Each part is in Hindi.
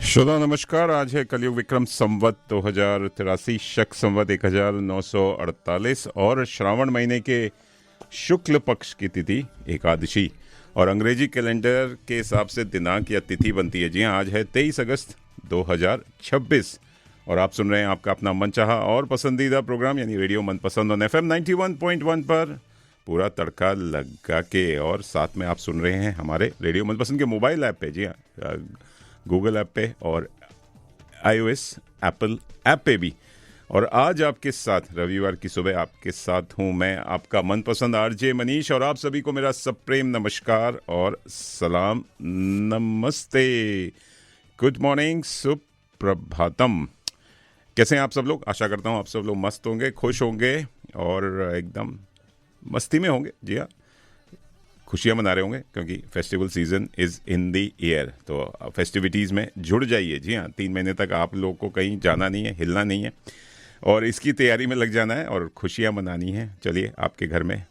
श्रोता नमस्कार। आज है कलयुग विक्रम संवत 2083 शक संवत 1948 और श्रावण महीने के शुक्ल पक्ष की तिथि एकादशी और अंग्रेजी कैलेंडर के हिसाब से दिनांक या तिथि बनती है। जी हाँ, आज है 23 अगस्त 2026 और आप सुन रहे हैं आपका अपना मनचाहा और पसंदीदा प्रोग्राम यानी रेडियो मनपसंद ऑन FM 91.1 पर पूरा तड़का लगा के। और साथ में आप सुन रहे हैं हमारे रेडियो मनपसंद के मोबाइल ऐप पे, जी हाँ, गूगल ऐप पे और iOS एप्पल ऐप पे भी। और आज आपके साथ रविवार की सुबह आपके साथ हूँ मैं, आपका मनपसंद आरजे मनीष। और आप सभी को मेरा सब प्रेम नमस्कार और सलाम नमस्ते, गुड मॉर्निंग, सुप्रभातम। कैसे हैं आप सब लोग? आशा करता हूँ आप सब लोग मस्त होंगे, खुश होंगे और एकदम मस्ती में होंगे। जी हाँ, खुशियाँ मना रहे होंगे क्योंकि festival season is in the air. तो फेस्टिविटीज़ में जुड़ जाइए। जी हाँ, 3 महीने तक आप लोग को कहीं जाना नहीं है, हिलना नहीं है और इसकी तैयारी में लग जाना है और खुशियाँ मनानी है। चलिए, आपके घर में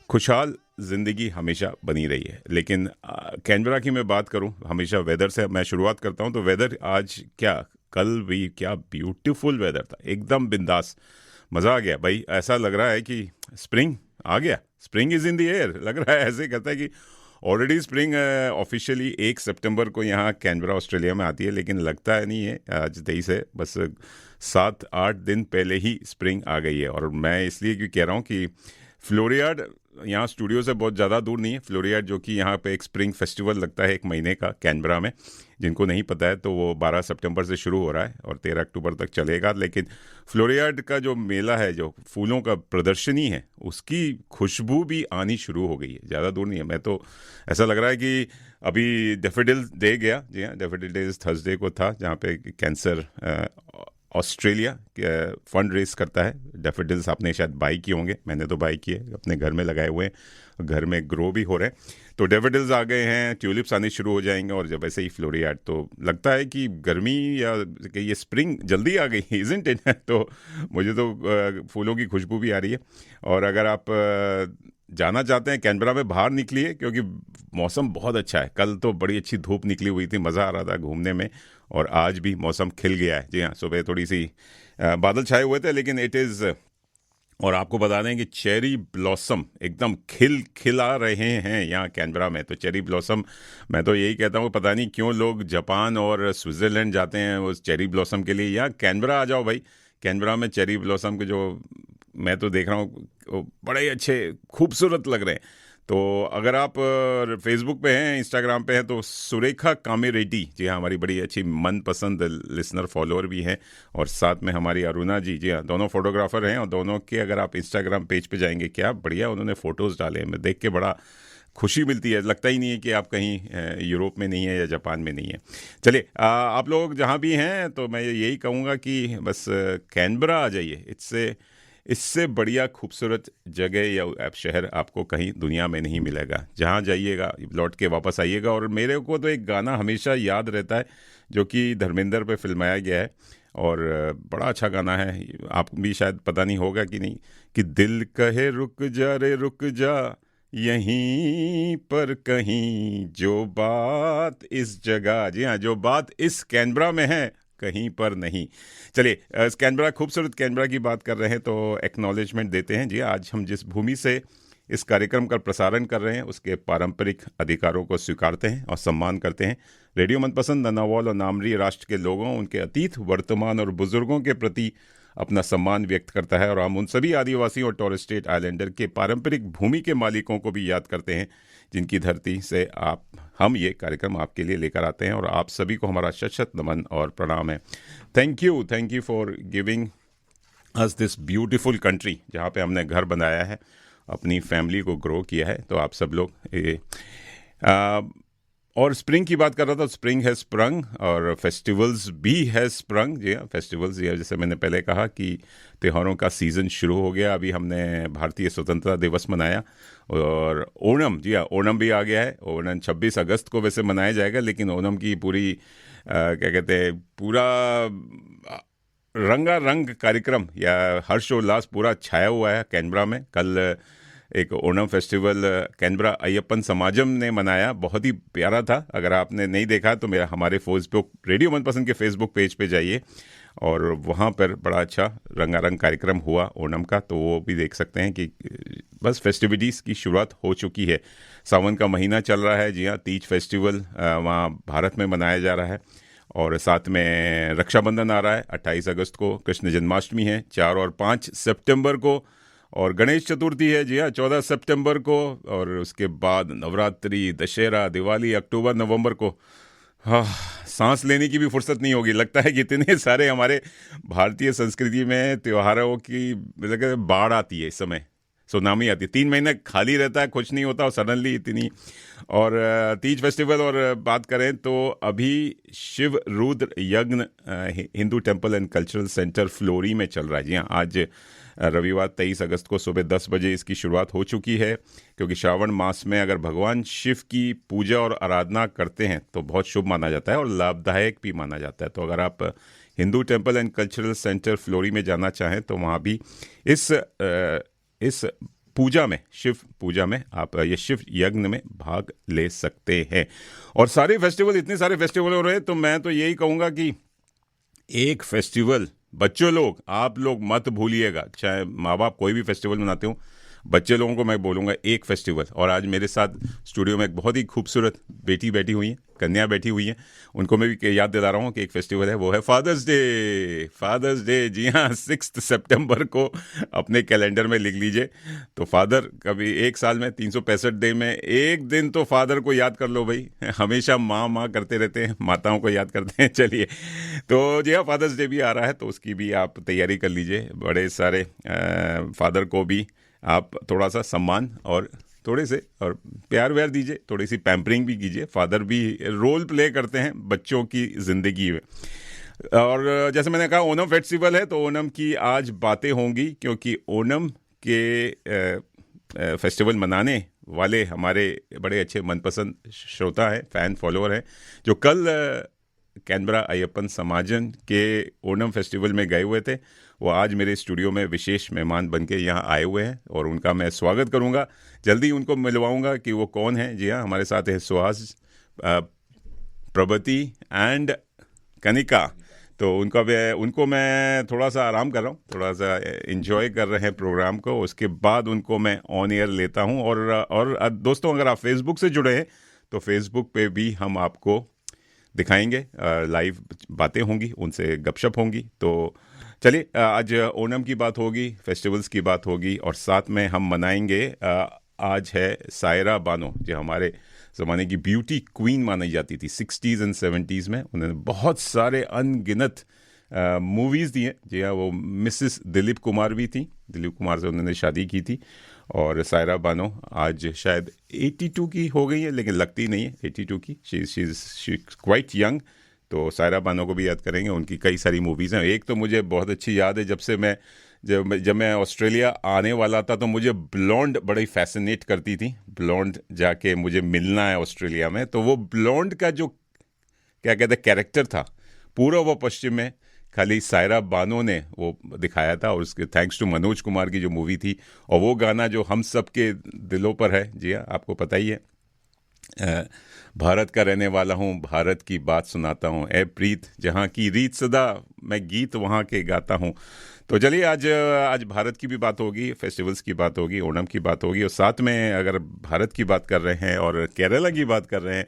खुशहाल ज़िंदगी हमेशा बनी रही है। लेकिन कैनबरा की मैं बात करूं, हमेशा वेदर से मैं शुरुआत करता हूं। तो वेदर आज क्या, कल भी क्या ब्यूटीफुल वेदर था, एकदम बिंदास, मज़ा आ गया भाई। ऐसा लग रहा है कि स्प्रिंग आ गया, spring is in the air. लग रहा है, ऐसे कहता है कि ऑलरेडी स्प्रिंग ऑफिशियली 1 सितंबर को यहाँ कैनबरा ऑस्ट्रेलिया में आती है, लेकिन लगता है नहीं है। आज 23 है, बस 7-8 दिन पहले ही स्प्रिंग आ गई है। और मैं इसलिए क्यों कह रहा हूँ कि फ्लोरियाड यहाँ स्टूडियो से बहुत ज़्यादा दूर नहीं है। फ्लोरियाड जो कि यहाँ पे एक स्प्रिंग फेस्टिवल लगता है 1 महीने का कैनबरा में, जिनको नहीं पता है तो वो 12 सितंबर से शुरू हो रहा है और 13 अक्टूबर तक चलेगा। लेकिन फ्लोरियाड का जो मेला है, जो फूलों का प्रदर्शनी है, उसकी खुशबू भी आनी शुरू हो गई है। ज़्यादा दूर नहीं है। मैं तो ऐसा लग रहा है कि अभी डेफोडिल डे गया। जी हाँ, डेफोडिल डे थर्सडे को था, जहाँ पे कैंसर ऑस्ट्रेलिया फंड रेस करता है। डेफोडिल्स आपने शायद बाई किए होंगे, मैंने तो बाई किए, अपने घर में लगाए हुए हैं, घर में ग्रो भी हो रहे हैं। तो डेफोडिल्स आ गए हैं, ट्यूलिप्स आने शुरू हो जाएंगे और जब ऐसे ही फ्लोरियाड, तो लगता है कि गर्मी या कि ये स्प्रिंग जल्दी आ गई, इज़न्ट इट? तो मुझे तो फूलों की खुशबू भी आ रही है। और अगर आप जाना चाहते हैं कैनबरा में, बाहर निकलिए क्योंकि मौसम बहुत अच्छा है। कल तो बड़ी अच्छी धूप निकली हुई थी, मज़ा आ रहा था घूमने में और आज भी मौसम खिल गया है। जी हाँ, सुबह थोड़ी सी बादल छाए हुए थे, लेकिन इट इज़, और आपको बता दें कि चेरी ब्लॉसम एकदम खिला रहे हैं यहाँ कैनबरा में। तो चेरी ब्लॉसम, मैं तो यही कहता हूँ, पता नहीं क्यों लोग जापान और स्विट्ज़रलैंड जाते हैं उस चेरी ब्लॉसम के लिए। यहाँ कैनबरा आ जाओ भाई। कैनबरा में चेरी ब्लॉसम के जो मैं तो देख रहा हूँ, बड़े ही अच्छे खूबसूरत लग रहे हैं। तो अगर आप फेसबुक पे हैं, इंस्टाग्राम पे हैं, तो सुरेखा कामेरेड्डी, जी हाँ, हमारी बड़ी अच्छी मनपसंद लिसनर फॉलोअर भी हैं। और साथ में हमारी अरुणा जी, जी हाँ, दोनों फोटोग्राफर हैं और दोनों के अगर आप इंस्टाग्राम पेज पे जाएंगे, क्या बढ़िया उन्होंने फ़ोटोज़ डाले हैं। मैं देख के बड़ा खुशी मिलती है, लगता ही नहीं है कि आप कहीं यूरोप में नहीं है या जापान में नहीं है। चलिए, आप लोग जहाँ भी हैं, तो मैं यही कहूँगा कि बस कैनबरा आ जाइए। इससे बढ़िया खूबसूरत जगह या शहर आपको कहीं दुनिया में नहीं मिलेगा। जहाँ जाइएगा लौट के वापस आइएगा। और मेरे को तो एक गाना हमेशा याद रहता है जो कि धर्मेंद्र पे फिल्माया गया है और बड़ा अच्छा गाना है। आप भी शायद पता नहीं होगा कि नहीं, कि दिल कहे रुक जा रे रुक जा, यहीं पर कहीं, जो बात इस जगह, जी हाँ, जो बात इस कैनबरा में है, कहीं पर नहीं। चलिए, कैनबरा, खूबसूरत कैनबरा की बात कर रहे हैं तो एक्नॉलेजमेंट देते हैं। जी, आज हम जिस भूमि से इस कार्यक्रम का प्रसारण कर रहे हैं उसके पारंपरिक अधिकारों को स्वीकारते हैं और सम्मान करते हैं। रेडियो मनपसंद ननावाल और नामरी राष्ट्र के लोगों, उनके अतीत, वर्तमान और बुजुर्गों के प्रति अपना सम्मान व्यक्त करता है और हम उन सभी आदिवासियों और टॉरेस स्ट्रेट आइलैंडर के पारंपरिक भूमि के मालिकों को भी याद करते हैं, जिनकी धरती से हम ये कार्यक्रम आपके लिए लेकर आते हैं। और आप सभी को हमारा शत शत नमन और प्रणाम है। Thank you for giving us this beautiful country, जहाँ पे हमने घर बनाया है, अपनी फैमिली को ग्रो किया है। तो आप सब लोग और स्प्रिंग की बात कर रहा था, स्प्रिंग है स्प्रंग और फेस्टिवल्स भी है स्प्रंग। जी हाँ, फेस्टिवल्स ये जैसे मैंने पहले कहा कि त्योहारों का सीज़न शुरू हो गया। अभी हमने भारतीय स्वतंत्रता दिवस मनाया और ओणम, जी हाँ, ओणम भी आ गया है। ओणम 26 अगस्त को वैसे मनाया जाएगा, लेकिन ओणम की पूरी क्या कहते हैं, पूरा रंगारंग कार्यक्रम या हर्षोल्लास पूरा छाया हुआ है कैनबरा में। कल एक ओणम फेस्टिवल कैनबरा अय्यप्पन समाजम ने मनाया, बहुत ही प्यारा था। अगर आपने नहीं देखा तो मेरा हमारे फेसबुक रेडियो मनपसंद के फेसबुक पेज पे जाइए और वहाँ पर बड़ा अच्छा रंगारंग कार्यक्रम हुआ ओणम का, तो वो भी देख सकते हैं कि बस फेस्टिविटीज़ की शुरुआत हो चुकी है। सावन का महीना चल रहा है। जी हाँ, तीज फेस्टिवल वहाँ भारत में मनाया जा रहा है और साथ में रक्षाबंधन आ रहा है 28 अगस्त को, कृष्ण जन्माष्टमी है 4 और 5 सितंबर को, और गणेश चतुर्थी है जी हाँ 14 सितंबर को, और उसके बाद नवरात्रि, दशहरा, दिवाली अक्टूबर नवंबर को। हाँ, सांस लेने की भी फुर्सत नहीं होगी। लगता है कि इतने सारे हमारे भारतीय संस्कृति में त्योहारों की बाढ़ आती है, इस समय सुनामी आती है। 3 महीने खाली रहता है, कुछ नहीं होता, और सडनली इतनी। और तीज फेस्टिवल और बात करें तो अभी Shiv Rudra Yagya Hindu temple and cultural centre Florey में चल रहा है। जी हाँ, आज रविवार 23 अगस्त को सुबह 10 बजे इसकी शुरुआत हो चुकी है, क्योंकि श्रावण मास में अगर भगवान शिव की पूजा और आराधना करते हैं तो बहुत शुभ माना जाता है और लाभदायक भी माना जाता है। तो अगर आप Hindu temple and cultural centre Florey में जाना चाहें तो वहाँ भी इस पूजा में, शिव पूजा में आप ये शिव यज्ञ में भाग ले सकते हैं। और सारे फेस्टिवल, इतने सारे फेस्टिवल हो रहे हैं, तो मैं तो यही कहूँगा कि एक फेस्टिवल बच्चों लोग, आप लोग मत भूलिएगा। चाहे माँ बाप कोई भी फेस्टिवल मनाते हो, बच्चे लोगों को मैं बोलूँगा एक फेस्टिवल। और आज मेरे साथ स्टूडियो में एक बहुत ही खूबसूरत बेटी बैठी हुई है, कन्या बैठी हुई है, उनको मैं भी याद दिला रहा हूँ कि एक फेस्टिवल है, वो है फादर्स डे। फादर्स डे, जी हाँ, 6 सितंबर को अपने कैलेंडर में लिख लीजिए। तो फादर कभी एक साल में 365 दिन में एक दिन तो फादर को याद कर लो भाई। हमेशा माँ माँ करते रहते हैं, माताओं को याद करते हैं। चलिए, तो जी हाँ, फादर्स डे भी आ रहा है, तो उसकी भी आप तैयारी कर लीजिए। बड़े सारे फादर को भी आप थोड़ा सा सम्मान और थोड़े से और प्यार व्यार दीजिए, थोड़ी सी पैम्परिंग भी कीजिए। फादर भी रोल प्ले करते हैं बच्चों की ज़िंदगी में। और जैसे मैंने कहा, ओणम फेस्टिवल है, तो ओणम की आज बातें होंगी, क्योंकि ओणम के फेस्टिवल मनाने वाले हमारे बड़े अच्छे मनपसंद श्रोता हैं, फ़ैन फॉलोअर हैं, जो कल कैनबरा अय्यप्पन समाजन के ओणम फेस्टिवल में गए हुए थे। वो आज मेरे स्टूडियो में विशेष मेहमान बन के यहाँ आए हुए हैं और उनका मैं स्वागत करूँगा। जल्दी उनको मिलवाऊँगा कि वो कौन है। जी हाँ, हमारे साथ है सुहास, प्रभति एंड कनिका। तो उनको मैं थोड़ा सा आराम कर रहा हूँ, थोड़ा सा एंजॉय कर रहे हैं प्रोग्राम को। उसके बाद उनको मैं ऑन एयर लेता हूँ। और दोस्तों, अगर आप फेसबुक से जुड़े हैं तो फेसबुक पे भी हम आपको दिखाएंगे, लाइव बातें होंगी, उनसे गपशप होंगी। तो चलिए, आज ओणम की बात होगी, फेस्टिवल्स की बात होगी, और साथ में हम मनाएंगे, आज है सायरा बानो, जो हमारे ज़माने की ब्यूटी क्वीन मानी जाती थी 60s एंड 70s में। उन्होंने बहुत सारे अनगिनत मूवीज़ दी हैं। जी हाँ, वो मिसेस दिलीप कुमार भी थी, दिलीप कुमार से उन्होंने शादी की थी। और सायरा बानो आज शायद 82 की हो गई है, लेकिन लगती नहीं है 82 की। She quite young. तो सायरा बानो को भी याद करेंगे, उनकी कई सारी मूवीज़ हैं। एक तो मुझे बहुत अच्छी याद है, जब मैं ऑस्ट्रेलिया आने वाला था तो मुझे ब्लॉन्ड बड़ी फैसिनेट करती थी। ब्लॉन्ड जाके मुझे मिलना है ऑस्ट्रेलिया में, तो वो ब्लॉन्ड का जो क्या कहते हैं कैरेक्टर था, पूर्व व पश्चिम में खाली सायरा बानो ने वो दिखाया था। और उसके थैंक्स टू मनोज कुमार की जो मूवी थी, और वो गाना जो हम सब के दिलों पर है। जी हाँ, आपको पता ही है, भारत का रहने वाला हूँ, भारत की बात सुनाता हूँ, ए प्रीत जहाँ की रीत सदा, मैं गीत वहाँ के गाता हूँ। तो चलिए, आज भारत की भी बात होगी, फेस्टिवल्स की बात होगी, ओणम की बात होगी, और साथ में अगर भारत की बात कर रहे हैं और केरला की बात कर रहे हैं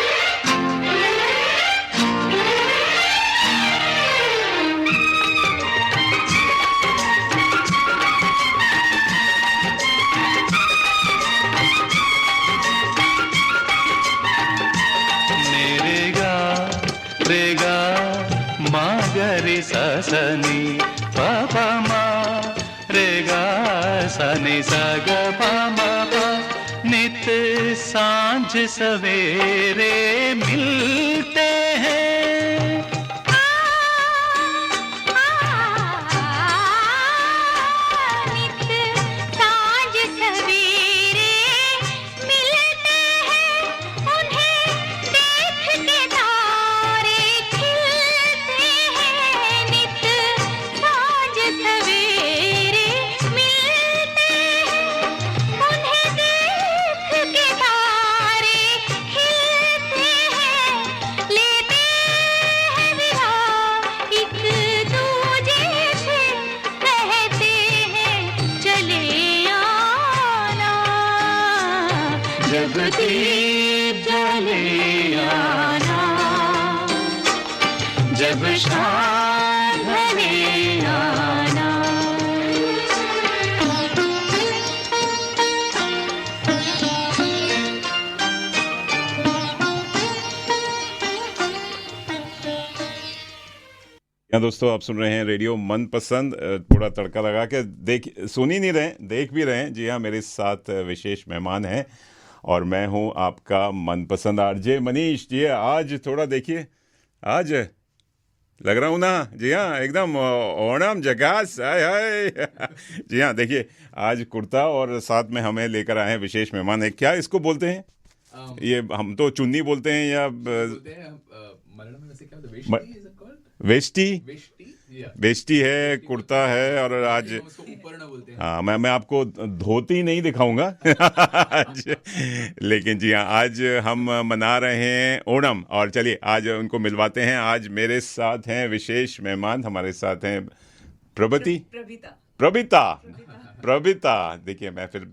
रे सा सा नी पा पा मा रे गा सा नी सा ग पा मा पा। नित सांझ सवेरे मिलते हैं, नित सांझ सवेरे मिलते हैं, उन्हें देख के तारे खिलते हैं। नित सांझ सवेरे मिलते हैं, उन्हें देख के तारे खिलते हैं। लेते हैं विदा एक दूजे से, कहते हैं चले आना। जब दीप जले आना, जब शाम ढले आना। यहाँ दोस्तों आप सुन रहे हैं रेडियो मनपसंद। थोड़ा तड़का लगा के देख सुन ही नहीं रहे, देख भी रहे हैं। जी हाँ, मेरे साथ विशेष मेहमान हैं और मैं हूँ आपका मनपसंद आरजे मनीष। जी हाँ, आज थोड़ा देखिए, आज लग रहा हूँ ना। जी हाँ, एकदम ओणम जगास हाय हाय। जी हाँ, देखिए आज कुर्ता और साथ में हमें लेकर आए हैं विशेष मेहमान है। क्या इसको बोलते हैं? ये हम तो चुन्नी बोलते हैं या मलयालम में वैसे क्या होता है? Veshti is it called? Veshti? Veshti, yeah. Veshti है, कुर्ता है और आज उसको ऊपर ना बोलते हैं। हाँ, मैं आपको धोती नहीं दिखाऊंगा आज, लेकिन जी हाँ, आज हम मना रहे हैं ओणम। और चलिए आज उनको मिलवाते हैं। आज मेरे साथ हैं विशेष मेहमान, हमारे साथ हैं प्रबिता। देखिए मैं फिर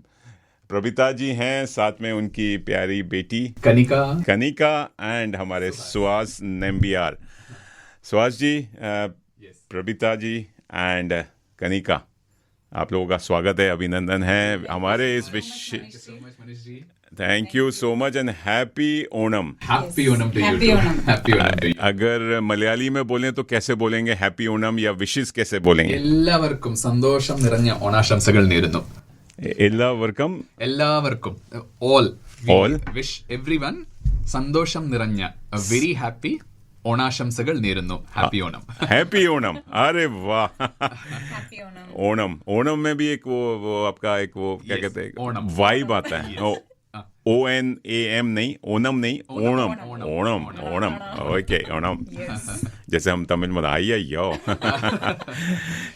प्रबिता जी हैं, साथ में उनकी प्यारी बेटी कनिका एंड हमारे सुहास नेम्बियार। सुहास जी, प्रबिता जी एंड कनिका, आप लोगों का स्वागत है, अभिनंदन है हमारे इस विशेष। Thank you so much and happy Onam. Happy Onam to you. Happy Onam to you. अगर मलयाली में बोलें तो कैसे बोलेंगे हैप्पी ओणम, या विशेष कैसे बोलेंगे? എല്ലാവർക്കും സന്തോഷം നിറഞ്ഞ ഓണാശംസകൾ നേരുന്നു। എല്ലാവർക്കും all wish everyone സന്തോഷം നിറഞ്ഞ a very happy ഓണാശംസകൾ നേരുന്നു। हैप्पी ओणम। हैप्पी ओणम, अरे वाह। ओणम में भी एक वो आपका एक वो क्या कहते हैं, ओणम वाइब आता है। ONAM नहीं, ओणम नहीं, ओणम। ओके, ओणम। जैसे हम तमिल में आई यो।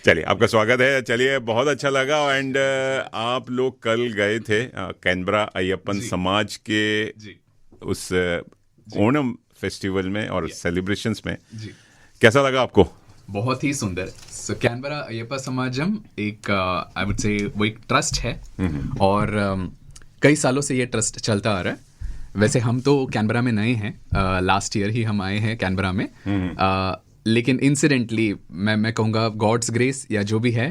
चलिए आपका स्वागत है। चलिए बहुत अच्छा लगा। एंड आप लोग कल गए थे कैनबरा अय्यप्पन समाज के उस ओणम फेस्टिवल में और सेलिब्रेशंस में। कैसा लगा आपको? बहुत ही सुंदर। सो कैनबरा अय्यप्पा समाजम एक आई वुड से वो एक ट्रस्ट है और कई सालों से ये ट्रस्ट चलता आ रहा है। वैसे हम तो कैनबरा में नए हैं, लास्ट ईयर ही हम आए हैं कैनबरा में। लेकिन इंसिडेंटली मैं कहूँगा गॉड्स ग्रेस या जो भी है,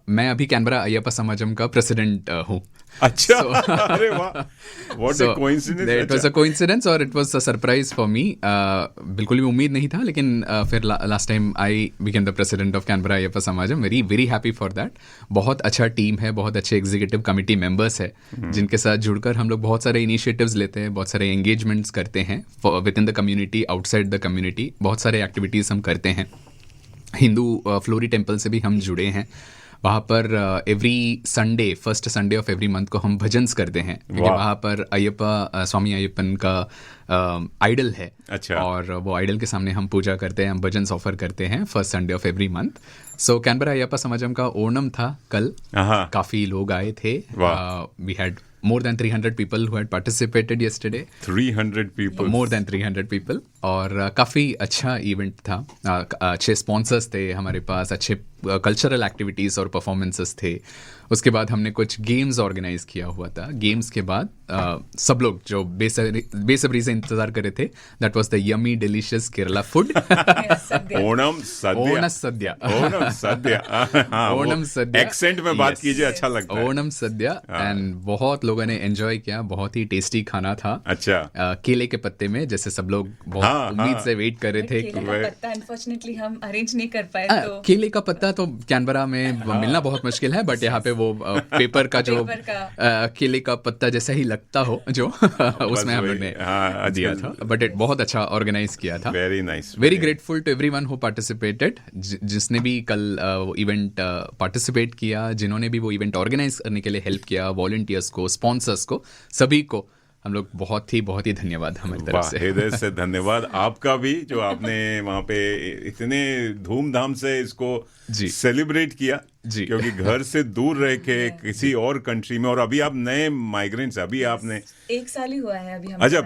मैं अभी कैनबरा अय्यप्पा समाजम का प्रेसिडेंट हूँ। अच्छा। अरे वाह, what a coincidence. It was a coincidence और it was a surprise for me. बिल्कुल भी उम्मीद नहीं था, लेकिन फिर last time I became the president of Canberra Ayyappa Samajam. Very very happy for that. बहुत अच्छा टीम है, बहुत अच्छे एग्जीक्यूटिव कमिटी मेंबर्स है जिनके साथ जुड़कर हम लोग बहुत सारे इनिशिएटिव्स लेते हैं, बहुत सारे एंगेजमेंट्स करते हैं with in the community, outside the community. बहुत सारे एक्टिविटीज़ हम करते हैं। हिंदू फ्लोरी टेम्पल से भी हम जुड़े हैं। वहाँ पर every Sunday, first Sunday of every month को हम भजन्स करते हैं, क्योंकि वहाँ पर अय्यप्पा स्वामी अय्यप्पन का आइडल है। अच्छा। और वो आइडल के सामने हम पूजा करते हैं, हम भजन्स ऑफर करते हैं first Sunday of every month. So Canberra Ayyappa Samajam का ओणम था कल। काफ़ी लोग आए थे। We had more than 300 people who had participated yesterday. 300 people. More than 300 people. और काफ़ी अच्छा इवेंट था। अच्छे स्पॉन्सर्स थे हमारे पास, अच्छे कल्चरल एक्टिविटीज़ और परफॉर्मेंसेस थे। उसके बाद हमने कुछ गेम्स ऑर्गेनाइज किया हुआ था। गेम्स के बाद सब लोग जो बेसब्री से इंतजार कर रहे थे, that was the yummy delicious Kerala food. Onam सद्या। ओणम सद्या। ओणम सद्या। हाँ, वो ओणम सद्या। एक्सेंट में बात Yes. कीजिए, अच्छा लगता है। ओणम सद्या, एंड बहुत लोगों ने एंजॉय किया। बहुत ही टेस्टी खाना था। अच्छा। केले के पत्ते में, जैसे सब लोग बहुत हाँ, उम्मीद हाँ। से वेट कर रहे थे। केले का पत्ता अनफॉर्चुनेटली हम अरेंज नहीं कर पाए, तो केले का पत्ता तो कैनबरा में मिलना बहुत मुश्किल है, बट यहाँ पे वो पेपर का जो पेपर का। केले का पत्ता जैसा ही लगता हो जो उसमें हम लोग ने हाँ, दिया था। बट इट बहुत अच्छा ऑर्गेनाइज किया था। Very nice. Very grateful to everyone who participated, जिसने भी कल वो इवेंट पार्टिसिपेट किया, जिन्होंने भी वो इवेंट ऑर्गेनाइज करने के लिए हेल्प किया, वॉलंटियर्स को, स्पॉन्सर्स को, सभी को हम लोग बहुत ही धन्यवाद हमारी तरफ से। हृदय से धन्यवाद आपका भी, जो आपने वहाँ पे इतने धूमधाम से इसको जी। सेलिब्रेट किया। जी। क्योंकि घर से दूर रह के किसी और कंट्री में, और अभी आप नए माइग्रेंट्स, अभी आपने 1 साल ही हुआ है अभी हम। अच्छा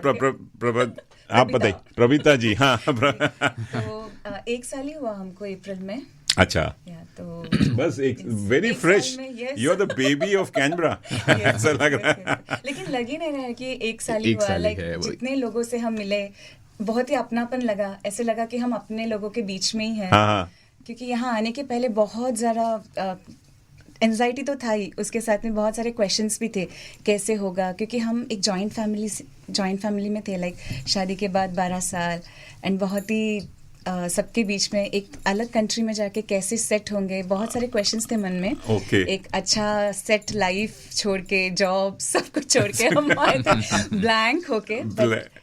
आप बताइए प्रवीता जी। हाँ तो 1 साल ही हुआ हमको अप्रैल में। अच्छा, या तो बस एक वेरी एक फ्रेश, साल में, yes. You are the baby of Canberra. ऐसा लग रहा है। लेकिन लग ही नहीं रहा है कि 1 साल ही एक हुआ। साल ही लाइक है, वही। जितने लोगों से हम मिले, बहुत ही अपनापन लगा। ऐसे लगा कि हम अपने लोगों के बीच में ही हैं। हाँ, हाँ। क्योंकि यहाँ आने के पहले बहुत ज़्यादा एंजाइटी तो था ही, उसके साथ में बहुत सारे क्वेश्चंस भी थे, कैसे होगा, क्योंकि हम एक जॉइंट फैमिली में थे, लाइक शादी के बाद 12 साल, एंड बहुत ही सबके बीच में एक अलग कंट्री में जाके कैसे सेट होंगे, बहुत सारे क्वेश्चंस थे मन में। Okay. एक अच्छा सेट लाइफ छोड़ के, जॉब सब कुछ छोड़ के हम आए थे ब्लैंक होके।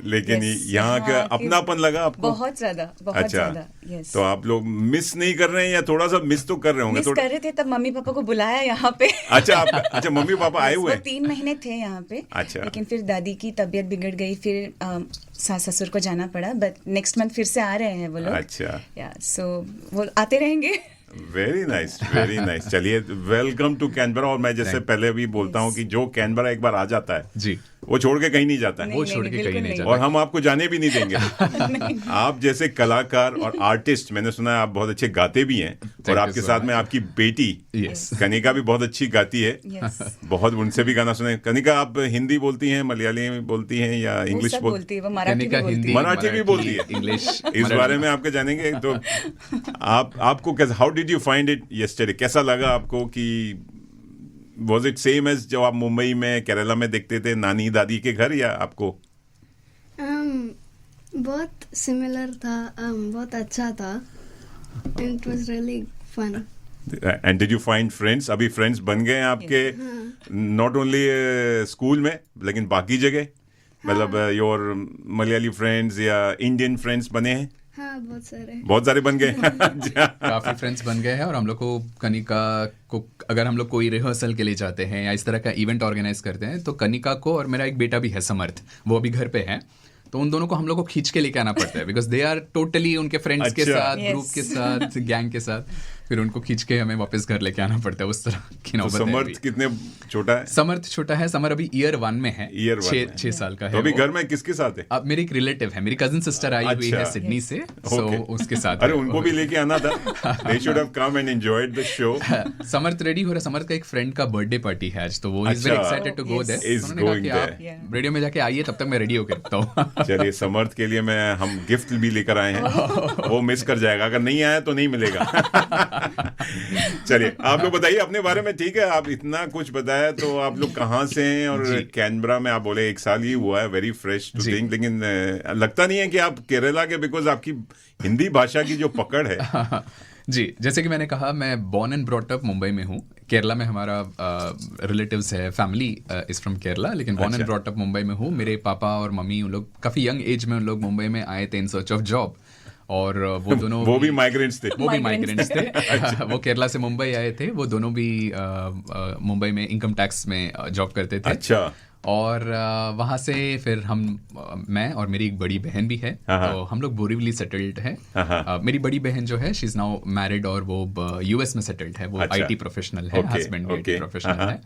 लेकिन यहाँ का अपनापन लगा आपको? बहुत ज्यादा, बहुत ज्यादा। यस। तो आप लोग मिस नहीं कर रहे हैं, या थोड़ा सा मिस तो कर रहे होंगे? मिस कर रहे थे, तब मम्मी पापा को बुलाया यहाँ पे। अच्छा, मम्मी पापा आए हुए? वो 3 महीने थे यहाँ पे। अच्छा। लेकिन फिर दादी की तबीयत बिगड़ गई, फिर सास ससुर को जाना पड़ा, बट नेक्स्ट मंथ फिर से आ रहे हैं वो लोग। अच्छा। या सो वो आते रहेंगे। Very nice, very nice. चलिए, वेलकम टू कैनबरा। और मैं जैसे पहले भी बोलता हूँ कि जो कैनबरा एक बार आ जाता है जी, वो छोड़ के कहीं नहीं जाता है। वो छोड़ के बिल्कुल कहीं नहीं नहीं। जाता। और हम आपको जाने भी नहीं देंगे। आप जैसे कलाकार और आर्टिस्ट, मैंने सुना है आप बहुत अच्छे गाते भी हैं, और you आपके so साथ much. में आपकी बेटी Yes. कनिका भी बहुत अच्छी गाती है। यस। बहुत, उनसे भी गाना सुने। कनिका, आप हिंदी बोलती हैं, मलयाली बोलती हैं, या वो इंग्लिश सब बोलती है, वो मराठी भी कनिका बोलती हिंदी, है। मराठी भी बोलती है। इंग्लिश, इस बारे में आपके जानेंगे। तो आपको कैसा, how did you find it yesterday? कैसा लगा आपको? कि वाज इट सेम एज जो आप मुंबई में, केरला में देखते थे नानी दादी के घर, या आपको? बहुत सिमिलर था, बहुत अच्छा था। It was really fun. And did you find friends? अभी फ्रेंड्स बन गए हैं आपके, नॉट ओनली स्कूल में लेकिन बाकी जगह? मतलब योर मलयाली फ्रेंड्स या इंडियन फ्रेंड्स बने हैं? हाँ, बहुत सारे बन गए। काफी फ्रेंड्स बन गए हैं। और हम लोग को कनिका को, अगर हम लोग कोई रिहर्सल के लिए जाते हैं या इस तरह का इवेंट ऑर्गेनाइज करते हैं, तो कनिका को, और मेरा एक बेटा भी है समर्थ, वो अभी घर पे है, तो उन दोनों को हम लोग को खींच के लेके आना पड़ता है, बिकॉज दे आर टोटली उनके फ्रेंड्स के अच्छा। साथ, Yes. ग्रुप के साथ, गैंग के साथ, फिर उनको खींच के हमें वापस घर लेके आना पड़ता है। उस तरह की तो नौबत है समर्थ अभी। कितने छोटा है? समर्थ छोटा है। समर अभी ईयर 1 में है, Year one में। 6 साल का है। तो अभी वो। घर में किसके साथ है? अब मेरी एक रिलेटिव है, मेरी कजिन सिस्टर आई हुई है अच्छा। सिडनी से, सो Okay. उसके साथ अरे है उनको वो। भी लेके आना था। They should have come and enjoyed the show. Samarth ready हो रहा है। समर्थ का एक फ्रेंड का बर्थडे पार्टी है आज, तो वो इज वेरी अच्छा। Excited to go Yes. There. Is उन्होंने कहा going कि there. आप रेडियो में जाके आइए, तब तक मैं रेडी होके रखता हूँ। चलिए, समर्थ के लिए हम गिफ्ट भी लेकर आए हैं। वो मिस कर जाएगा, अगर नहीं आया तो नहीं मिलेगा। चलिए, आप लोग बताइए अपने बारे में। ठीक है, आप इतना कुछ बताया, तो आप लोग कहाँ से हैं? और जी। कैनबरा में आप बोले 1 साल ही हुआ है, वेरी फ्रेश टू जी। थिंक, लेकिन लगता नहीं है कि आप केरला के, बिकॉज आपकी हिंदी भाषा की जो पकड़ है। जी, जैसे कि मैंने कहा, मैं born and brought up Mumbai में हूँ। केरला में हमारा रिलेटिव्स है, फैमिली इज फ्रॉम केरला, लेकिन बॉर्न एंड अच्छा। ब्रॉट अप मुंबई में हूँ। मेरे पापा और मम्मी, उन लोग काफ़ी यंग एज में उन लोग मुंबई में आए थे इन सर्च ऑफ जॉब, और वो दोनों वो भी माइग्रेंट्स थे। वो भी Migrants माइग्रेंट्स थे। वो केरला से मुंबई आए थे। वो दोनों भी मुंबई में इनकम टैक्स में जॉब करते थे। अच्छा। और वहाँ से फिर मैं और मेरी एक बड़ी बहन भी है, हाँ। तो हम लोग बोरीवली सेटल्ड है। हाँ। मेरी बड़ी बहन जो है, शी इज नाउ मैरिड, और वो यूएस में सेटल्ड है। वो अच्छा। आईटी प्रोफेशनल है, Okay, हस्बैंड भी आईटी okay. प्रोफेशनल है।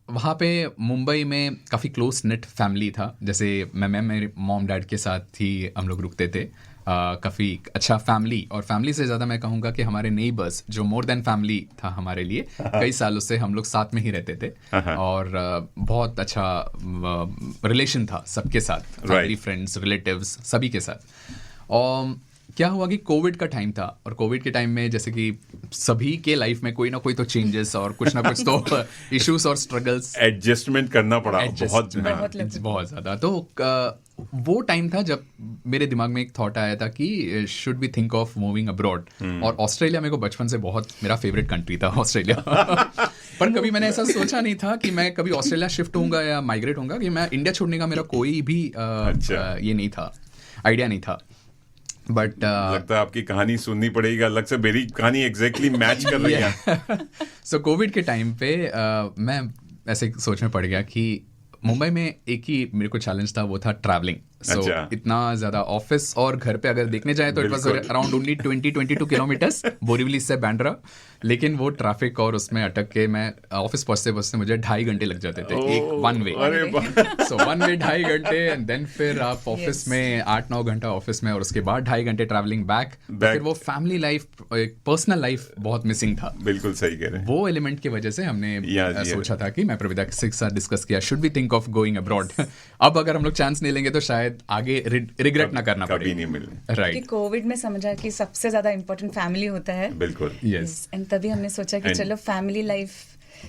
वहाँ पे मुंबई में काफ़ी क्लोज नेट फैमिली था। जैसे मैं मेरे मॉम डैड के साथ ही हम लोग रुकते थे। काफ़ी अच्छा फैमिली, और फैमिली से ज़्यादा मैं कहूँगा कि हमारे नेबर्स जो मोर देन फैमिली था हमारे लिए, कई सालों से हम लोग साथ में ही रहते थे और बहुत अच्छा रिलेशन था सबके साथ, फैमिली, फ्रेंड्स, रिलेटिव्स, सभी के साथ। और क्या हुआ कि कोविड का टाइम था, और कोविड के टाइम में जैसे कि सभी के लाइफ में कोई ना कोई तो चेंजेस और कुछ ना कुछ तो इश्यूज और स्ट्रगल्स, एडजस्टमेंट करना पड़ा बहुत ज़्यादा। तो वो टाइम था जब मेरे दिमाग में एक थॉट आया था कि should be think of moving abroad. और ऑस्ट्रेलिया मेरे को बचपन से बहुत, मेरा फेवरेट कंट्री था ऑस्ट्रेलिया। पर कभी मैंने ऐसा सोचा नहीं था कि मैं कभी ऑस्ट्रेलिया शिफ्ट होऊंगा या माइग्रेट होऊंगा, कि मैं इंडिया छोड़ने का मेरा कोई भी ये नहीं था, आइडिया नहीं था। बट लगता है आपकी कहानी सुननी पड़ेगी, अलग से मेरी कहानी एग्जैक्टली मैच कर रही है। सो कोविड के टाइम पे मैं ऐसे सोच में पड़ गया कि मुंबई में एक ही मेरे को चैलेंज था, वो था ट्रैवलिंग। सो इतना ज्यादा ऑफिस और घर पे अगर देखने जाए तो it was around only 20-22 kilometres Borivali से बांद्रा, लेकिन वो ट्रैफिक और उसमें अटक के मैं ऑफिस पहुंचते पहुंचते मुझे 2.5 घंटे लग जाते थे, एक one way. So one way 2.5 घंटे, एंड देन फिर आप ऑफिस में 8-9 घंटा ऑफिस में, और उसके बाद 2.5 घंटे ट्रैवलिंग बैक। फिर वो फैमिली लाइफ, एक पर्सनल लाइफ बहुत मिसिंग था। बिल्कुल सही कह रहे हैं। वो एलिमेंट की वजह से हमने सोचा था कि मैं प्रविदा के साथ डिस्कस किया, should be think of going abroad. अब अगर हम लोग चांस नहीं लेंगे तो शायद आगे रिग्रेट ना करना पड़े, कभी नहीं मिलने। राइट, कोविड में समझा कि सबसे ज्यादा इम्पोर्टेंट फैमिली होता है। बिल्कुल, यस। एंड तभी हमने सोचा कि चलो फैमिली लाइफ,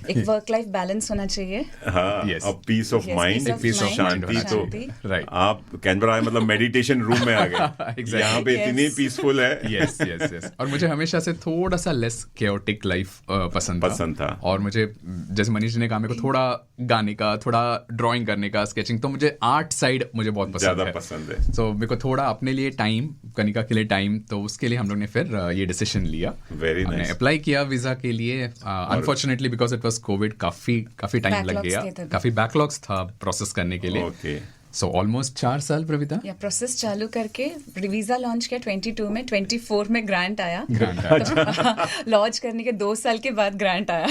एक वर्क लाइफ बैलेंस होना चाहिए। हाँ, peace of mind, peace of शांति। तो राइट, आप कैनबरा आए मतलब मेडिटेशन रूम में आ गए। यहाँ पे इतनी पीसफुल है। Yes yes yes. और मुझे हमेशा से थोड़ा सा लेस केओटिक लाइफ पसंद था। और मुझे, जैसे मनीष जी ने कहा, मेरे को थोड़ा गाने का, थोड़ा ड्राइंग करने का, स्केचिंग, तो मुझे आर्ट साइड मुझे बहुत पसंद है। सो मेरे को थोड़ा अपने लिए टाइम, कनिका के लिए टाइम, तो उसके लिए हम लोग ने फिर ये डिसीजन लिया। हमने अप्लाई किया वीजा के लिए। Unfortunately because it was Covid, काफी टाइम लग गया, काफी बैकलॉग्स था प्रोसेस करने के लिए। सो ऑलमोस्ट 4 साल प्रविता या प्रोसेस चालू करके वीजा लॉन्च किया 22 में, 24 में ग्रांट आया। लॉन्च करने के 2 साल के बाद ग्रांट आया।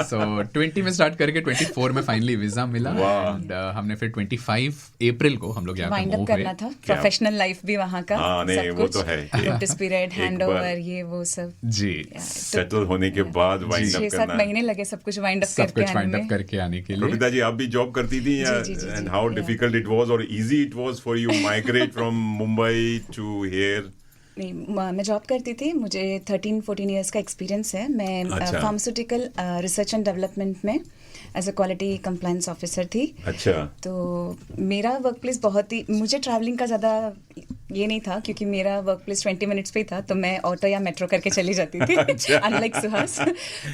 सो 20 में स्टार्ट करके 24 में फाइनली वीजा मिला। एंड हमने फिर 25 अप्रैल को हम लोग यहाँ वाइंड अप करना था। प्रोफेशनल लाइफ भी वहाँ का सब कुछ, तो है, नोटिस पीरियड, हैंडओवर, ये वो सब जी सेटल होने के बाद वाइंड अप करना। 6-7 महीने लगे सब कुछ वाइंड अप करके आने के लिए। प्रविता जी, आप भी जॉब करती थी, and how difficult it was or easy it was for you migrate from Mumbai to here? नहीं, मैं जॉब करती थी, मुझे 13-14 इयर्स का एक्सपीरियंस है। मैं फार्मास्यूटिकल रिसर्च एंड डेवलपमेंट में as a quality compliance officer थी। अच्छा। तो मेरा वर्क प्लेस बहुत ही, मुझे ट्रैवलिंग का ज़्यादा ये नहीं था, क्योंकि मेरा वर्क प्लेस 20 मिनट्स पे ही था, तो मैं ऑटो या मेट्रो करके चली जाती थी। अनलाइक सुहास।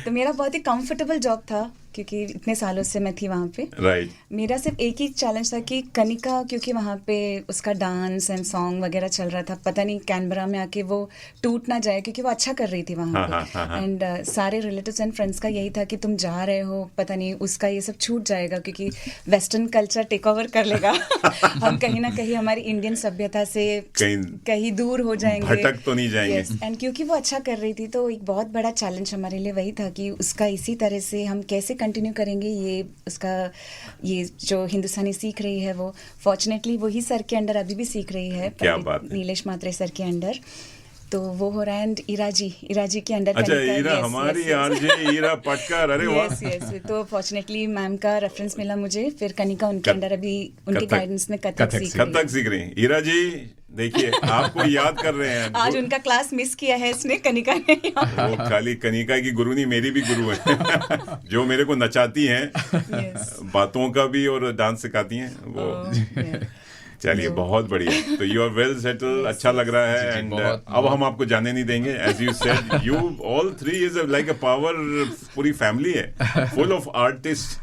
तो मेरा बहुत ही कंफर्टेबल जॉब था, क्योंकि इतने सालों से मैं थी वहाँ पे। राइट। मेरा सिर्फ एक ही चैलेंज था कि कनिका, क्योंकि वहाँ पे उसका डांस एंड सॉन्ग वगैरह चल रहा था, पता नहीं कैनबरा में आके वो टूट ना जाए, क्योंकि वो अच्छा कर रही थी वहाँ पे। एंड सारे रिलेटिव्स एंड फ्रेंड्स का यही था कि तुम जा रहे हो, पता नहीं उसका ये सब छूट जाएगा, क्योंकि वेस्टर्न कल्चर टेक ओवर कर लेगा। हम कहीं ना कहीं हमारी इंडियन सभ्यता से कहीं दूर हो जाएंगे, भटक तो नहीं जाएंगे। एंड क्योंकि वो अच्छा कर रही थी, तो एक बहुत बड़ा चैलेंज हमारे लिए वही था कि उसका इसी तरह से हम कैसे कंटिन्यू करेंगे। ये उसका, ये जो हिंदुस्तानी सीख रही है, वो फॉर्चुनेटली वही सर के अंडर अभी भी सीख रही है। क्या बात है। नीलेश मात्रे सर के अंडर, तो वो हो रहा है। एंड इरा जी के अंडर। अच्छा, इरा हमारी आरजे इरा पटकर, अरे वाह। यस। तो फॉर्चुनेटली मैम का रेफरेंस मिला मुझे, फिर कनिका उनके अंडर अभी उनके गाइडेंस में कथक सीख रही हैं। इरा जी देखिए, आपको याद कर रहे हैं। आज उनका क्लास मिस किया है इसने, कनिका ने। वो खाली कनिका की गुरु नहीं, मेरी भी गुरु है। जो मेरे को नचाती हैं, बातों का भी और डांस सिखाती हैं वो। चलिए, बहुत बढ़िया। तो यू आर वेल सेटल, अच्छा लग रहा है। एंड अब हम आपको जाने नहीं देंगे। As you said, you all 3 is like a power, पूरी फैमिली है फुल ऑफ आर्टिस्ट।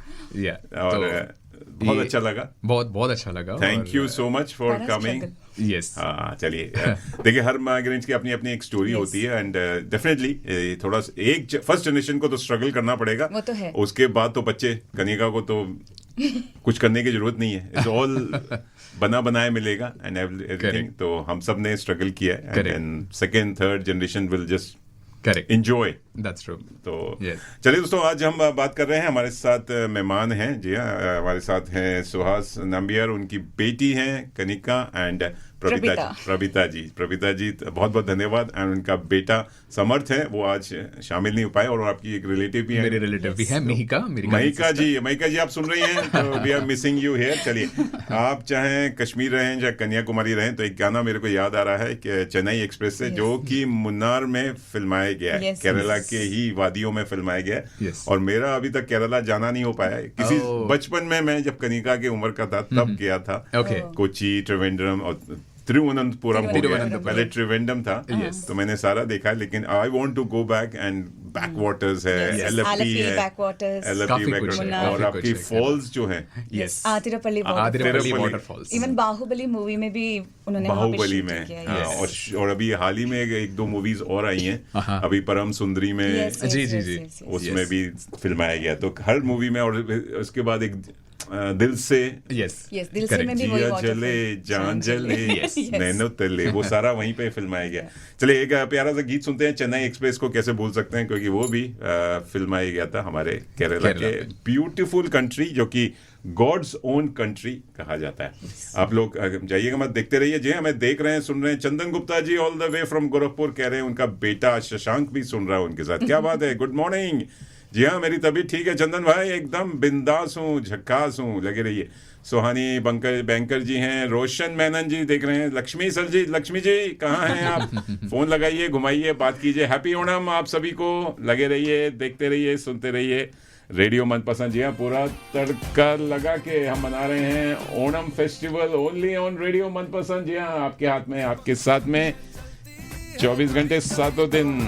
और बहुत अच्छा लगा, बहुत अच्छा लगा। Thank you so much for coming. Yes. हाँ, चलिए, देखिए, हर माइग्रेंट्स की अपनी अपनी एक स्टोरी होती है। एंड डेफिनेटली थोड़ा एक फर्स्ट जनरेशन को तो स्ट्रगल करना पड़ेगा, वो तो है। उसके बाद तो बच्चे, कनिका को तो कुछ करने की जरूरत नहीं है, इट्स ऑल बना बनाए मिलेगा एंड एवरीथिंग। तो हम सब ने स्ट्रगल किया है, and second third generation will just enjoy. That's true. तो चलिए दोस्तों, आज हम बात कर रहे हैं, हमारे साथ मेहमान हैं। जी हाँ, हमारे साथ हैं सुहास नंबियर, उनकी बेटी हैं कनिका, एंड प्रबिता जी बहुत बहुत धन्यवाद। एंड उनका बेटा समर्थ है, वो आज शामिल नहीं हो पाए, और आपकी एक रिलेटिव भी है, मेरे रिलेटिव भी है महिका जी आप सुन रही हैं तो we are missing you here. चलिए, आप चाहे कश्मीर रहें चाहे कन्याकुमारी रहें, तो एक गाना मेरे को याद आ रहा है कि चेन्नई एक्सप्रेस से, जो कि मुन्नार में फिल्माया गया है, केरला के ही वादियों में फिल्माया गया है। और मेरा अभी तक केरला जाना नहीं हो पाया है। किसी बचपन में मैं जब कनिका की उम्र का था तब गया था, कोची, त्रिवेंद्रम और तिरुवनंतपुरम हो गया, पहले त्रिवेंद्रम था, तो मैंने सारा देखा है। लेकिन I want to go back, and backwaters है, एलएफटी है, और आपकी फॉल्स जो है, Athirappilly waterfalls, even Baahubali movie में भी उन्होंने बाहुबली में, और अभी हाल ही में एक दो मूवीज और आई हैं, अभी परम सुंदरी में, जी उसमें भी फिल्माया गया। तो हर मूवी में, और उसके बाद एक दिल से, दिल से में भी वही जले जान जले नैनो तले, वो सारा वहीं पे फिल्माया गया। चलिए, एक प्यारा सा गीत सुनते हैं। चेन्नई एक्सप्रेस को कैसे भूल सकते हैं, क्योंकि वो भी फिल्माया गया था हमारे केरला के ब्यूटीफुल कंट्री, जो कि गॉड्स ओन कंट्री कहा जाता है। आप लोग जाइएगा मत, देखते रहिए। जी हमें देख रहे हैं, सुन रहे हैं। Chandan Gupta ji all the way from Gorakhpur कह रहे हैं उनका बेटा शशांक भी सुन रहा है उनके साथ। क्या बात है, गुड मॉर्निंग। जी हाँ, मेरी तबीयत ठीक है चंदन भाई, एकदम बिंदास हूँ, झक्कास हूँ, लगे रहिए। सुहानी बैंकर जी हैं, रोशन मेनन जी देख रहे हैं, लक्ष्मी जी कहाँ हैं आप? फोन लगाइए, घुमाइए, बात कीजिए। हैप्पी ओणम आप सभी को, लगे रहिए, देखते रहिए, सुनते रहिए रेडियो मनपसंद। जी हाँ, पूरा तड़का लगा के हम मना रहे हैं Onam festival only on radio मनपसंद। जी हाँ, आपके हाथ में, आपके साथ में 24 घंटे 7 दिन।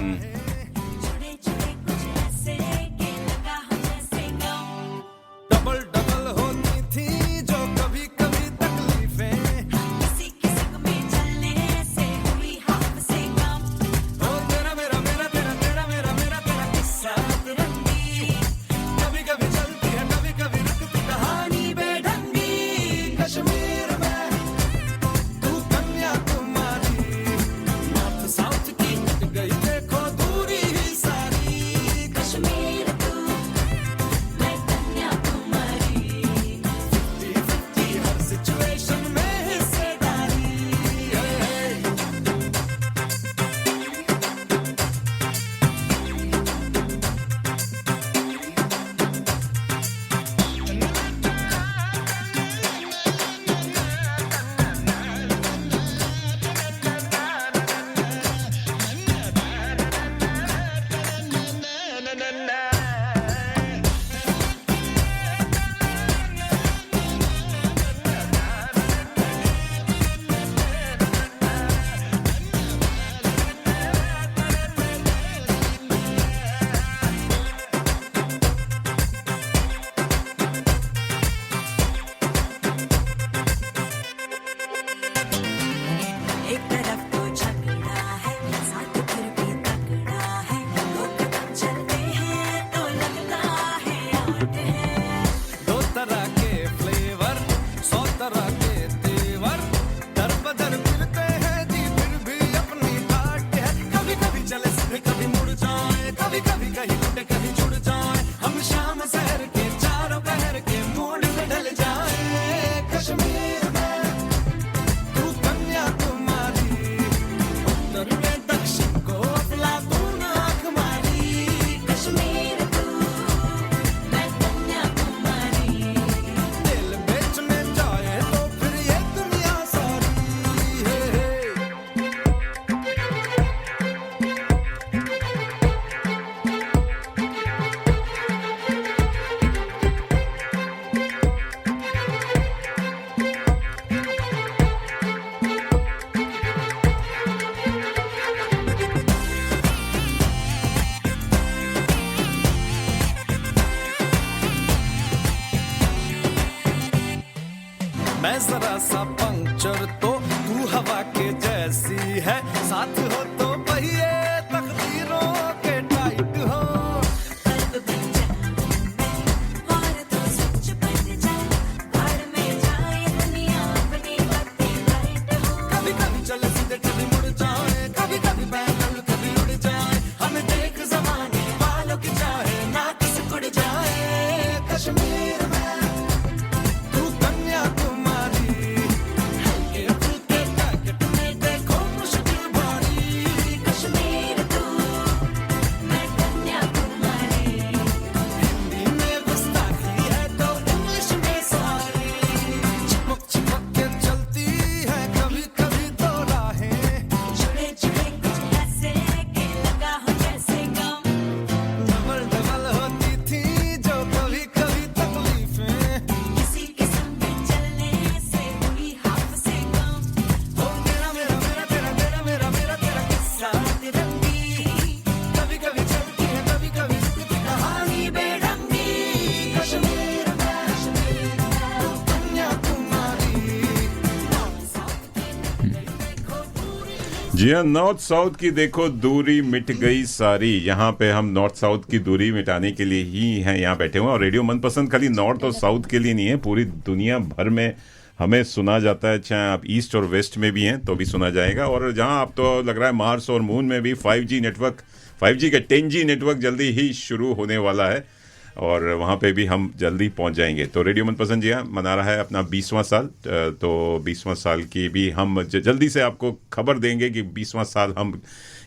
मैं जरा सा पंक्चर तो तू हवा के जैसी है, साथ हो तो पहिए तकदीरों के टाइट हो। कभी कभी चले सीधे, कभी मुड़ जाए, कभी कभी पैदल, कभी उड़ जाए। हमें देख ज़माने वालों की चाहे ना किसी उड़ जाए। कश्मीर में तू कन्याकुमारी, हल्के फुल्के जी हाँ, नॉर्थ साउथ की देखो दूरी मिट गई सारी। यहाँ पे हम नॉर्थ साउथ की दूरी मिटाने के लिए ही हैं यहाँ बैठे हुए हैं। और रेडियो मनपसंद खाली नॉर्थ और साउथ के लिए नहीं है, पूरी दुनिया भर में हमें सुना जाता है। चाहे आप ईस्ट और वेस्ट में भी हैं तो भी सुना जाएगा। और जहाँ आप तो लग रहा है मार्स और मून में भी 5G नेटवर्क, 5G का 10G नेटवर्क जल्दी ही शुरू होने वाला है और वहाँ पे भी हम जल्दी पहुँच जाएंगे। तो रेडियो मनपसंद जी हाँ मना रहा है अपना 20वां साल। तो 20वां साल की भी हम जल्दी से आपको खबर देंगे कि 20वां साल हम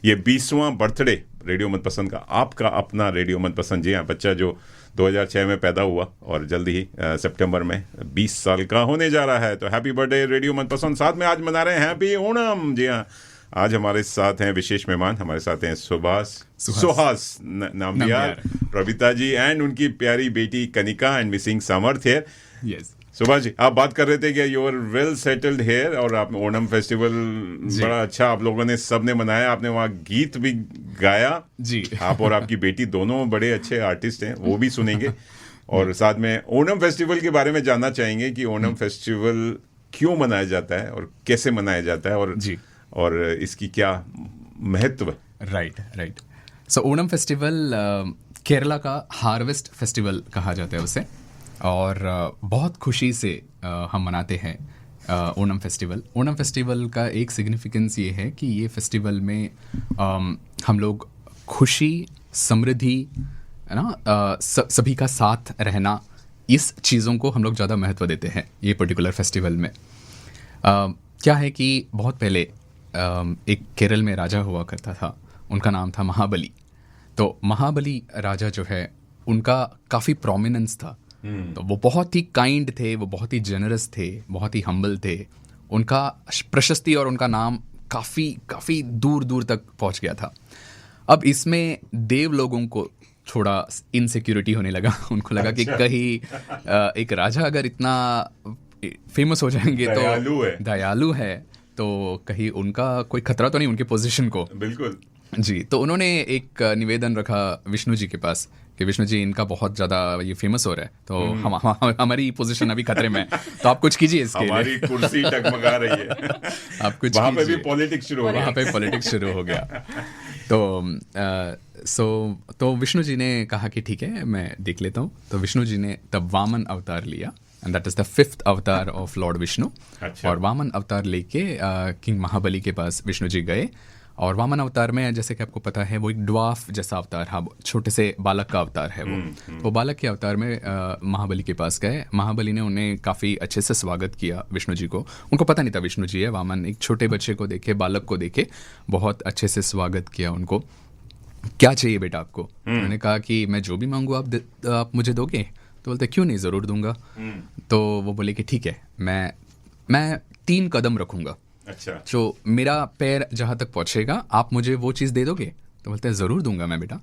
ये 20वां बर्थडे रेडियो मनपसंद का, आपका अपना रेडियो मनपसंद जी हाँ बच्चा जो 2006 में पैदा हुआ और जल्दी ही सितंबर में 20 साल का होने जा रहा है। तो हैप्पी बर्थडे रेडियो मनपसंद। साथ में आज मना रहे हैं हैप्पी ओणम। जी हाँ, आज हमारे साथ हैं विशेष मेहमान, हमारे साथ हैं सुहास नाम्बियार, प्रवीता जी एंड उनकी प्यारी बेटी Kanika and missing Samarthya. Yes Subhash ji, आप बात कर रहे थे कि you are well settled here और आप ओणम फेस्टिवल बड़ा अच्छा आप लोगों ने सबने मनाया। आपने वहाँ गीत भी गाया जी। आप और आपकी बेटी दोनों बड़े अच्छे आर्टिस्ट हैं, वो भी सुनेंगे। और साथ में ओणम फेस्टिवल के बारे में जानना चाहेंगे कि ओणम फेस्टिवल क्यों मनाया जाता है और कैसे मनाया जाता है और इसकी क्या महत्व है। राइट। सो ओणम फेस्टिवल केरला का हार्वेस्ट फेस्टिवल कहा जाता है उसे, और बहुत खुशी से हम मनाते हैं ओणम फेस्टिवल। ओणम फेस्टिवल का एक सिग्निफिकेंस ये है कि ये फेस्टिवल में हम लोग खुशी, समृद्धि, है ना, सभी का साथ रहना, इस चीज़ों को हम लोग ज़्यादा महत्व देते हैं ये पर्टिकुलर फेस्टिवल में। क्या है कि बहुत पहले एक केरल में राजा हुआ करता था, उनका नाम था महाबली। तो महाबली राजा जो है उनका काफ़ी प्रोमिनेंस था। तो वो बहुत ही काइंड थे, वो बहुत ही जेनरस थे, बहुत ही हम्बल थे। उनका प्रशस्ति और उनका नाम काफ़ी दूर दूर तक पहुंच गया था। अब इसमें देव लोगों को थोड़ा इनसिक्योरिटी होने लगा। उनको लगा कि कहीं एक राजा अगर इतना फेमस हो जाएंगे तो दयालु है तो कहीं उनका कोई खतरा तो नहीं उनके पोजीशन को। बिल्कुल जी। तो उन्होंने एक निवेदन रखा विष्णु जी के पास कि विष्णु जी इनका बहुत ज़्यादा ये फेमस हो रहा है, तो हमारी पोजीशन अभी खतरे में है, तो आप कुछ कीजिए इसके लिए। हमारी कुर्सी टकमगा रही है। आप कुछ वहाँ पे भी पॉलिटिक्स शुरू हो गया। तो विष्णु जी ने कहा कि ठीक है मैं देख लेता हूँ। तो विष्णु जी ने तब वामन अवतार लिया, and that is the 5th अवतार ऑफ लॉर्ड विष्णु। अच्छा। और वामन अवतार लेके किंग महाबली के पास विष्णु जी गए। और वामन अवतार में जैसे कि आपको पता है वो एक ड्वार्फ जैसा अवतार, हाँ, छोटे से बालक का अवतार है वो। तो बालक के अवतार में महाबली के पास गए। महाबली ने उन्हें काफ़ी अच्छे से स्वागत किया विष्णु जी को। उनको पता नहीं था विष्णु जी है। वामन एक छोटे बच्चे को देखे, बालक को देखे, बहुत अच्छे से स्वागत किया उनको। क्या चाहिए बेटा आपको? उन्होंने कहा कि मैं जो भी मांगू आप मुझे दोगे? तो बोलते क्यों नहीं, ज़रूर दूंगा। तो वो बोले कि ठीक है, मैं 3 कदम रखूंगा। अच्छा। जो मेरा पैर जहाँ तक पहुँचेगा आप मुझे वो चीज़ दे दोगे? तो बोलते हैं ज़रूर दूंगा मैं बेटा।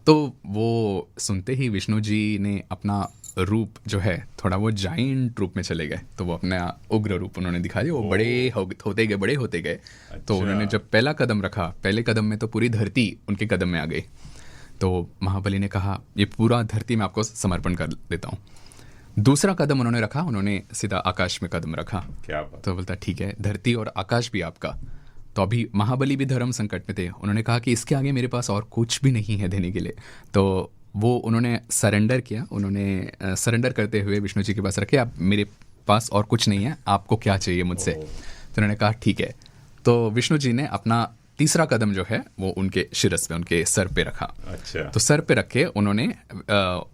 तो वो सुनते ही विष्णु जी ने अपना रूप जो है थोड़ा वो जाइंट रूप में चले गए। तो वो अपना उग्र रूप उन्होंने दिखा दिया। वो बड़े होते गए। तो उन्होंने जब पहला कदम रखा, पहले कदम में तो पूरी धरती उनके कदम में आ गई। तो महाबली ने कहा ये पूरा धरती मैं आपको समर्पण कर देता हूँ। दूसरा कदम उन्होंने रखा, उन्होंने सीधा आकाश में कदम रखा। क्या बात। तो बोलता ठीक है, धरती और आकाश भी आपका। तो अभी महाबली भी धर्म संकट में थे। उन्होंने कहा कि इसके आगे मेरे पास और कुछ भी नहीं है देने के लिए। तो वो उन्होंने सरेंडर किया। उन्होंने सरेंडर करते हुए विष्णु जी के पास रखे, आप मेरे पास और कुछ नहीं है, आपको क्या चाहिए मुझसे? तो उन्होंने कहा ठीक है। तो विष्णु जी ने अपना तीसरा कदम जो है वो उनके शिरस पे, उनके सर पे रखा। अच्छा। तो सर पे रखे उन्होंने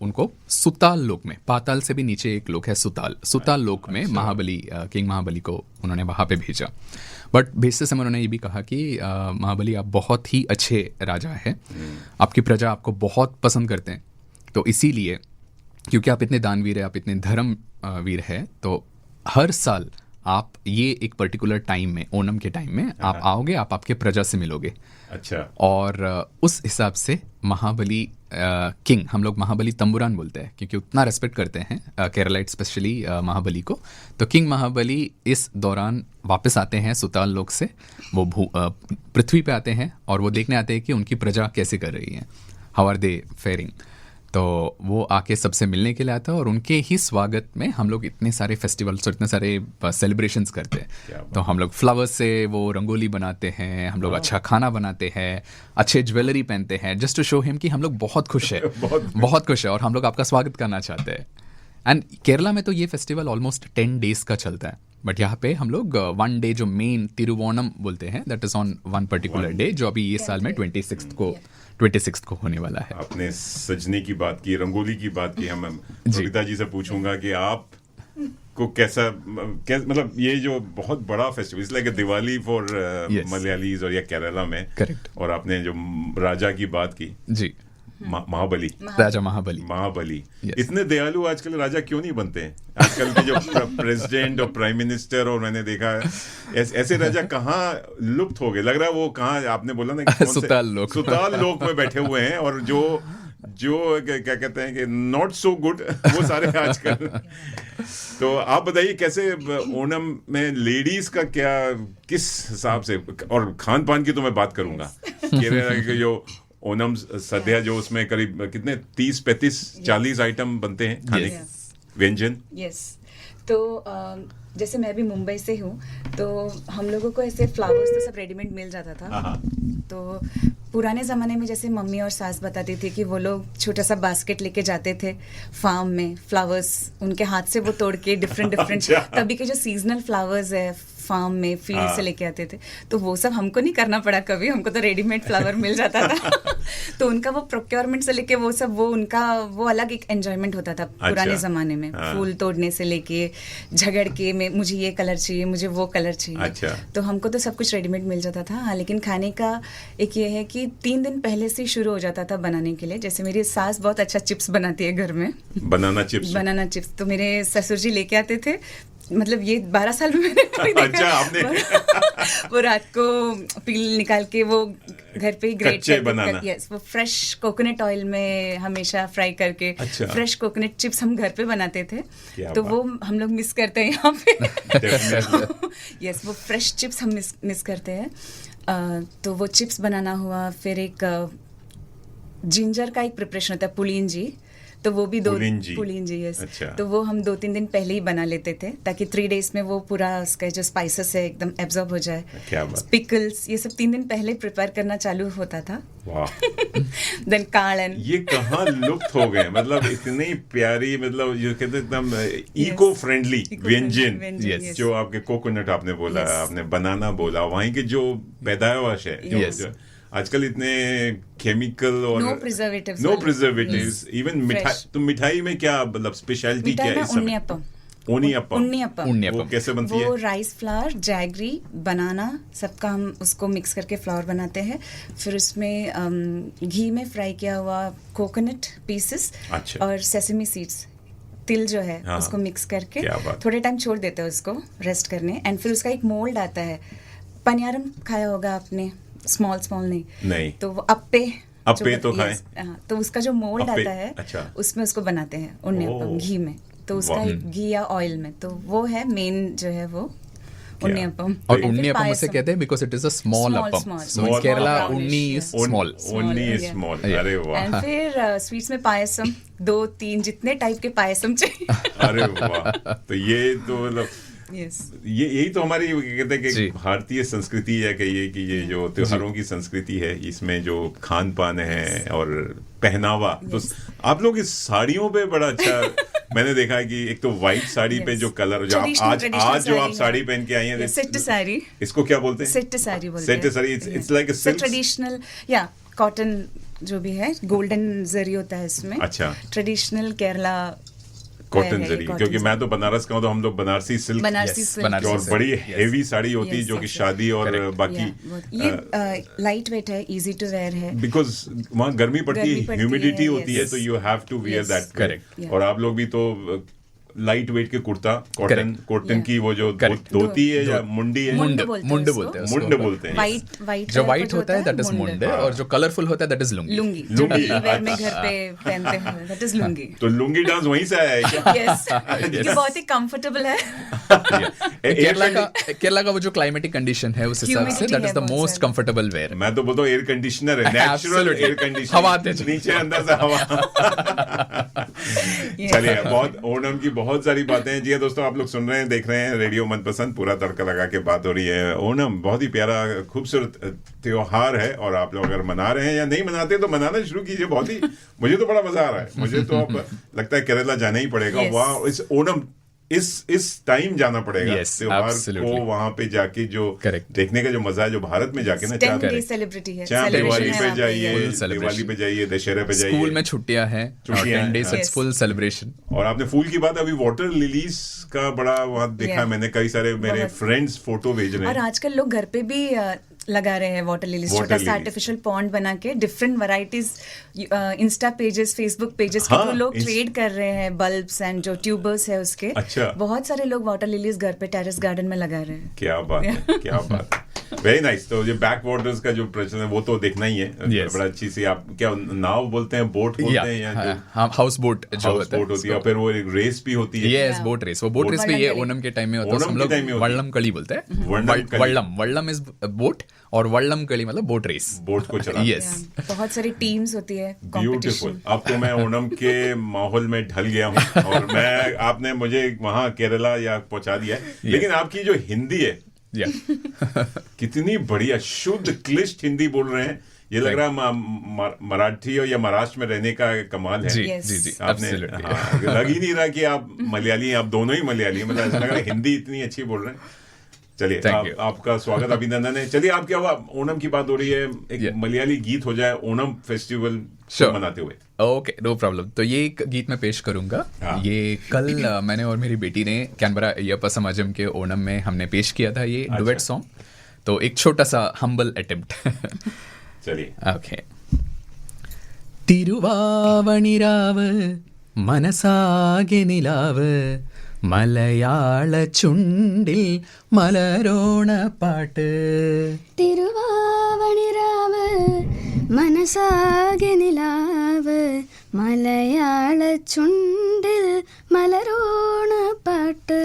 उनको सुताल लोक में, पाताल से भी नीचे एक लोक है सुताल लोक में महाबली, किंग महाबली को उन्होंने वहाँ पे भेजा। बट भेजते समय उन्होंने ये भी कहा कि महाबली आप बहुत ही अच्छे राजा हैं, आपकी प्रजा आपको बहुत पसंद करते हैं। तो इसीलिए क्योंकि आप इतने दानवीर हैं, आप इतने धर्म वीर हैं, तो हर साल आप ये एक पर्टिकुलर टाइम में, ओणम के टाइम में आप आओगे, आप आपके प्रजा से मिलोगे। अच्छा। और उस हिसाब से महाबली किंग, हम लोग महाबली तंबुरान बोलते हैं क्योंकि उतना रेस्पेक्ट करते हैं केरलाइट स्पेशली महाबली को। तो किंग महाबली इस दौरान वापस आते हैं सुताल लोक से। वो पृथ्वी पे आते हैं और वो देखने आते हैं कि उनकी प्रजा कैसे कर रही है, हाउ आर दे फेयरिंग। तो वो आके सबसे मिलने के लिए आता है और उनके ही स्वागत में हम लोग इतने सारे फेस्टिवल्स और इतने सारे सेलिब्रेशंस करते हैं। तो हम लोग फ्लावर्स से वो रंगोली बनाते हैं, हम लोग अच्छा खाना बनाते हैं, अच्छे ज्वेलरी पहनते हैं, जस्ट टू शो हिम कि हम लोग बहुत खुश है, बहुत खुश है और हम लोग आपका स्वागत करना चाहते हैं। एंड केरला में तो ये फेस्टिवल ऑलमोस्ट 10 डेज का चलता है, बट यहाँ पे हम लोग 1 डे जो मेन तिरुवोणम बोलते हैं, that is on 1 particular day, जो अभी ये साल में 26th को होने वाला है। आपने सजने की बात की, रंगोली की बात की, हम बबीता जी से पूछूंगा कि आप को कैसा मतलब ये जो बहुत बड़ा festival it's like a Diwali for Malayalis और या केरला में, करेक्ट। और आपने जो राजा की बात की जी, महाबली, राजा महाबली yes. इतने दयालु आजकल राजा क्यों नहीं बनते हैं? आजकल के जो प्रेसिडेंट और प्राइम मिनिस्टर, और मैंने देखा ऐसे राजा कहाँ लुप्त हो गए, लग रहा है वो कहाँ, आपने बोला ना सुताल लोक में बैठे हुए हैं, और जो क्या कहते हैं कि नॉट सो गुड वो सारे आजकल। तो आप बताइए कैसे ओणम में लेडीज का क्या, किस हिसाब से, और खान पान की तो मैं बात करूंगा कि जो ओणम सद्या जो उसमें करीब कितने 30-35-40 आइटम बनते हैं खाने के व्यंजन। यस, तो जैसे मैं भी मुंबई से हूँ, तो हम लोगों को ऐसे फ्लावर्स तो सब रेडीमेड मिल जाता था। तो पुराने ज़माने में जैसे मम्मी और सास बताती थी कि वो लोग छोटा सा बास्केट लेके जाते थे फार्म में, फ्लावर्स उनके हाथ से वो तोड़ के डिफरेंट तभी के जो सीजनल फ्लावर्स है फार्म में फील्ड से लेके आते थे, तो वो सब हमको नहीं करना पड़ा कभी, हमको तो रेडीमेड फ्लावर मिल जाता था। तो उनका वो प्रोक्योरमेंट से लेके वो सब, वो उनका वो अलग एक एंजॉयमेंट होता था पुराने ज़माने में। फूल तोड़ने से लेके झगड़ के में मुझे ये कलर चाहिए, मुझे वो कलर चाहिए। तो हमको तो सब कुछ रेडीमेड मिल जाता था। हाँ, लेकिन खाने का एक ये है कि 3 दिन पहले से शुरू हो जाता था बनाने के लिए। जैसे मेरी सास बहुत अच्छा चिप्स बनाती है घर में, बनाना चिप्स, तो मेरे ससुर जी लेके आते थे। मतलब ये 12 साल में मैंने कोई देखा। आपने वो रात को पील निकाल के वो घर पे ही ग्रेट बनाना। यस, वो फ्रेश कोकोनट ऑयल में हमेशा फ्राई करके फ्रेश कोकोनट चिप्स हम घर पे बनाते थे। तो वो हम लोग मिस करते हैं यहाँ पे। यस, वो फ्रेश चिप्स हम मिस करते हैं। तो वो चिप्स बनाना हुआ, फिर एक जिंजर का एक प्रिपरेशन होता है, पुलिंजी, तो वो भी पुलिंजी यस। तो वो हम 2-3 दिन पहले ही बना लेते थे, ताकि 3 डेज में वो पूरा उसका जो स्पाइसेस है एकदम एब्जॉर्ब हो जाए। क्या बात। पिकल्स, ये सब 3 दिन पहले प्रिपेयर करना चालू होता था। देन कालन, ये कहाँ लुप्त हो गए, मतलब इतनी प्यारी, मतलब जो कहते हैं एकदम इको फ्रेंडली व्यंजन, जो आपके कोकोनट आपने बोला, आपने बनाना बोला, वहीं के जो पैदावाश है आजकल इतने केमिकल और नो प्रिजर्वेटिव्स इवन मिठाई। तो मिठाई में क्या मतलब स्पेशलिटी क्या है इस समय? उन्नीअप्पम वो कैसे बनती है? वो राइस फ्लावर, जैगरी, बनाना सबका हम उसको मिक्स करके फ्लावर बनाते हैं। फिर उसमें घी में फ्राई किया हुआ कोकोनट पीसेस और सेसमी सीड्स, तिल जो है उसको मिक्स करके थोड़े टाइम छोड़ देते हैं उसको रेस्ट करने। एंड फिर उसका एक मोल्ड आता है, पनियारम खाया होगा आपने, स्मॉल नहीं, तो वो अप्पे तो खाए। तो उसका जो मोल्ड आता है उसमें उसको बनाते हैं उन्नीअप्पम घी में, तो उसका एक घी या ऑयल में, तो वो है मेन जो है वो उन्नीअप्पम। और उन्नीअप्पम उसे कहते हैं because it is a small appam, so in Kerala unni is small. अरे वाह। एंड फिर स्वीट्स में पायसम, 2-3 जितने टाइप के पायसम चाहिए। अरे वाह। तो ये तो मतलब यही तो हमारी कहते हैं कि भारतीय संस्कृति है, कहिए कि ये जो त्योहारों की संस्कृति है, इसमें जो खान पान है और पहनावा। तो आप लोग इस साड़ियों पे बड़ा अच्छा मैंने देखा है कि एक तो व्हाइट साड़ी पे जो कलर, जो आज जो आप साड़ी पहन के आई हैं, सेट साड़ी, इसको क्या बोलते हैं? सेट साड़ी बोलते हैं। Set sari, it's like a silk traditional या कॉटन जो भी है, गोल्डन जरी होता है इसमें। अच्छा, ट्रेडिशनल केरला कॉटन जरी, क्योंकि मैं तो बनारस का हूँ, तो हम लोग बनारसी सिल्क और बड़ी हेवी साड़ी होती है जो कि शादी और बाकी ये लाइट वेट है, इजी टू वेयर है, बिकॉज वहाँ गर्मी पड़ती है, ह्यूमिडिटी होती है, तो you have to wear that. Correct. और आप लोग भी तो लाइट वेट के कुर्ता, कॉटन की वो जो धोती है या मुंडी है, मुंड मुंड उसको। बोलते हैं उसको। मुंड बोलते हैं। वाइट जो व्हाइट होता है दैट इज मुंड, और जो कलरफुल होता है दैट इज लुंगी। लुंगी जो लुंगी, डेली वेयर में अच्छा। घर पे पहनते हैं, दैट इज लुंगी। तो लुंगी डांस वहीं से आया है क्या? यस, ये बहुत ही कंफर्टेबल है। केरला का वो जो क्लाइमेटिक कंडीशन है उस हिसाब से Humidity दैट इज है द बहुत मोस्ट सारा। Comfortable wear. मैं तो बोलता हूँ एयर कंडीशनर है, नेचुरल Absolutely. एयर कंडीशनर, हवा आते चली। नीचे अंदर से हवा। चलिए, बहुत ओणम की बहुत सारी बातें हैं। जी हाँ दोस्तों, आप लोग सुन रहे हैं, देख रहे हैं रेडियो मनपसंद, पूरा तड़का लगा के बात हो रही है। ओणम बहुत ही प्यारा खूबसूरत त्योहार है, और आप लोग अगर मना रहे हैं या नहीं मनाते तो मनाना शुरू कीजिए। बहुत ही, मुझे तो बड़ा मजा आ रहा है। मुझे तो अब लगता है केरला जाना ही पड़ेगा। Yes. वाह, इस ओणम इस टाइम जाना पड़ेगा Yes, त्योहार absolutely. को, वहां पे जाके जो Correct. देखने का जो मजा है, जो भारत में जाके ना, 10 चाहे डे सेलिब्रिटी है, चाहे दिवाली celebration है पे वहाँ पे। जाइए, Full celebration. दिवाली पे जाइए, दशहरे पे जाइए, स्कूल में छुट्टियां हैं, छुट्टियां 10 days हैं। It's full celebration. और आपने फूल की बात, अभी वाटर लिलीज का बड़ा वहाँ देखा है Yeah. मैंने, कई सारे मेरे बहुत। फ्रेंड्स फोटो भेज रहे और हैं। आजकल लोग घर पे भी लगा रहे हैं वाटर लिलीज, Water छोटा सा lilies. आर्टिफिशियल पॉन्ड बना के different varieties Insta pages, Facebook pages के हाँ, थ्रू लोग ट्रेड कर रहे हैं बल्ब्स एंड जो ट्यूबर्स है उसके। अच्छा। बहुत सारे लोग वाटर लिलीज घर पे टेरेस गार्डन में लगा रहे हैं। क्या बात है, क्या बात है, वेरी नाइस। तो ये बैक वाटर्स का जो प्रचलन है वो तो देखना ही है। Yes. बड़ा अच्छी सी, आप क्या नाव बोलते हैं, बोट बोलते हैं, या जो हाउस बोट जो हाउस होता है बोट होती है, और फिर वो एक रेस भी होती है। Yes, boat race. वो बोट रेस पे ये वल्लम ओणम के टाइम में होता है, ओणम हम के लोग time में होती है। वल्लम कली बोलते हैं। वल्लम कली। वल्लम इज बोट, और वल्लम कली मतलब बोट रेस। बोट को चला। यस, बहुत सारी टीम्स होती है, ब्यूटीफुल। कंपटीशन। अब तो मैं ओणम के माहौल में ढल गया हूँ, और मैं, आपने मुझे वहाँ केरला या पहुंचा दिया है। लेकिन आपकी जो हिंदी है, या कितनी बढ़िया शुद्ध क्लिष्ट हिंदी बोल रहे हैं। ये लग रहा है मराठी या महाराष्ट्र में रहने का कमाल है। जी Yes. जी जी, आपने, एब्सोल्युटली। हाँ, लग ही नहीं रहा कि आप मलयाली हैं, आप दोनों ही मलयाली हैं। मतलब ऐसा लग रहा है हिंदी इतनी अच्छी बोल रहे हैं। चलिए, Thank you. आपका स्वागत, अभिनंदन है। चलिए, आप क्या हुआ, ओणम की बात हो रही है, एक Yeah. मलयाली गीत हो जाए ओणम फेस्टिवल Sure. मनाते हुए। Okay, no problem. तो ये एक गीत मैं पेश करूंगा। हाँ। ये कल मैंने और मेरी बेटी ने कैनबरा अय्यप्पा समाजम के ओणम में हमने पेश किया था ये डुएट सॉन्ग। तो एक छोटा सा हम्बल अटेम्प्ट। चलिए। ഓക്കെ. തിരുവാവണിരാവ് മനസാകെ നിലാവ് മലയാള ചുണ്ടിൽ മലരോണപ്പാട്ട്. തിരുവാവണിരാവ് മനസാകെ നിലാവ് മലയാള ചുണ്ടിൽ മലരോണപ്പാട്ട്.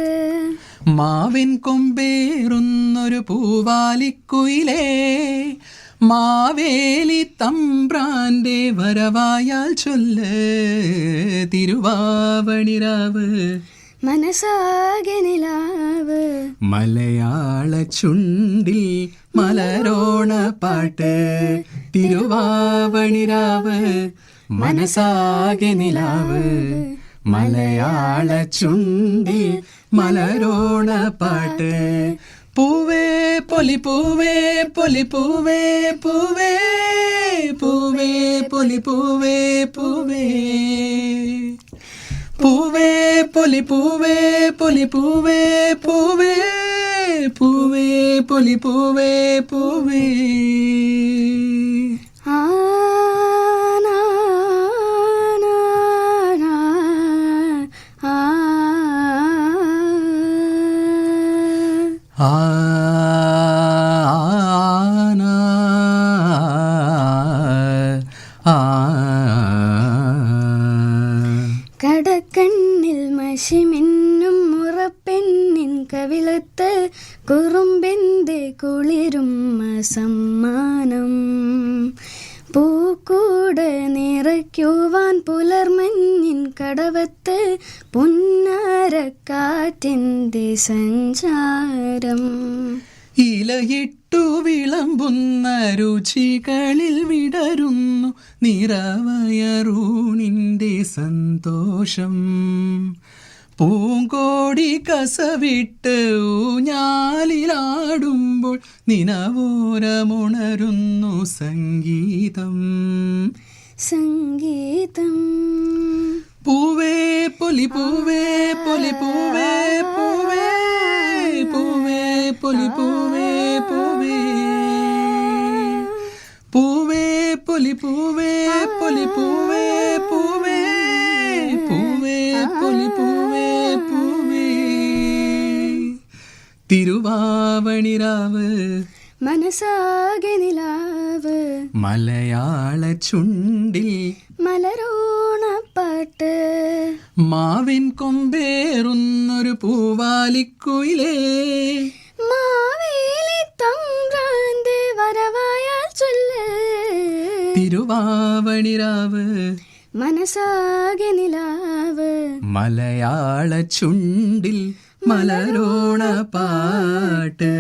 മാവിൻ കൊമ്പേറുന്നൊരു പൂവാലിക്കുയിലേ, മാവേലി തമ്പ്രാന്റെ വരവായാൽ ചൊല്ല്. തിരുവാവണിരാവ് മനസാകെ നിലാവ് മലയാള ചുണ്ടിൽ മലരോണപ്പാട്ട്. തിരുവാവണിരാവ് മനസാകെ നിലാവ് മലയാള ചുണ്ടിൽ മലരോണപ്പാട്ട്. പൂവേ പൊലിപ്പൂവേ പൊലിപ്പൂവേ പൂവേ പൂവേ പൊലിപ്പൂവേ പൂവേ പൂവേ പൊലിപ്പൂവേ പൊലിപ്പൂവേ പൂവേ പൂവേ പൊലിപ്പൂവേ പൂവേ. ആ നാ നാ നാ ആ ആ നാ ആ. കടക്കണ്ണിൽ മഷിമിന്നും മുറപ്പെണ്ണിൻ കവിളത്ത് കുറുമ്പെന്റെ കുളിരും സമ്മാനം. പൂക്കൂട് നിറയ്ക്കുവാൻ പുലർമഞ്ഞിൻ കടവത്ത് പുന്നാരക്കാറ്റിൻ്റെ സഞ്ചാരം. ഇലയിട്ടു വിളമ്പുന്ന രുചികളിൽ വിടരുന്നു നിറവയറൂണിൻ്റെ സന്തോഷം. പൂങ്കോടി കസവിട്ട് ഊഞ്ഞാലിലാടുമ്പോൾ നിനവോരമുണരുന്നു സംഗീതം. സംഗീതം. പൂവേ പൊലിപ്പൂവേ പൊലിപ്പൂവേ പൂവേ പൂവേ പൊലിപ്പൂവേ പൂവേ പൂവേ പൊലിപ്പൂവേ പൊലിപ്പൂവേ പൂവേ പൂവേ പൊലിപ്പൂവേ തിരുവാവണിരാവ് മനസ്സാകെ നിലാവ് മലയാള ചുണ്ടിൽ മലരോണപ്പാട്ട് മാവിൻ കൊമ്പേറുന്നൊരു പൂവാലിക്കുയിലേ മാവേലി തമ്പ്രാന്റെ വരവായാൽ ചൊല്ല് തിരുവാവണിരാവ് മനസ്സാകെ നിലാവ് മലയാള ചുണ്ടിൽ മലരോണ പാട്ട്.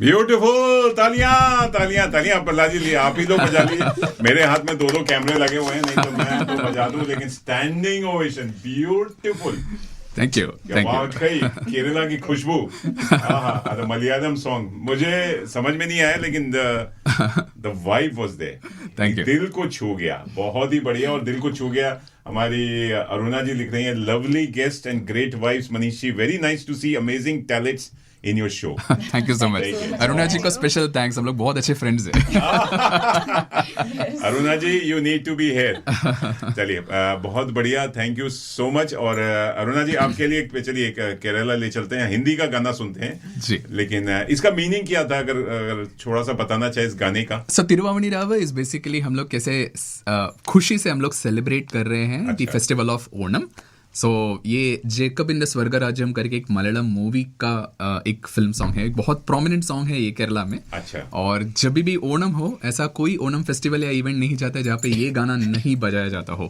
ब्यूटीफुल, तालियां तालियां तालियां प्रहलाद जी, आप ही लोग बजा लीजिए. मेरे हाथ में 2 कैमरे लगे हुए हैं, नहीं तो मैं तो बजा दूं, लेकिन standing ovation, beautiful. Thank you. वाकई केरला की खुशबू. द मलयालम सॉन्ग मुझे समझ में नहीं आया, लेकिन the vibe was there. Thank you. दिल को छू गया, बहुत ही बढ़िया, और दिल को छू गया. हमारी अरुणा जी लिख रही हैं, lovely guest and great vibes Manish ji, very nice to see amazing talents in your show. Thank you so much. Aruna ji को स्पेशल थैंक्स, हम लोग बहुत अच्छे फ्रेंड्स हैं. Aruna ji, you need to be here. चलिए, बहुत बढ़िया, थैंक यू सो मच. और अरुणा जी, आपके लिए चलिए केरला ले चलते हैं, हिंदी का गाना सुनते हैं जी. लेकिन इसका मीनिंग क्या था, अगर थोड़ा सा बताना चाहे इस गाने का. सो तिरुवावणिराव इज बेसिकली हम लोग कैसे खुशी से हम लोग सेलिब्रेट कर रहे हैं द फेस्टिवल ऑफ ओणम. सो ये जेकब इन द स्वर्ग राज्यम करके एक मलयालम मूवी का एक फिल्म सॉन्ग है, एक बहुत प्रोमिनेंट सॉन्ग है ये केरला में. अच्छा. और जब भी ओणम हो, ऐसा कोई ओणम फेस्टिवल या इवेंट नहीं जाता जहाँ पे ये गाना नहीं बजाया जाता हो.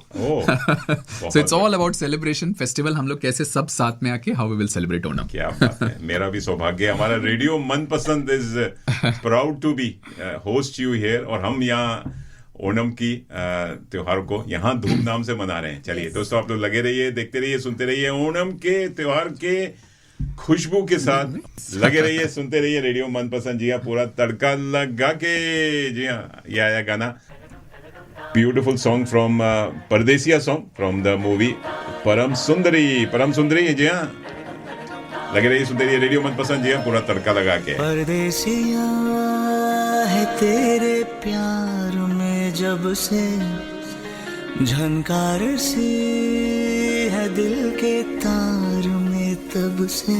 So it's all about celebration festival. हम लोग कैसे सब साथ में आके how we will celebrate Onam. क्या बात है, मेरा भी सौभाग्य है, हमारा radio Manpasand is proud to be host you here. और हम यहाँ ओणम की त्योहार को यहाँ धूमधाम से मना रहे हैं. चलिए दोस्तों, आप लोग लगे रहिए, देखते रहिए, सुनते रहिए. ओणम के त्योहार के खुशबू के साथ लगे रहिए, सुनते रहिए रेडियो मनपसंद. जी हाँ, पूरा तड़का लगा के. जी हाँ, ये आया गाना, ब्यूटीफुल सॉन्ग फ्रॉम परदेसिया सॉन्ग फ्रॉम द मूवी परम सुंदरी. परम सुंदरी. जी हाँ, लगे रहिए, सुनते रहिए रेडियो मनपसंद. जी हाँ, पूरा तड़का लगा के. परदेसिया है तेरे प्यार में जब से झनकार सी है दिल के तार में तब से.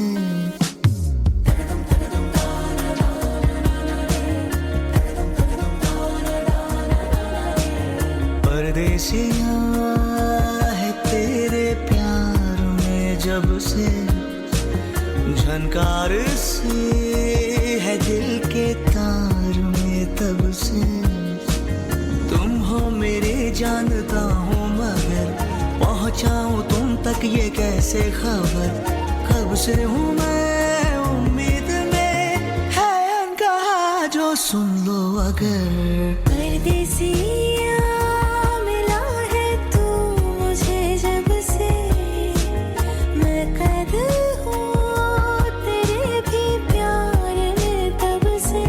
परदेसिया है तेरे प्यार में जब से झनकार सी है दिल के तार में तब से. तुम हो मेरे जानता हूँ, मगर पहुँचाऊँ तुम तक ये कैसे खबर. कब से हूँ मैं उम्मीद में, है अनकहा जो सुन लो अगर. परदेसिया मिला है तू मुझे जब से, मैं कैद हूँ तेरे भी प्यार में तब से.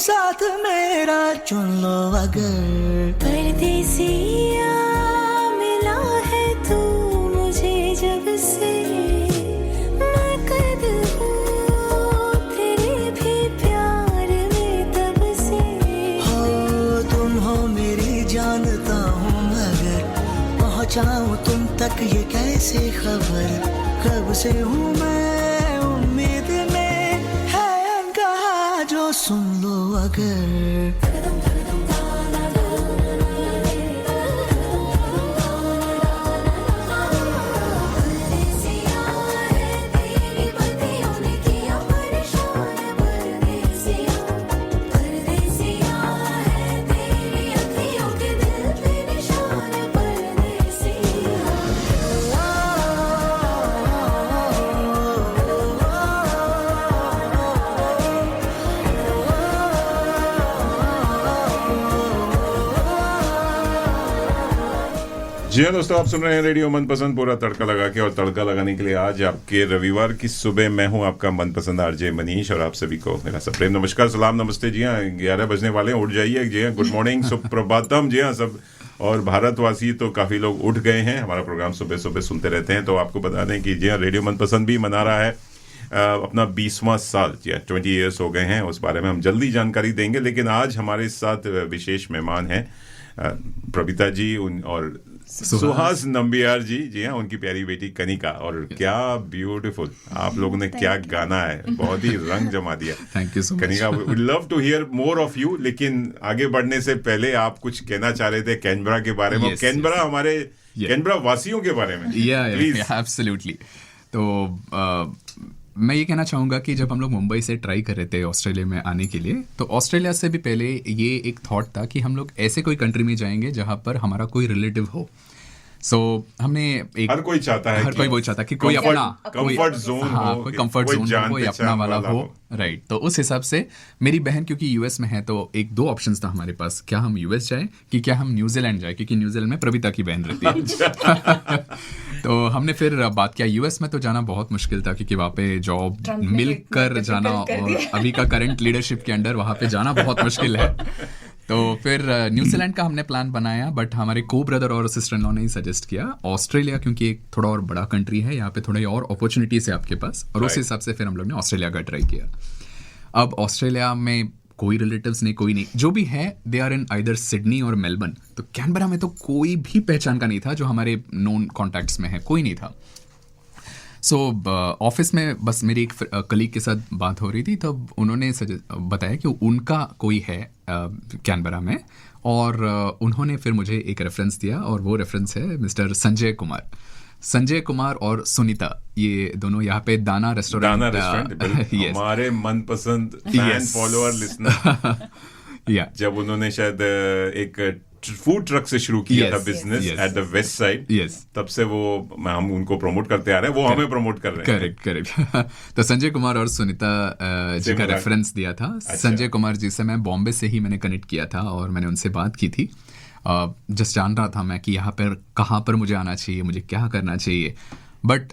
साथ मेरा चुन लो अगर. परदेसिया मिला है तू मुझे जब से, मैं कैद हूँ तेरे भी प्यार में तब से. हो तुम हो मेरी जानता हूँ, मगर पहुँचाऊँ तुम तक ये कैसे खबर. कब से हूँ मैं उम्मीद में, है अनकहा जो सुन लो अगर जी हाँ दोस्तों, आप सुन रहे हैं रेडियो मनपसंद, पूरा तड़का लगा के। और तड़का लगाने के लिए आज आपके रविवार की सुबह मैं हूं आपका मनपसंद आरजे मनीष, और आप सभी को मेरा सप्रेम नमस्कार, सलाम, नमस्ते। जी हाँ, 11 बजने वाले हैं, उठ जाइए। जी हाँ, गुड मॉर्निंग, सुप्रभातम। जी हाँ सब, और भारतवासी तो काफ़ी लोग उठ गए हैं, हमारा प्रोग्राम सुबह सुबह सुनते रहते हैं। तो आपको बता दें कि जी हाँ, रेडियो मनपसंद भी मना रहा है अपना 20वां साल। जी हाँ, 20 ईयर्स हो गए हैं, उस बारे में हम जल्दी जानकारी देंगे। लेकिन आज हमारे साथ विशेष मेहमान हैं प्रवीता जी और सुहास नंबियार जी। जी हाँ, उनकी प्यारी बेटी कनिका। और क्या ब्यूटीफुल, आप लोगों ने क्या गाना है, बहुत ही रंग जमा दिया। Thank you so much Kanika, we would love to hear more of you. लेकिन आगे बढ़ने से पहले आप कुछ कहना चाह रहे थे कैनबरा के बारे में। कैनबरा हमारे कैनबरा वासियों के बारे में, प्लीज। एब्सोल्युटली। तो मैं ये कहना चाहूँगा कि जब हम लोग मुंबई से ट्राई कर रहे थे ऑस्ट्रेलिया में आने के लिए, तो ऑस्ट्रेलिया से भी पहले ये एक थॉट था कि हम लोग ऐसे कोई कंट्री में जाएंगे जहाँ पर हमारा कोई रिलेटिव हो। हमने एक, हर कोई चाहता है, हर कोई वो चाहता कि कोई अपना कंफर्ट जोन हो, कोई कंफर्ट जोन हो, कोई अपना वाला हो। राइट। तो उस हिसाब से मेरी बहन क्योंकि यूएस में है, तो एक दो ऑप्शंस था हमारे पास, क्या हम यूएस जाए कि क्या हम न्यूजीलैंड जाए, क्योंकि न्यूजीलैंड में प्रवीता की बहन रहती है। तो हमने फिर बात किया, यूएस में तो जाना बहुत मुश्किल था क्योंकि वहाँ पे जॉब मिलकर जाना, और अभी का करंट लीडरशिप के अंडर वहाँ पे जाना बहुत मुश्किल है। तो फिर न्यूजीलैंड का हमने प्लान बनाया, बट हमारे को ब्रदर और सिस्टर इन लॉ ने ही सजेस्ट किया ऑस्ट्रेलिया, क्योंकि एक थोड़ा और बड़ा कंट्री है, यहाँ पे थोड़ी और अपॉर्चुनिटीज है आपके पास। और उस हिसाब से फिर हम लोग ने ऑस्ट्रेलिया का ट्राई किया। अब ऑस्ट्रेलिया में कोई रिलेटिव्स नहीं, कोई नहीं, जो भी है they are in either Sydney और मेलबर्न। तो कैनबरा में तो कोई भी पहचान का नहीं था, जो हमारे नोन कॉन्टैक्ट्स में है कोई नहीं था। ऑफिस में बस मेरी एक कलीग के साथ बात हो रही थी, तब उन्होंने बताया कि उनका कोई है कैनबरा में, और उन्होंने फिर मुझे एक रेफरेंस दिया, और वो रेफरेंस है मिस्टर संजय कुमार और सुनीता। ये दोनों यहाँ पे दाना रेस्टोरेंट हमारे मनपसंद फैन फॉलोअर लिसनर। जब उन्होंने शायद एक फूड ट्रक से शुरू किया था business at the west side, तब से वो हम उनको प्रमोट करते आ रहे हैं, वो हमें प्रमोट कर रहे हैं। करेक्ट। तो संजय कुमार और सुनीता जी का रेफरेंस दिया था। अच्छा। संजय कुमार जी से मैं बॉम्बे से ही मैंने कनेक्ट किया था, और मैंने उनसे बात की थी। जस्ट जान रहा था मैं कि यहाँ पर कहाँ पर मुझे आना चाहिए, मुझे क्या करना चाहिए। बट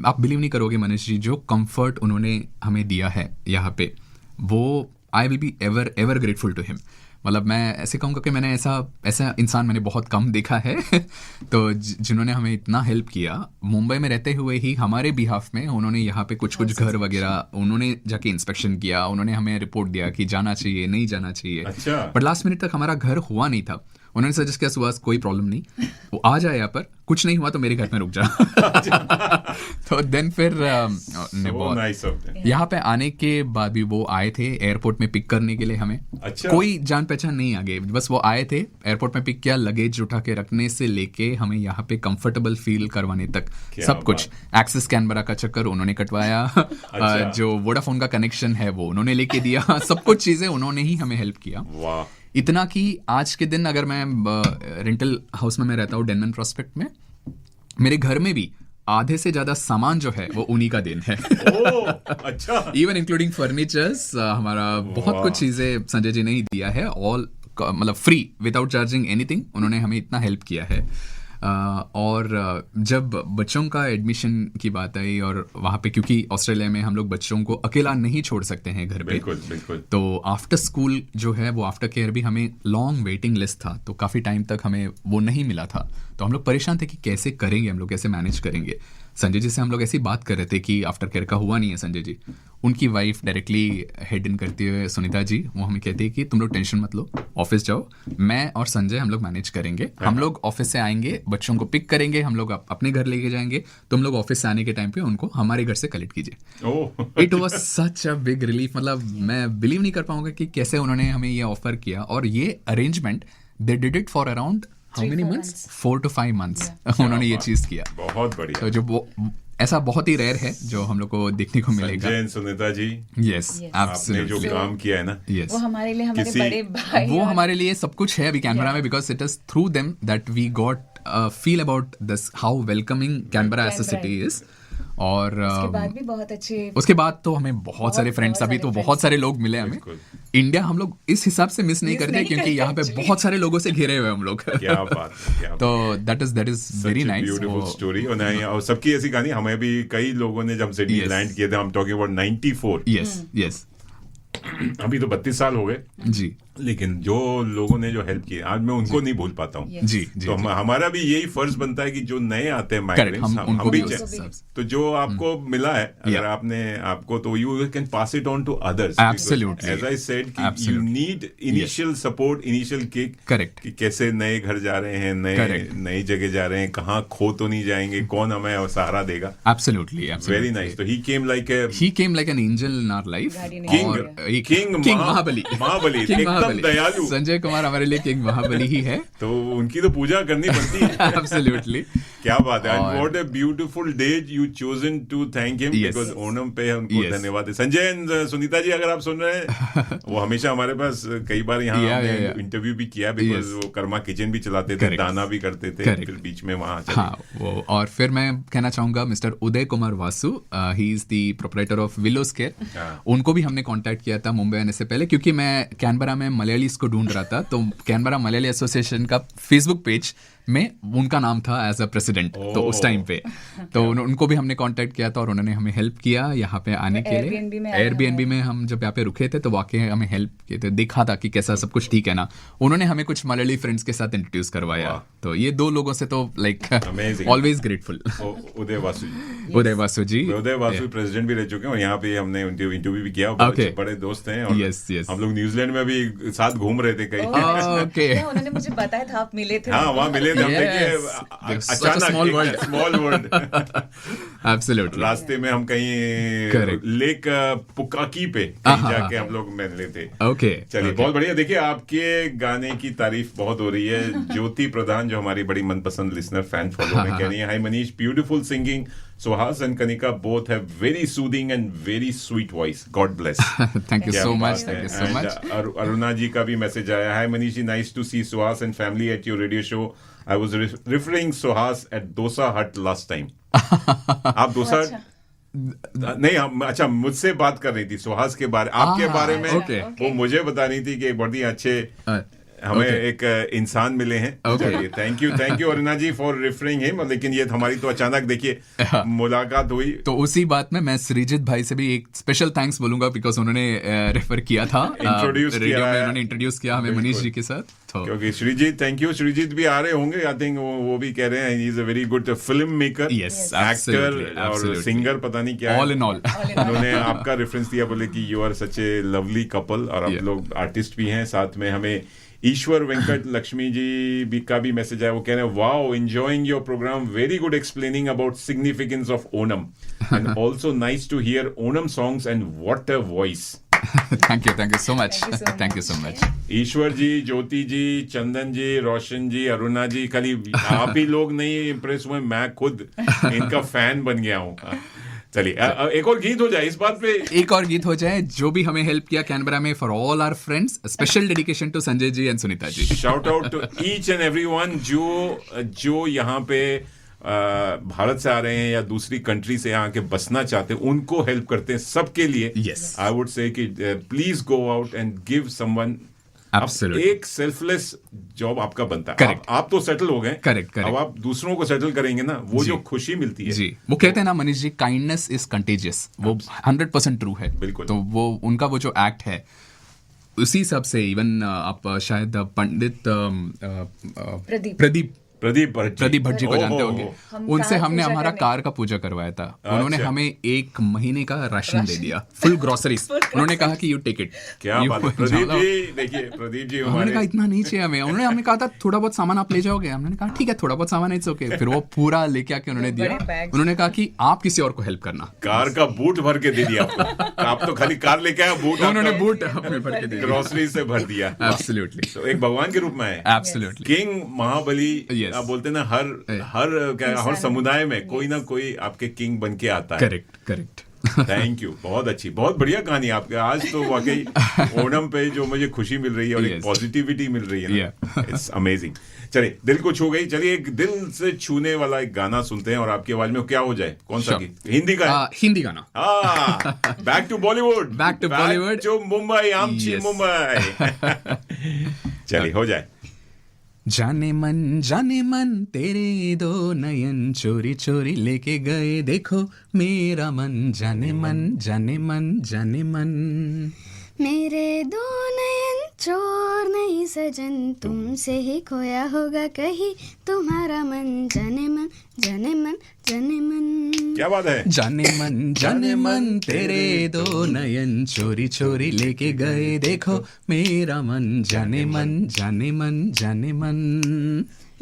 आप बिलीव नहीं करोगे मनीष जी, जो कंफर्ट उन्होंने हमें दिया है यहाँ पे, वो I will be ever grateful to him. मतलब मैं ऐसे कहूँगा कि मैंने ऐसा इंसान मैंने बहुत कम देखा है। तो जिन्होंने हमें इतना हेल्प किया मुंबई में रहते हुए ही हमारे बिहाफ में, उन्होंने यहाँ पे कुछ घर वगैरह उन्होंने जाके इंस्पेक्शन किया, उन्होंने हमें रिपोर्ट दिया कि जाना चाहिए नहीं जाना चाहिए। अच्छा। बट लास्ट मिनट तक हमारा घर हुआ नहीं था। उन्होंने सजेस्ट किया, सुहास कोई प्रॉब्लम नहीं, वो आ जाए यहाँ पर, कुछ नहीं हुआ तो मेरे घर में रुक जा। तो देन फिर यहाँ पे आने के बाद भी वो आए थे एयरपोर्ट में पिक करने के लिए हमें। अच्छा। कोई जान पहचान नहीं आगे, बस वो आए थे, एयरपोर्ट में पिक किया, लगेज उठा के रखने से लेके हमें यहाँ पे कंफर्टेबल फील करवाने तक सब कुछ। एक्सेस कैनबरा का चक्कर उन्होंने कटवाया। अच्छा। जो वोडाफोन का कनेक्शन है वो उन्होंने लेके दिया। सब कुछ चीजें उन्होंने ही हमें हेल्प किया। वाह। इतना कि आज के दिन अगर मैं रेंटल हाउस में मैं रहता हूँ डेनमन प्रॉस्पेक्ट में, मेरे घर में भी आधे से ज्यादा सामान जो है वो उन्हीं का देन है। अच्छा। इवन इंक्लूडिंग फर्नीचर्स, हमारा बहुत कुछ चीजें संजय जी ने ही दिया है, ऑल मतलब फ्री, विदाउट चार्जिंग एनीथिंग। उन्होंने हमें इतना हेल्प किया है। और जब बच्चों का एडमिशन की बात आई, और वहाँ पे क्योंकि ऑस्ट्रेलिया में हम लोग बच्चों को अकेला नहीं छोड़ सकते हैं घर पे, बिल्कुल। तो आफ्टर स्कूल जो है वो आफ्टर केयर भी हमें लॉन्ग वेटिंग लिस्ट था, तो काफ़ी टाइम तक हमें वो नहीं मिला था। तो हम लोग परेशान थे कि कैसे करेंगे, हम लोग कैसे मैनेज करेंगे। संजय जी से हम लोग ऐसी बात कर रहे थे कि आफ्टर केयर का हुआ नहीं है संजय जी, उनकी वाइफ डायरेक्टली हेड इन करते हुए सुनीता जी वो हमें कहती है कि तुम लोग टेंशन मत लो, ऑफिस जाओ, मैं और संजय हम लोग मैनेज करेंगे, हम लोग ऑफिस से आएंगे, बच्चों को पिक करेंगे, हम लोग अपने घर लेके जाएंगे, तुम लोग ऑफिस से आने के टाइम पे उनको हमारे घर से कलेक्ट कीजिए। Oh it was such a big relief, मतलब मैं बिलीव नहीं कर पाऊंगा कि कैसे उन्होंने हमें ये ऑफर किया, और ये arrangement they did it for around how many months, 4 to 5 months उन्होंने ये चीज किया। बहुत बढ़िया। तो जो वो ऐसा बहुत ही रेयर है जो हम लोग को देखने को मिलेगा। संजय सुनीता जी, यस आपने जो एब्सोल्युटली काम किया है ना, यस वो हमारे लिए हमारे किसी- बड़े भाई वो और- हमारे लिए सब कुछ है अभी कैनबरा में, because it is through them that we got feel about this how welcoming Canberra as a city is. और उसके बाद भी बहुत अच्छे उसके बाद तो हमें बहुत सारे फ्रेंड्स, बहुत अभी सारे तो friends बहुत सारे लोग मिले हमें। बिल्कुल। इंडिया हम लोग इस हिसाब से मिस नहीं Miss करते नहीं क्योंकि करते यहाँ पे actually। बहुत सारे लोगों से घिरे हुए हम लोग। क्या बात है, क्या बात तो that is very nice. Beautiful story. और नहीं, और सबकी ऐसी कहानी, हमें भी कई लोगों ने जब सिडनी Yes. लैंड किए थे, हम टॉकिंग अबाउट 94, यस यस अभी तो 32 साल हो गए, जी लेकिन जो लोगों ने जो हेल्प की आज मैं उनको नहीं भूल पाता हूँ। जी जी तो हमारा भी यही फर्ज बनता है कि जो नए आते हैं करेक्ट, migrants, हम उनको भी भी चाहे- तो जो आपको मिला है, अगर Yeah. आपने आपको, तो you can pass it on to others. Absolutely. As I said कि you Absolutely. Need initial support, initial kick, Correct. कि कैसे नए घर जा रहे हैं, Correct. नई जगह जा रहे हैं, कहाँ खो तो नहीं जाएंगे, कौन हमें सहारा देगा। Absolutely very nice. तो he came like a he came like an angel in our life. Guardian angel. King Mahabali Mahabali, King एकदम महाबली। दयालु। संजय कुमार हमारे लिए किंग महाबली ही है। तो उनकी तो पूजा करनी पड़ती है। एब्सोल्युटली क्या बात है। और- what a beautiful day you chosen to thank him, Yes. Because Onam पे उनको Yes. धन्यवाद है। संजय एंड सुनीता जी, अगर आप सुन रहे हैं, वो हमेशा हमारे पास कई बार यहाँ Yeah. इंटरव्यू भी किया, बिकॉज Yes. वो कर्मा किचन भी चलाते थे, Correct. दाना भी करते थे, Correct. फिर बीच में वहाँ चले हाँ वो, और फिर मैं कहना चाहूंगा mister Uday Kumar Vasu, he is the proprietor of willows care. हाँ। उनको भी हमने कांटेक्ट किया था मुंबई आने से पहले, क्योंकि मैं कैनबरा में मलयालीज को ढूंढ रहा था, तो कैनबरा मलयाली एसोसिएशन का फेसबुक पेज में उनका नाम था एज अ प्रेसिडेंट। तो उस टाइम पे तो उनको भी हमने कांटेक्ट किया था और उन्होंने हमें हेल्प किया यहाँ पे आने के लिए। Airbnb में आए एयरबीएनबी में हम जब यहाँ पे रुके थे तो वाकई हमें हेल्प किए थे, देखा था कि कैसा सब कुछ ठीक है ना। उन्होंने हमें कुछ मलयाली फ्रेंड्स के साथ इंट्रोड्यूस करवाया, वाह। तो ये दो लोगों से तो like Amazing. Always grateful. Uday Vasu ji. Uday Vasu ji, Uday Vasu president भी रह चुके हैं, और यहाँ पे हमने इंटरव्यू भी किया, बहुत Okay. अच्छे बड़े दोस्त हैं। और Yes, yes. हम लोग न्यूजीलैंड में भी साथ घूम रहे थे कई। ओके क्या उन्होंने मुझे बताया था, आप मिले थे। हाँ, वहाँ मिले थे हम। Yes. देखिए Such a अचानक small world. Small world. Absolutely रास्ते में हम कहीं Correct. लेक पुकाकी पे कहीं हाँ, जाके हाँ। हम लोग मिले थे। ओके चलिए, बहुत बढ़िया। देखिए, आपके गाने की तारीफ बहुत हो रही है। ज्योति प्रधान, जो हमारी बड़ी मनपसंद लिसनर, फैन फॉलो में, कह रही है, hi Manish, beautiful singing, Suhas and Kanika both have very soothing and very sweet voice, God bless. Thank you क्या सो बात मच, है। Thank you so And, much. Aruna ji का भी मैसेज आया, hi Manish, nice to see Suhas and family at your radio show. I was referring Suhas at Dosa hut last time. आप डोसा अच्छा। नहीं, हम अच्छा मुझसे बात कर रही थी सुहास के बारे, आपके बारे में। okay. वो मुझे बता रही थी कि बहुत ही अच्छे हमें okay. एक इंसान मिले हैं। Okay. चलिए, thank you Aruna ji for referring him. लेकिन ये हमारी तो अचानक देखिए मुलाकात हुई। तो उसी बात में मैं श्रीजित भाई से भी एक स्पेशल थैंक्स बोलूंगा, बिकॉज उन्होंने रेफर किया था Introduce रेडियो किया में, है। उन्होंने इंट्रोड्यूस किया हमें मनीष जी के साथ। तो क्योंकि श्रीजीत, थैंक यू, श्रीजीत भी आ रहे होंगे, आई थिंक वो भी कह रहे हैं, he is a very good film maker, Yes, actor absolutely, और absolutely. सिंगर, पता नहीं क्या है। ऑल इन ऑल उन्होंने आपका रेफरेंस दिया, बोले कि you are such a lovely couple, और आप Yeah. लोग आर्टिस्ट भी हैं साथ में। हमें ईश्वर वेंकट लक्ष्मी जी भी का भी मैसेज आया, वो कह रहे हैं, wow, enjoying your program, very good explaining about significance of Onam, and also nice to hear Onam songs, and what a voice. Thank you so much, Thank you so thank you so much. Much. Ishwar ji, Jyoti ji, Chandan ji, Roshan ji, Aruna ji, खाली आप ही लोग नहीं इम्प्रेस हुए, मैं खुद इनका फैन बन गया हूँ। चलिए, एक और गीत हो जाए इस बात पे। एक और गीत हो जाए, जो भी हमें हेल्प किया कैनबरा में, for all our friends, special dedication to Sanjay ji and Sunita ji. Shout out to each and everyone जो यहाँ पे भारत से आ रहे हैं या दूसरी कंट्री से आके बसना चाहते हैं, उनको हेल्प करते हैं, सबके लिए। Yes. आई वुड से कि please go out and give someone. Absolutely. एक सेल्फलेस जॉब आपका बनता है। Correct. आप तो सेटल हो गए, Correct. अब आप दूसरों को सेटल करेंगे ना, वो जी. जो खुशी मिलती है। जी, वो कहते हैं ना Manish ji, kindness is contagious, वो 100% ट्रू है। बिल्कुल। तो वो उनका वो जो एक्ट है, उसी हिसाब से इवन आप शायद पंडित प्रदीप। प्रदीप प्रदीप भट्ट जी को जानते ओहो, होंगे, हम उनसे कार हमने पूजा हमारा करने- कार का पूजा करवाया था। उन्होंने अच्छा। हमें 1 महीने का राशन दे दिया, फुल ग्रोसरीज। उन्होंने कहा कि यू टेक इट। क्या बात है प्रदीप जी। देखिए प्रदीप जी हमने कहा हमारे इतना नहीं चाहिए हमें। हमने कहा था थोड़ा बहुत सामान आप ले जाओगे। हमने कहा ठीक है, थोड़ा बहुत सामान इट्स ओके। फिर वो पूरा लेके आके उन्होंने बड़े दिया। bags। उन्होंने कहा कि आप किसी और को हेल्प करना। कार का बूट भर के दे दिया आपको। आप तो खाली कार लेके आए, बूट उन्होंने बूट अपने भर के दे दिया। ग्रोसरी से भर दिया। एब्सोल्युटली, तो एक भगवान के रूप में है। एब्सोल्युटली। किंग महाबली। Yes. आप बोलते हैं ना, हर समुदाय में कोई ना कोई आपके किंग बन के आता है। करेक्ट। थैंक यू, बहुत अच्छी, बहुत बढ़िया कहानी आपके। आज तो वाकई ओणम पे जो मुझे खुशी मिल रही है और एक Yes. पॉजिटिविटी मिल रही है ना, Yeah. It's amazing. चलिए, दिल को छू गई। चलिए एक दिल से छूने वाला एक गाना सुनते हैं, और आपकी आवाज में क्या हो जाए, कौन सा Sure. गीत? हिंदी का है? हिंदी गाना। Back to Bollywood. Back to Bollywood. जो मुंबई, आमची Yes. मुंबई। चलिए हो जाए। जाने मन तेरे 2 नयन चोरी चोरी लेके गए, देखो मेरा मन। जाने मन। मेरे 2 नयन चोर नहीं सजन, तुमसे ही खोया होगा कहीं तुम्हारा मन। जाने मन। क्या बात है? जाने मन तेरे 2 नयन चोरी चोरी लेके गए, देखो मेरा मन। जाने मन।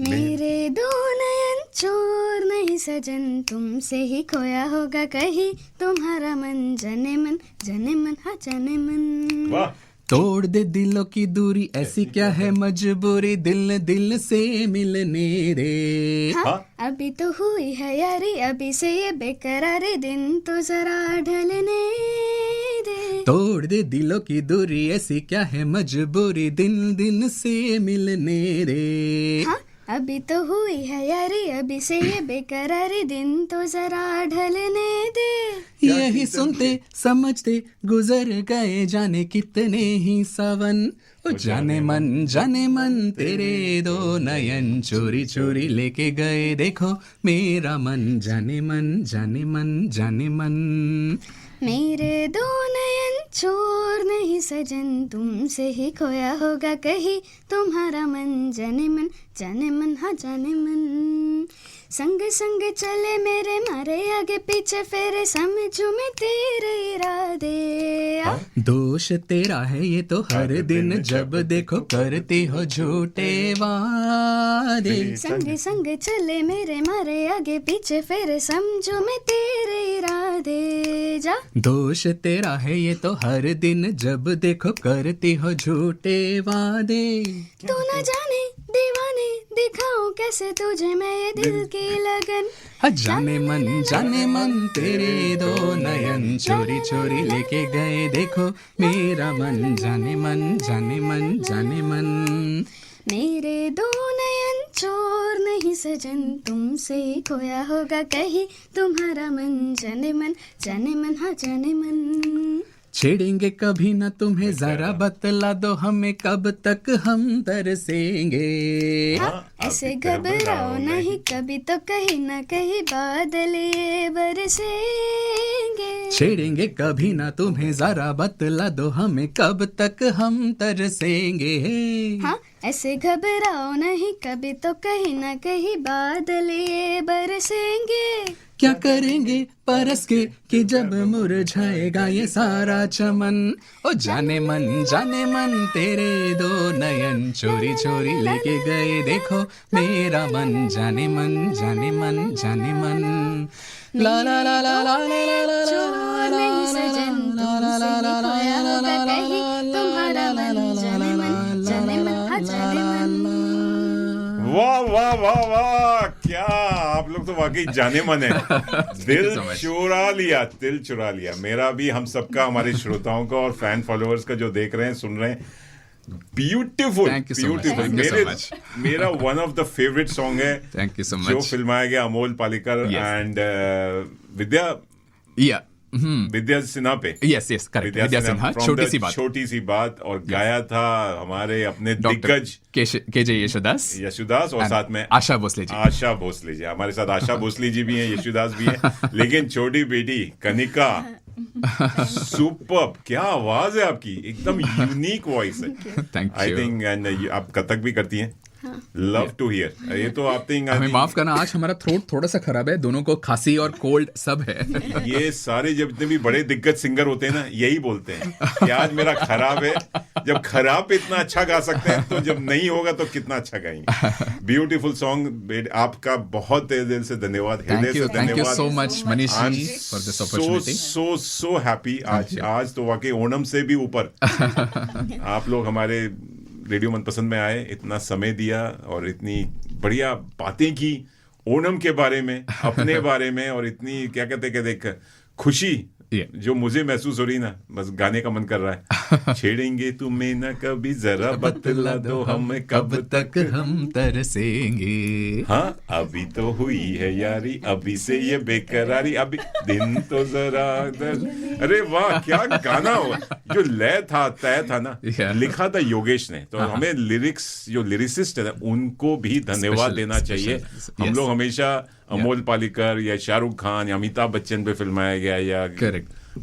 मेरे 2 नयन चोर नहीं सजन, तुमसे ही खोया होगा कहीं तुम्हारा मन। जाने मन। हाँ जाने मन। वाह। तोड़ दे दिलों की दूरी, ऐसी क्या है मजबूरी, दिल से मिलने दे। हाँ, अभी तो हुई है यारी, अभी से ये बेकरारी, दिन तो जरा ढलने दे। तोड़ दे दिलों की दूरी, ऐसी क्या है मजबूरी, दिल से मिलने दे। हाँ, अभी तो हुई है यारी, अभी से ये बेकरारी, दिन तो जरा ढलने दे। यही सुनते समझते गुजर गए जाने कितने ही सावन। ओ जाने मन तेरे 2 नयन चोरी चोरी लेके गए, देखो मेरा मन। जाने मन। मेरे 2 नयन चोर नहीं सजन, तुमसे ही खोया होगा कहीं तुम्हारा मन। जाने मन। हाँ जाने मन। संग संग चले मेरे मारे, आगे पीछे फेरे, समझू मैं तेरे इरादे। दोष तेरा है ये तो हर दिन, जब देखो करती हो झूठे वादे। संग संग चले मेरे मारे, आगे पीछे फेरे, समझो मैं तेरे इरादे। जा। दोष तेरा है ये तो हर दिन, जब देखो करती हो झूठे वादे। तू न जाने दीवाने, दिखाऊं कैसे तुझे मैं ये दिल की लगन। जाने मन तेरे 2 नयन चोरी चोरी लेके गए, देखो मेरा मन। जाने मन। मेरे 2 नयन चोर नहीं सजन, तुमसे ही खोया होगा कहीं तुम्हारा मन। जाने मन। हाँ जाने मन। छेड़ेंगे कभी ना तुम्हें, जरा बतला दो हमें, कब तक हम तरसेंगे। ऐसे घबराओ नहीं, कभी तो कहीं ना कहीं बादल ये बरसेंगे। छेड़ेंगे कभी ना तुम्हें, जरा बतला दो हमें, कब तक हम तरसेंगे। हाँ, ऐसे घबराओ नहीं, कभी तो कहीं ना कहीं बादल ये बरसेंगे। क्या करेंगे परस के कि जब मुरझाएगा ये सारा चमन। ओ जाने मन तेरे 2 नयन चोरी चोरी लेके गए, देखो मेरा मन। जाने मन। ला ला ला ला ला ला चोर नहीं सजन, तुमसे ही खोया होगा कहीं तुम्हारा मन। जाने मन। हाँ जाने मन। वाह वाह वाह वाह, क्या आप लोग तो वाकई जाने मन है। दिल so much. चुरा लिया मेरा भी, हम सबका, हमारे श्रोताओं का और फैन फॉलोअर्स का, जो देख रहे हैं सुन रहे हैं। Beautiful, Thank you so much. Beautiful. Thank you so much. मेरा one of the favourite song है। Thank you so जो much. फिल्माया गया अमोल पालेकर Yes. एंड विद्या सिन्हा पे। Yes correct. Vidya Sinha, from छोटी the सी बात। छोटी सी बात, और गाया था हमारे अपने डॉक्टर दिग्गज केजे यशोदास यशुदास, और साथ में आशा भोसले जी। आशा भोसले जी। हमारे साथ आशा भोसले जी भी हैं, यशुदास भी हैं, लेकिन छोटी बेटी कनिका सुपर्ब। क्या आवाज है आपकी, एकदम यूनिक वॉइस है। Thank I you. Think, and आप कथक भी करती हैं। Love to hear. ये तो आप हमें माफ करना, आज हमारा थ्रोट थोड़ा सा खराब है, दोनों को खांसी और कोल्ड सब है। ये सारे जितने भी बड़े दिग्गज सिंगर होते हैं ना, यही बोलते हैं कि आज मेरा खराब है। जब खराब पे इतना अच्छा गा सकते हैं तो जब नहीं होगा तो कितना अच्छा गाएंगे। ब्यूटीफुल सॉन्ग, आपका बहुत दिल से धन्यवाद, हृदय से धन्यवाद। Thank you so much Manish ji for this opportunity. So happy. आज तो वाकई ओणम से भी ऊपर आप लोग हमारे रेडियो मनपसंद में आए, इतना समय दिया और इतनी बढ़िया बातें की ओणम के बारे में, अपने बारे में, और इतनी क्या कहते हैं कि देख खुशी जो मुझे महसूस हो रही ना, बस गाने का मन कर रहा है। छेड़ेंगे तुम्हें ना कभी, जरा बतला दो हमें कब तक हम तरसेंगे। हाँ अभी तो हुई है यारी, अभी से ये बेकरारी, अभी दिन तो जरा अरे वाह क्या गाना हो। जो लय था, तय था ना, लिखा था योगेश ने। तो हमें लिरिक्स, जो लिरिसिस्ट है उनको भी धन्यवाद देना चाहिए। हम लोग हमेशा अमोल पालेकर या शाहरुख खान या अमिताभ बच्चन पे फिल्माया गया या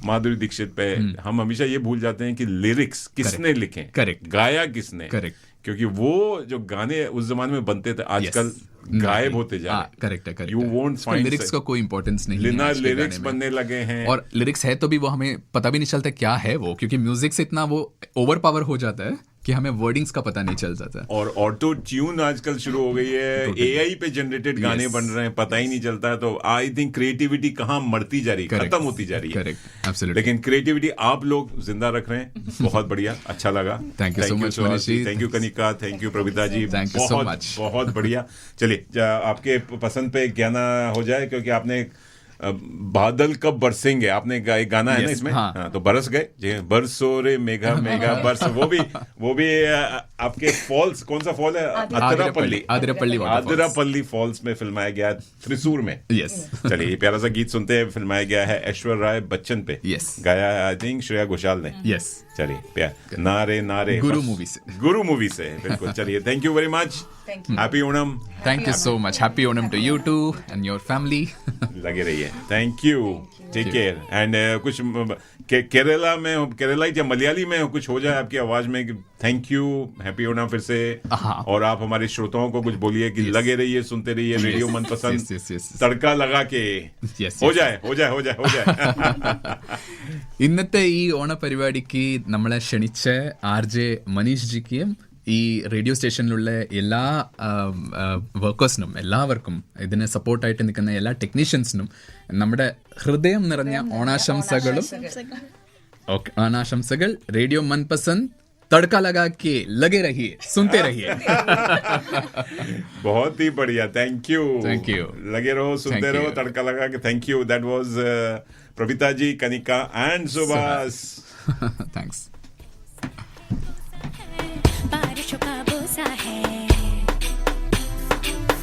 माधुरी दीक्षित पे, हम हमेशा ये भूल जाते हैं कि लिरिक्स किसने लिखे, गाया किसने। क्योंकि वो जो गाने उस जमाने में बनते थे आजकल गायब होते जा रहे। Correct. You won't find lyrics का कोई इंपॉर्टेंस नहीं है, लिरिक्स बनने लगे हैं। और लिरिक्स है तो भी वो हमें पता भी नहीं चलता क्या है वो, क्योंकि म्यूजिक से इतना वो ओवर पावर हो जाता है कि हमें वर्डिंग्स का पता नहीं चल जाता। और ऑटो ट्यून आजकल शुरू हो गई है, एआई पे जनरेटेड गाने बन रहे हैं, पता ही नहीं चलता है। तो आई थिंक क्रिएटिविटी कहाँ मरती जा रही है, खत्म होती जा रही है। लेकिन क्रिएटिविटी आप लोग जिंदा रख रहे हैं, बहुत बढ़िया, अच्छा लगा। Thank you so much Manish ji, thank you Kanika, thank you Pravita ji, thank you so much, बहुत बढ़िया। चलिए आपके पसंद पे गाना हो जाए, क्योंकि आपने बादल कब बरसेंगे आपने एक गाना है ना इसमें। हाँ, तो बरस गए, बरसो रे मेघा मेघा बरस। वो भी आपके फॉल्स, कौन सा फॉल है, आदिरापल्ली फॉल्स में फिल्माया गया, त्रिशूर में। चलिए ये प्यारा सा गीत सुनते हैं, फिल्माया गया है ऐश्वर्या राय बच्चन पे, गाया है आई थिंक श्रेया घोषाल ने। चलिए प्यार नारे नारे, गुरु मूवी से बिल्कुल। चलिए thank you very much, happy Onam. Thank you so much, happy Onam to you too and your family. लगे रहिए, thank you, take care. And कुछ केरला में, केरला या मलयाली में कुछ हो जाए आपकी आवाज में, थैंक यू, हैप्पी ओणम फिर से। और आप हमारे श्रोताओं को कुछ बोलिए कि लगे रहिए, सुनते रहिए रेडियो मनपसंद, तड़का लगा के हो जाए। ഇന്നത്തെ ഈ ഓണപരിപാടിക്ക് നമ്മളെ ക്ഷണിച്ച RJ മനീഷ് ജിക്കും ഈ റേഡിയോ സ്റ്റേഷനിലുള്ള എല്ലാ വർക്കേഴ്സിനും, എല്ലാവർക്കും ഇതിനെ സപ്പോർട്ടായിട്ട് നിൽക്കുന്ന എല്ലാ ടെക്നീഷ്യൻസിനും നമ്മുടെ ഹൃദയം നിറഞ്ഞ ഓണാശംസകൾ। റേഡിയോ मनपसंद तड़का लगा के लगे रहिए, सुनते रहिए। बहुत ही बढ़िया, थैंक यू। लगे रहो, सुनते रहो, तड़का लगा के। Thank you. That was Pravita ji, Kanika and Subhash. Thanks. बारिशों का बोसा है,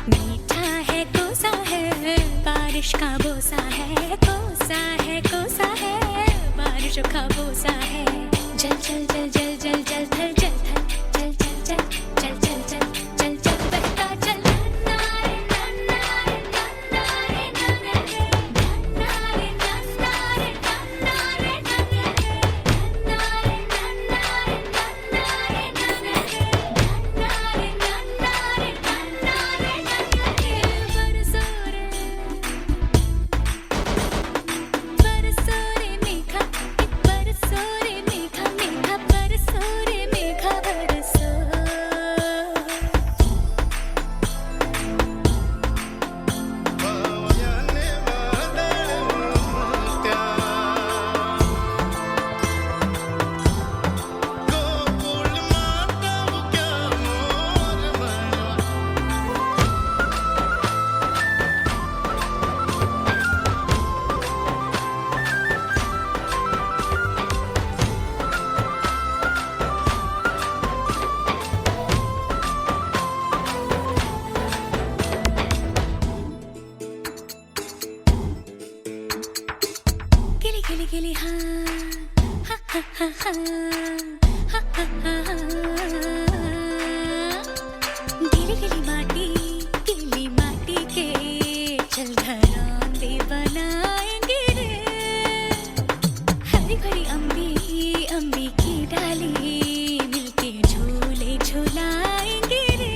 मीठा है, कोसा है, बारिश का बोसा है, कोसा है, कोसा है, बारिशों का बोसा है। जल जल जल जल जल जल थल जल थल जल जल जल जल जल जल जल जल बहता जल। नारे नारे नारे नारे नारे नारे नारे गिली हाँ हाँ हाँ हाँ हाँ हाँ हाँ हाँ गिली माटी के चल घरौंदे बनाएंगे रे। हरी भरी अम्बी की डाली मिलके झूले झूलाएंगे रे।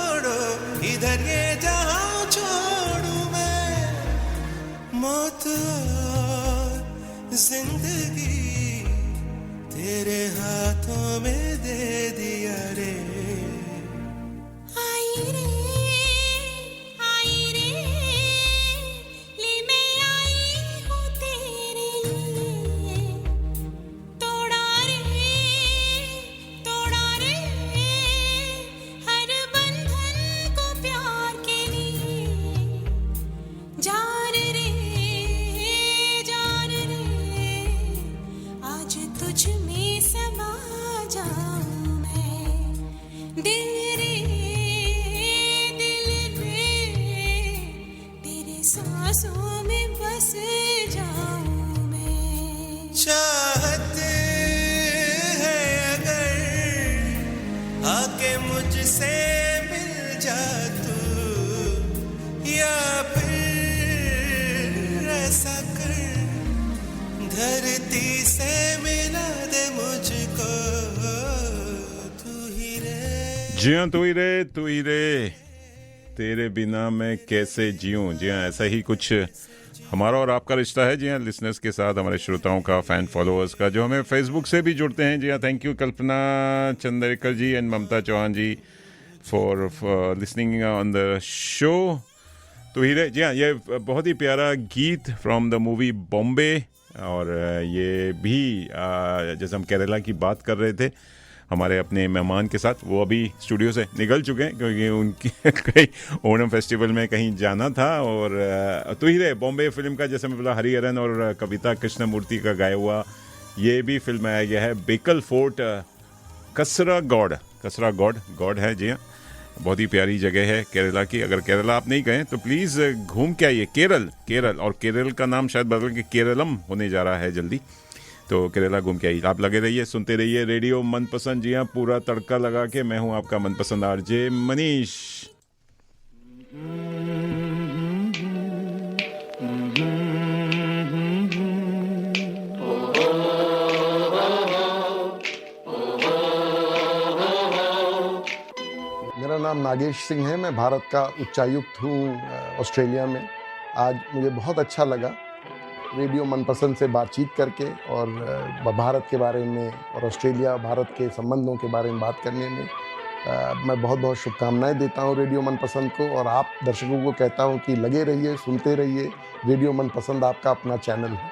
तेरे हाथों में दे दिया रे। आई रे ले मैं आई हूँ तेरे लिए, तोड़ा रे हर बंधन को प्यार के लिए। जान रे आज तुझ में समा जाऊं मैं, दिल रे तेरे सांसों में बस जाऊं मैं। चाहते हैं अगर आके मुझसे मिल जा तू, या फिर ऐसा कर धरती से मिला दे मुझको, तू ही रे। जी हाँ, तू ही रे, तेरे बिना मैं कैसे जीऊं। जी हाँ, ऐसा ही कुछ हमारा और आपका रिश्ता है। जी हाँ, लिसनर्स के साथ, हमारे श्रोताओं का, फैन फॉलोअर्स का, जो हमें फेसबुक से भी जुड़ते हैं। जी हाँ, thank you Kalpana Chandrekar ji and Mamta Chauhan ji for listening on the show. तो हीरे, जी हाँ, ये बहुत ही प्यारा गीत फ्रॉम द मूवी बॉम्बे। और ये भी जैसे हम केरला की बात कर रहे थे हमारे अपने मेहमान के साथ, वो अभी स्टूडियो से निकल चुके हैं क्योंकि उनकी कहीं ओणम फेस्टिवल में कहीं जाना था। और तो हीरे बॉम्बे फिल्म का, जैसे मैं बोला, हरिहरन और कविता कृष्णमूर्ति का गाया हुआ ये भी फिल्म आया गया है। बेकल फोर्ट कसरागोड है। जी हाँ, बहुत ही प्यारी जगह है केरला की। अगर केरला आप नहीं गए तो प्लीज़ घूम के आइए। केरल और केरल का नाम शायद बदल के केरलम होने जा रहा है जल्दी, तो केरला घूम के आइए। आप लगे रहिए, सुनते रहिए रेडियो मनपसंद। जी हाँ, पूरा तड़का लगा के मैं हूँ आपका मनपसंद आरजे मनीष। मेरा नाम नागेश सिंह है। मैं भारत का उच्चायुक्त हूँ ऑस्ट्रेलिया में। आज मुझे बहुत अच्छा लगा रेडियो मनपसंद से बातचीत करके और भारत के बारे में और ऑस्ट्रेलिया भारत के संबंधों के बारे में बात करने में। मैं बहुत बहुत शुभकामनाएं देता हूँ रेडियो मनपसंद को, और आप दर्शकों को कहता हूँ कि लगे रहिए, सुनते रहिए। रेडियो मनपसंद आपका अपना चैनल है।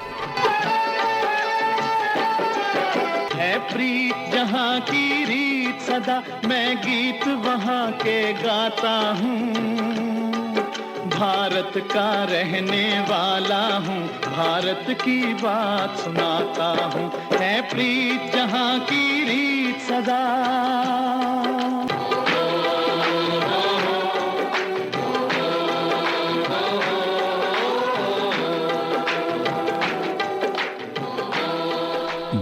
प्रीत जहाँ की रीत सदा, मैं गीत वहाँ के गाता हूँ। भारत का रहने वाला हूँ, भारत की बात सुनाता हूँ। है प्रीत जहाँ की रीत सदा।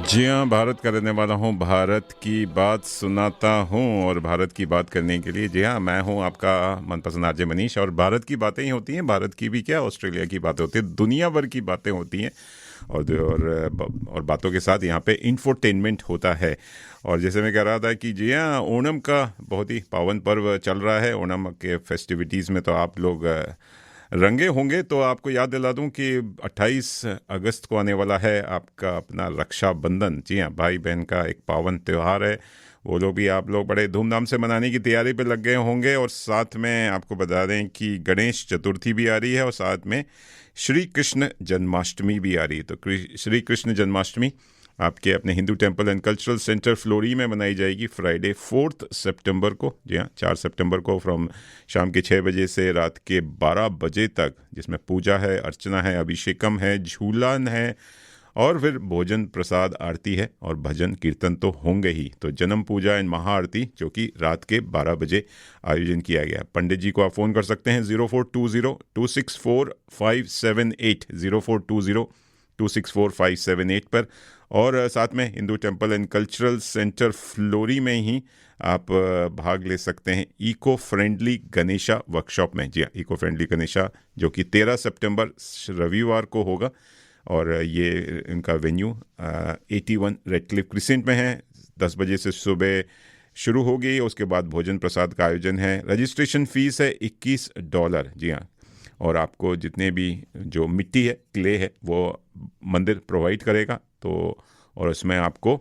जी हाँ, भारत का रहने वाला हूँ, भारत की बात सुनाता हूँ। और भारत की बात करने के लिए, जी हाँ, मैं हूँ आपका मनपसंद आरजे मनीष। और भारत की बातें ही होती हैं, भारत की भी क्या, ऑस्ट्रेलिया की बातें होती हैं, दुनिया भर की बातें होती हैं। और बातों के साथ यहाँ पे इंफोटेनमेंट होता है। और जैसे मैं कह रहा था कि जी हाँ, ओणम का बहुत ही पावन पर्व चल रहा है। ओणम के फेस्टिविटीज़ में तो आप लोग रंगे होंगे। तो आपको याद दिला दूं कि 28 अगस्त को आने वाला है आपका अपना रक्षाबंधन। जी हाँ, भाई बहन का एक पावन त्यौहार है। वो लोग भी, आप लोग बड़े धूमधाम से मनाने की तैयारी पे लग गए होंगे। और साथ में आपको बता दें कि गणेश चतुर्थी भी आ रही है और साथ में श्री कृष्ण जन्माष्टमी भी आ रही है। तो श्री कृष्ण जन्माष्टमी आपके अपने Hindu temple and cultural centre Florey में मनाई जाएगी फ्राइडे 4 सितंबर को। जी हाँ, 4 सितंबर को फ्रॉम शाम के 6 बजे से रात के 12 बजे तक, जिसमें पूजा है, अर्चना है, अभिषेकम है, झूलन है और फिर भोजन प्रसाद आरती है और भजन कीर्तन तो होंगे ही। तो जन्म पूजा एंड महाआरती जो कि रात के 12 बजे आयोजन किया गया। पंडित जी को आप फ़ोन कर सकते हैं 0420-264-578 0420-264-578 पर। और साथ में Hindu temple and cultural centre Florey में ही आप भाग ले सकते हैं इको फ्रेंडली गणेशा वर्कशॉप में। जी हाँ, इको फ्रेंडली गणेशा जो कि 13 सितंबर रविवार को होगा। और ये इनका वेन्यू 81 रेडक्लिफ क्रिसेंट में है। 10 बजे से सुबह शुरू होगी। उसके बाद भोजन प्रसाद का आयोजन है। रजिस्ट्रेशन फ़ीस है $21। जी हाँ, और आपको जितने भी जो मिट्टी है, क्ले है, वो मंदिर प्रोवाइड करेगा। तो और उसमें आपको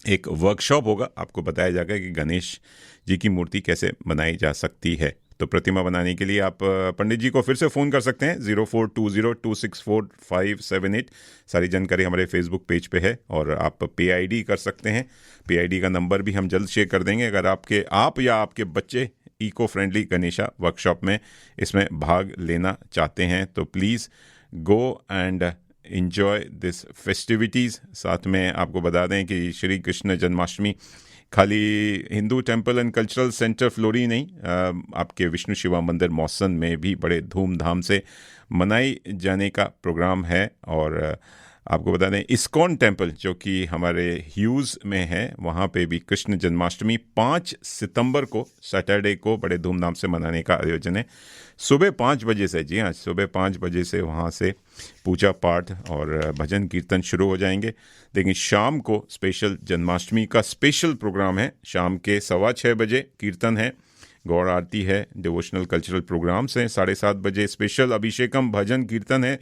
एक वर्कशॉप होगा, आपको बताया जाएगा कि गणेश जी की मूर्ति कैसे बनाई जा सकती है। तो प्रतिमा बनाने के लिए आप पंडित जी को फिर से फ़ोन कर सकते हैं 0420264578। सारी जानकारी हमारे फेसबुक पेज पे है और आप पे आई कर सकते हैं। पे आई का नंबर भी हम जल्द शेयर कर देंगे। अगर आप या आपके बच्चे इको फ्रेंडली गणेशा वर्कशॉप में इसमें भाग लेना चाहते हैं तो please go and enjoy this festivities. साथ में आपको बता दें कि श्री कृष्ण जन्माष्टमी खाली Hindu temple and cultural centre Florey नहीं, आपके विष्णु शिवा मंदिर मौसन में भी बड़े धूमधाम से मनाई जाने का प्रोग्राम है। और आपको बता दें इस्कॉन टेम्पल जो कि हमारे ह्यूज़ में है, वहाँ पे भी कृष्ण जन्माष्टमी 5 सितंबर को सैटरडे को बड़े धूमधाम से मनाने का आयोजन है। सुबह 5 बजे से, जी हाँ, सुबह 5 बजे से वहाँ से पूजा पाठ और भजन कीर्तन शुरू हो जाएंगे। लेकिन शाम को स्पेशल जन्माष्टमी का स्पेशल प्रोग्राम है। शाम के 6:15 बजे कीर्तन है, गौड़ आरती है, डिवोशनल कल्चरल प्रोग्राम्स हैं। 7:30 बजे स्पेशल अभिषेकम भजन कीर्तन है।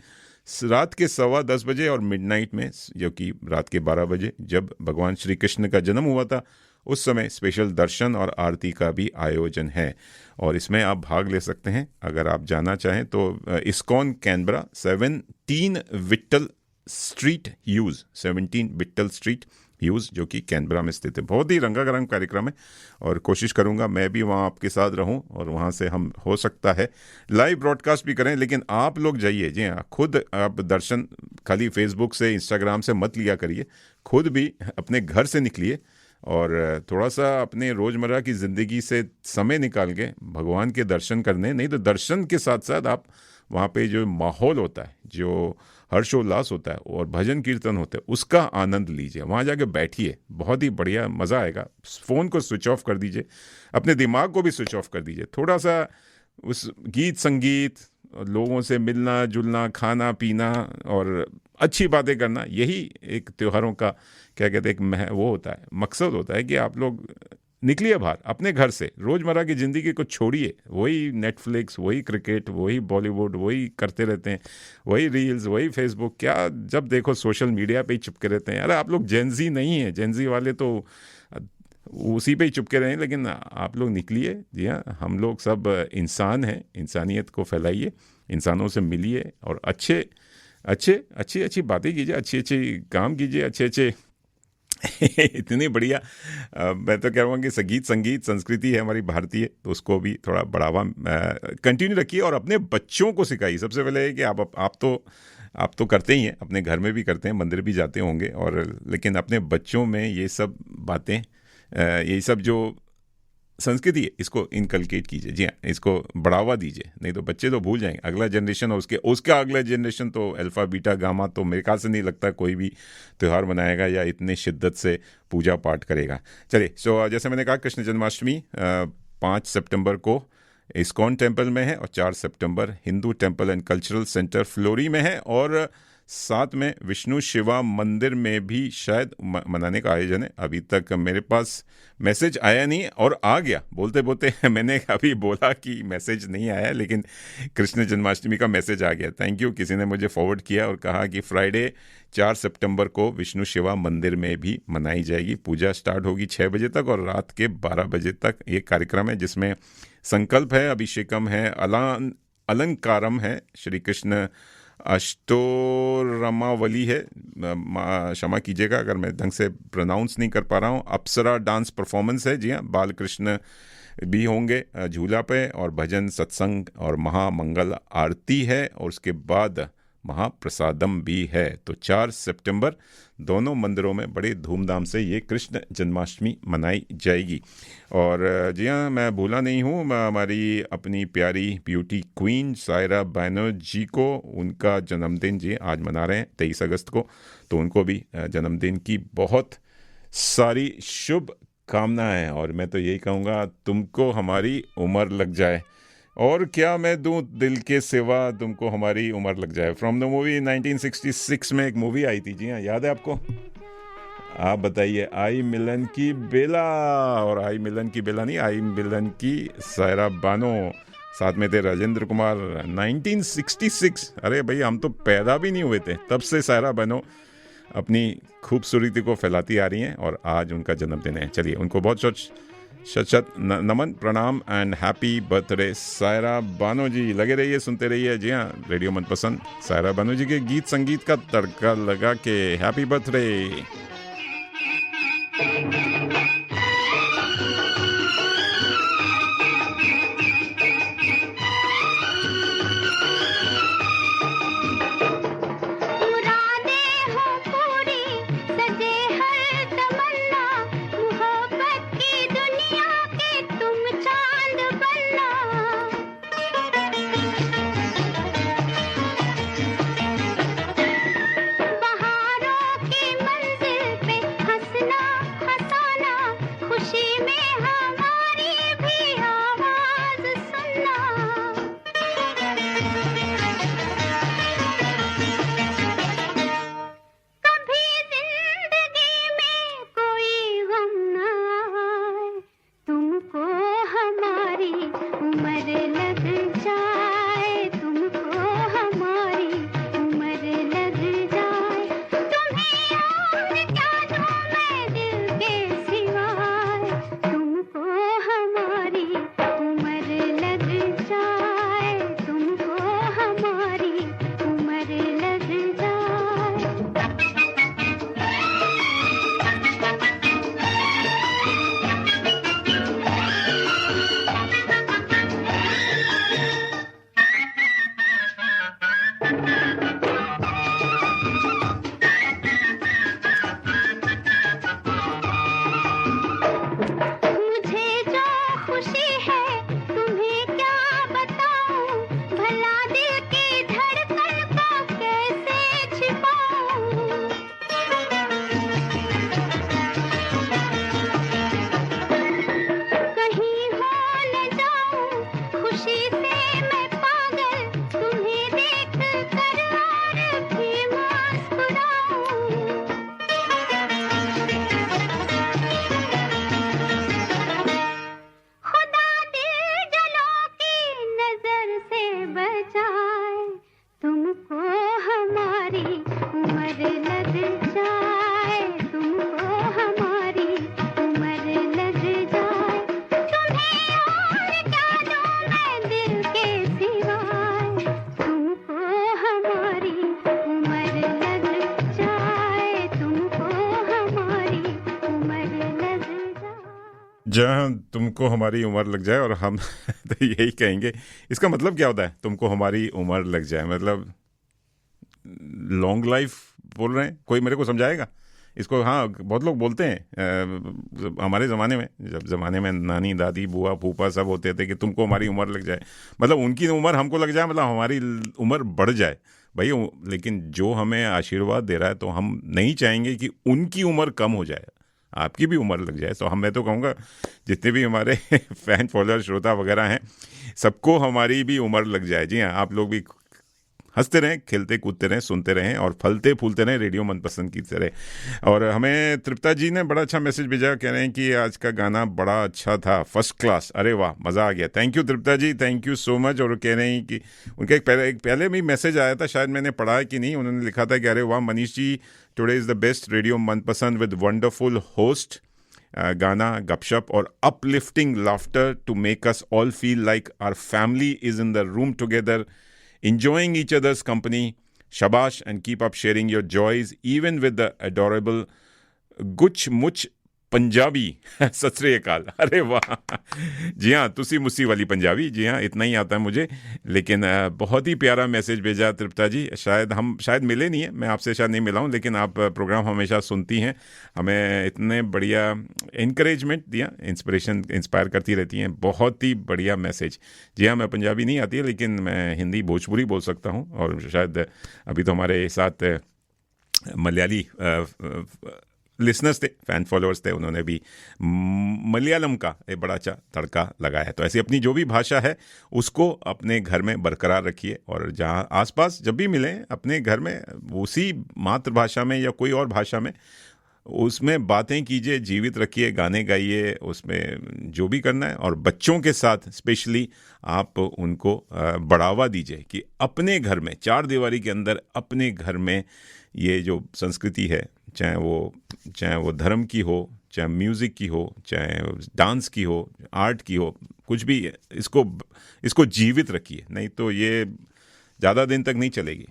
रात के 10:15 बजे और मिडनाइट में, जो कि रात के 12 बजे जब भगवान श्री कृष्ण का जन्म हुआ था, उस समय स्पेशल दर्शन और आरती का भी आयोजन है। और इसमें आप भाग ले सकते हैं अगर आप जाना चाहें तो ISKCON Canberra 17 Whittle street hues, 17 Whittle street hues जो कि कैनबरा में स्थित है। बहुत ही रंगारंग कार्यक्रम है और कोशिश करूंगा मैं भी वहाँ आपके साथ रहूं और वहाँ से हम हो सकता है लाइव ब्रॉडकास्ट भी करें। लेकिन आप लोग जाइए, जी हाँ, खुद आप दर्शन खाली फेसबुक से इंस्टाग्राम से मत लिया करिए, खुद भी अपने घर से निकलिए और थोड़ा सा अपने रोज़मर्रा की ज़िंदगी से समय निकाल के भगवान के दर्शन करने। नहीं तो दर्शन के साथ साथ आप वहाँ पे जो माहौल होता है, जो हर्षोल्लास होता है और भजन कीर्तन होता है, उसका आनंद लीजिए। वहाँ जाके बैठिए, बहुत ही बढ़िया मज़ा आएगा। फ़ोन को स्विच ऑफ कर दीजिए, अपने दिमाग को भी स्विच ऑफ कर दीजिए। थोड़ा सा उस गीत संगीत, लोगों से मिलना जुलना, खाना पीना और अच्छी बातें करना, यही एक त्योहारों का क्या कहते हैं, एक वो होता है, मकसद होता है कि आप लोग निकलिए बाहर अपने घर से, रोज़मर्रा की ज़िंदगी को छोड़िए। वही नेटफ्लिक्स, वही क्रिकेट, वही बॉलीवुड, वही करते रहते हैं, वही रील्स, वही फेसबुक, क्या जब देखो सोशल मीडिया पे ही चिपके रहते हैं। अरे आप लोग जेनजी नहीं हैं, जेनजी वाले तो उसी पे ही चिपके रहे हैं। लेकिन आप लोग निकलिए, जी हाँ, हम लोग सब इंसान हैं, इंसानियत को फैलाइए, इंसानों से मिलिए और अच्छी बातें कीजिए, अच्छे काम कीजिए, अच्छे इतनी बढ़िया। मैं तो कह रहा हूँ कि संगीत संस्कृति है हमारी भारतीय, तो उसको भी थोड़ा बढ़ावा कंटिन्यू रखिए और अपने बच्चों को सिखाइए। सबसे पहले है कि आप तो करते ही हैं, अपने घर में भी करते हैं, मंदिर भी जाते होंगे, और लेकिन अपने बच्चों में ये सब बातें, ये सब जो संस्कृति है, इसको इनकलकेट कीजिए। जी हाँ, इसको बढ़ावा दीजिए, नहीं तो बच्चे तो भूल जाएंगे। अगला जनरेशन और उसका अगला जनरेशन तो अल्फा बीटा गामा, तो मेरे ख्याल से नहीं लगता कोई भी त्यौहार मनाएगा या इतने शिद्दत से पूजा पाठ करेगा। चलिए, सो जैसे मैंने कहा, कृष्ण जन्माष्टमी 5 सितंबर को इस्कॉन टेम्पल में है और 4 सितंबर Hindu temple and cultural centre Florey में है, और साथ में विष्णु शिवा मंदिर में भी शायद मनाने का आयोजन है। अभी तक मेरे पास मैसेज आया नहीं, और आ गया बोलते बोलते मैंने अभी बोला कि मैसेज नहीं आया, लेकिन कृष्ण जन्माष्टमी का मैसेज आ गया। थैंक यू, किसी ने मुझे फॉरवर्ड किया और कहा कि फ्राइडे 4 सितंबर को विष्णु शिवा मंदिर में भी मनाई जाएगी। पूजा स्टार्ट होगी 6 बजे तक और रात के 12 बजे तक ये कार्यक्रम है, जिसमें संकल्प है, अभिषेकम है, अलंकारम है, श्री कृष्ण अष्टोरमावली है, क्षमा कीजिएगा अगर मैं ढंग से प्रोनाउंस नहीं कर पा रहा हूँ, अप्सरा डांस परफॉर्मेंस है, जी हाँ, बालकृष्ण भी होंगे झूला पे, और भजन सत्संग और महामंगल आरती है, और उसके बाद महाप्रसादम भी है। तो 4 सितंबर दोनों मंदिरों में बड़े धूमधाम से ये कृष्ण जन्माष्टमी मनाई जाएगी। और जी हाँ, मैं भूला नहीं हूँ हमारी अपनी प्यारी ब्यूटी क्वीन सायरा बैनर्जी को, उनका जन्मदिन जी आज मना रहे हैं 23 अगस्त को, तो उनको भी जन्मदिन की बहुत सारी शुभ कामनाएं। और मैं तो यही कहूँगा, तुमको हमारी उम्र लग जाए, और क्या मैं दूं दिल के सिवा, तुमको हमारी उम्र लग जाए। फ्रॉम द मूवी 1966 में एक मूवी आई थी, जी हाँ, याद है आपको? आप बताइए। आई मिलन की बेला, और आई मिलन की बेला नहीं, आई मिलन की सायरा बानो, साथ में थे राजेंद्र कुमार। 1966, अरे भाई हम तो पैदा भी नहीं हुए थे तब से सायरा बानो अपनी खूबसूरती को फैलाती आ रही हैं और आज उनका जन्मदिन है। चलिए उनको बहुत शत नमन, प्रणाम and happy birthday Saira Bano ji. लगे रहिए, सुनते रहिए। जी हाँ, रेडियो मनपसंद। सायरा बानो जी के गीत संगीत का तड़का लगा के हैप्पी बर्थडे। जहाँ तुमको हमारी उम्र लग जाए, और हम तो यही कहेंगे। इसका मतलब क्या होता है, तुमको हमारी उम्र लग जाए? मतलब लॉन्ग लाइफ बोल रहे हैं? कोई मेरे को समझाएगा इसको? हाँ, बहुत लोग बोलते हैं हमारे ज़माने में, जब ज़माने में नानी दादी बुआ फूफा सब होते थे कि तुमको हमारी उम्र लग जाए, मतलब उनकी उम्र हमको लग जाए, मतलब हमारी उम्र बढ़ जाए भाई। लेकिन जो हमें आशीर्वाद दे रहा है, तो हम नहीं चाहेंगे कि उनकी उम्र कम हो जाए, आपकी भी उम्र लग जाए। तो मैं तो कहूँगा जितने भी हमारे फैन फॉलोअर श्रोता वगैरह हैं, सबको हमारी भी उम्र लग जाए। जी हाँ, आप लोग भी हंसते रहें, खेलते कूदते रहें, सुनते रहें और फलते फूलते रहें रेडियो मनपसंद की तरह। और हमें तृप्ता जी ने बड़ा अच्छा मैसेज भेजा, कह रहे हैं कि आज का गाना बड़ा अच्छा था, फर्स्ट क्लास। अरे वाह, मज़ा आ गया। Thank you Tripta ji, thank you so much. और कह रहे हैं कि उनका एक पहले भी मैसेज आया था, शायद मैंने पढ़ा है कि नहीं। उन्होंने लिखा था कि अरे वाह Manish ji, today is the best radio Manpasand with wonderful host, गाना गपशप और uplifting laughter to make us all feel like our family is in the room together, enjoying each other's company. Shabash, and keep up sharing your joys even with the adorable Guch Much Punjabi. सत श्री अकाल। अरे वाह, जी हाँ, तुसी मुसी वाली पंजाबी। जी हाँ, इतना ही आता है मुझे, लेकिन बहुत ही प्यारा मैसेज भेजा तृप्ता जी। शायद मिले नहीं है, मैं आपसे शायद नहीं मिला हूँ, लेकिन आप प्रोग्राम हमेशा सुनती हैं, हमें इतने बढ़िया इनकरेजमेंट दिया, इंस्पायर करती रहती हैं। बहुत ही बढ़िया मैसेज। जी हाँ, मैं पंजाबी नहीं आती है, लेकिन मैं हिंदी भोजपुरी बोल सकता हूँ। और शायद अभी तो हमारे साथ मलयाली लिसनर्स थे, फैन फॉलोअर्स थे, उन्होंने भी मलयालम का एक बड़ा अच्छा तड़का लगाया है। तो ऐसी अपनी जो भी भाषा है उसको अपने घर में बरकरार रखिए, और जहाँ आसपास जब भी मिलें अपने घर में उसी मातृभाषा में या कोई और भाषा में उसमें बातें कीजिए, जीवित रखिए, गाने गाइए, उसमें जो भी करना है। और बच्चों के साथ स्पेशली आप उनको बढ़ावा दीजिए कि अपने घर में, चार दीवारी के अंदर अपने घर में ये जो संस्कृति है, चाहे वो धर्म की हो, चाहे म्यूज़िक की हो, चाहे डांस की हो, आर्ट की हो, कुछ भी है, इसको जीवित रखिए, नहीं तो ये ज़्यादा दिन तक नहीं चलेगी।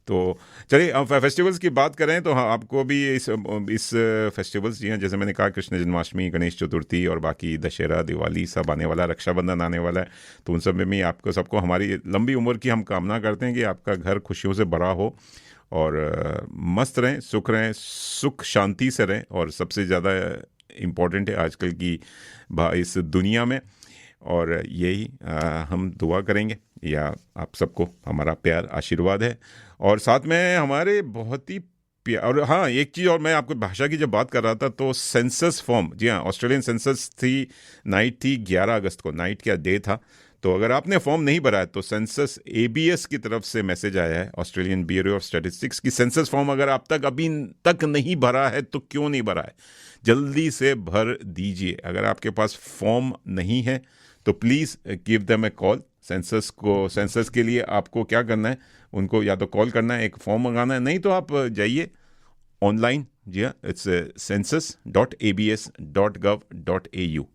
तो चलिए अब फेस्टिवल्स की बात करें तो हाँ, आपको भी इस फेस्टिवल्स जी हैं, जैसे मैंने कहा कृष्ण जन्माष्टमी, गणेश चतुर्थी और बाकी दशहरा, दिवाली सब आने वाला, रक्षाबंधन आने वाला है। तो उन सब में भी आपको सबको हमारी लंबी उम्र की हम कामना करते हैं कि आपका घर खुशियों से भरा हो और मस्त रहें, सुख शांति से रहें। और सबसे ज़्यादा इम्पोर्टेंट है आजकल की इस दुनिया में, और यही हम दुआ करेंगे, या आप सबको हमारा प्यार आशीर्वाद है। और साथ में हमारे बहुत ही और हाँ, एक चीज़ और, मैं आपको भाषा की जब बात कर रहा था तो सेंसस फॉर्म, जी हाँ, ऑस्ट्रेलियन सेंसस नाइट थी 11 अगस्त को, नाइट क्या डे था। तो अगर आपने फॉर्म नहीं भरा है तो सेंसस ABS की तरफ से मैसेज आया है, ऑस्ट्रेलियन ब्यूरो ऑफ स्टैटिस्टिक्स की, सेंसस फॉर्म अगर आप अभी तक नहीं भरा है तो क्यों नहीं भरा है, जल्दी से भर दीजिए। अगर आपके पास फॉर्म नहीं है तो please give them A call. Census के लिए आपको क्या करना है, उनको या तो कॉल करना है, एक फॉर्म मंगाना है, नहीं तो आप जाइए ऑनलाइन, जी हाँ, इट्स census.abs.gov.au,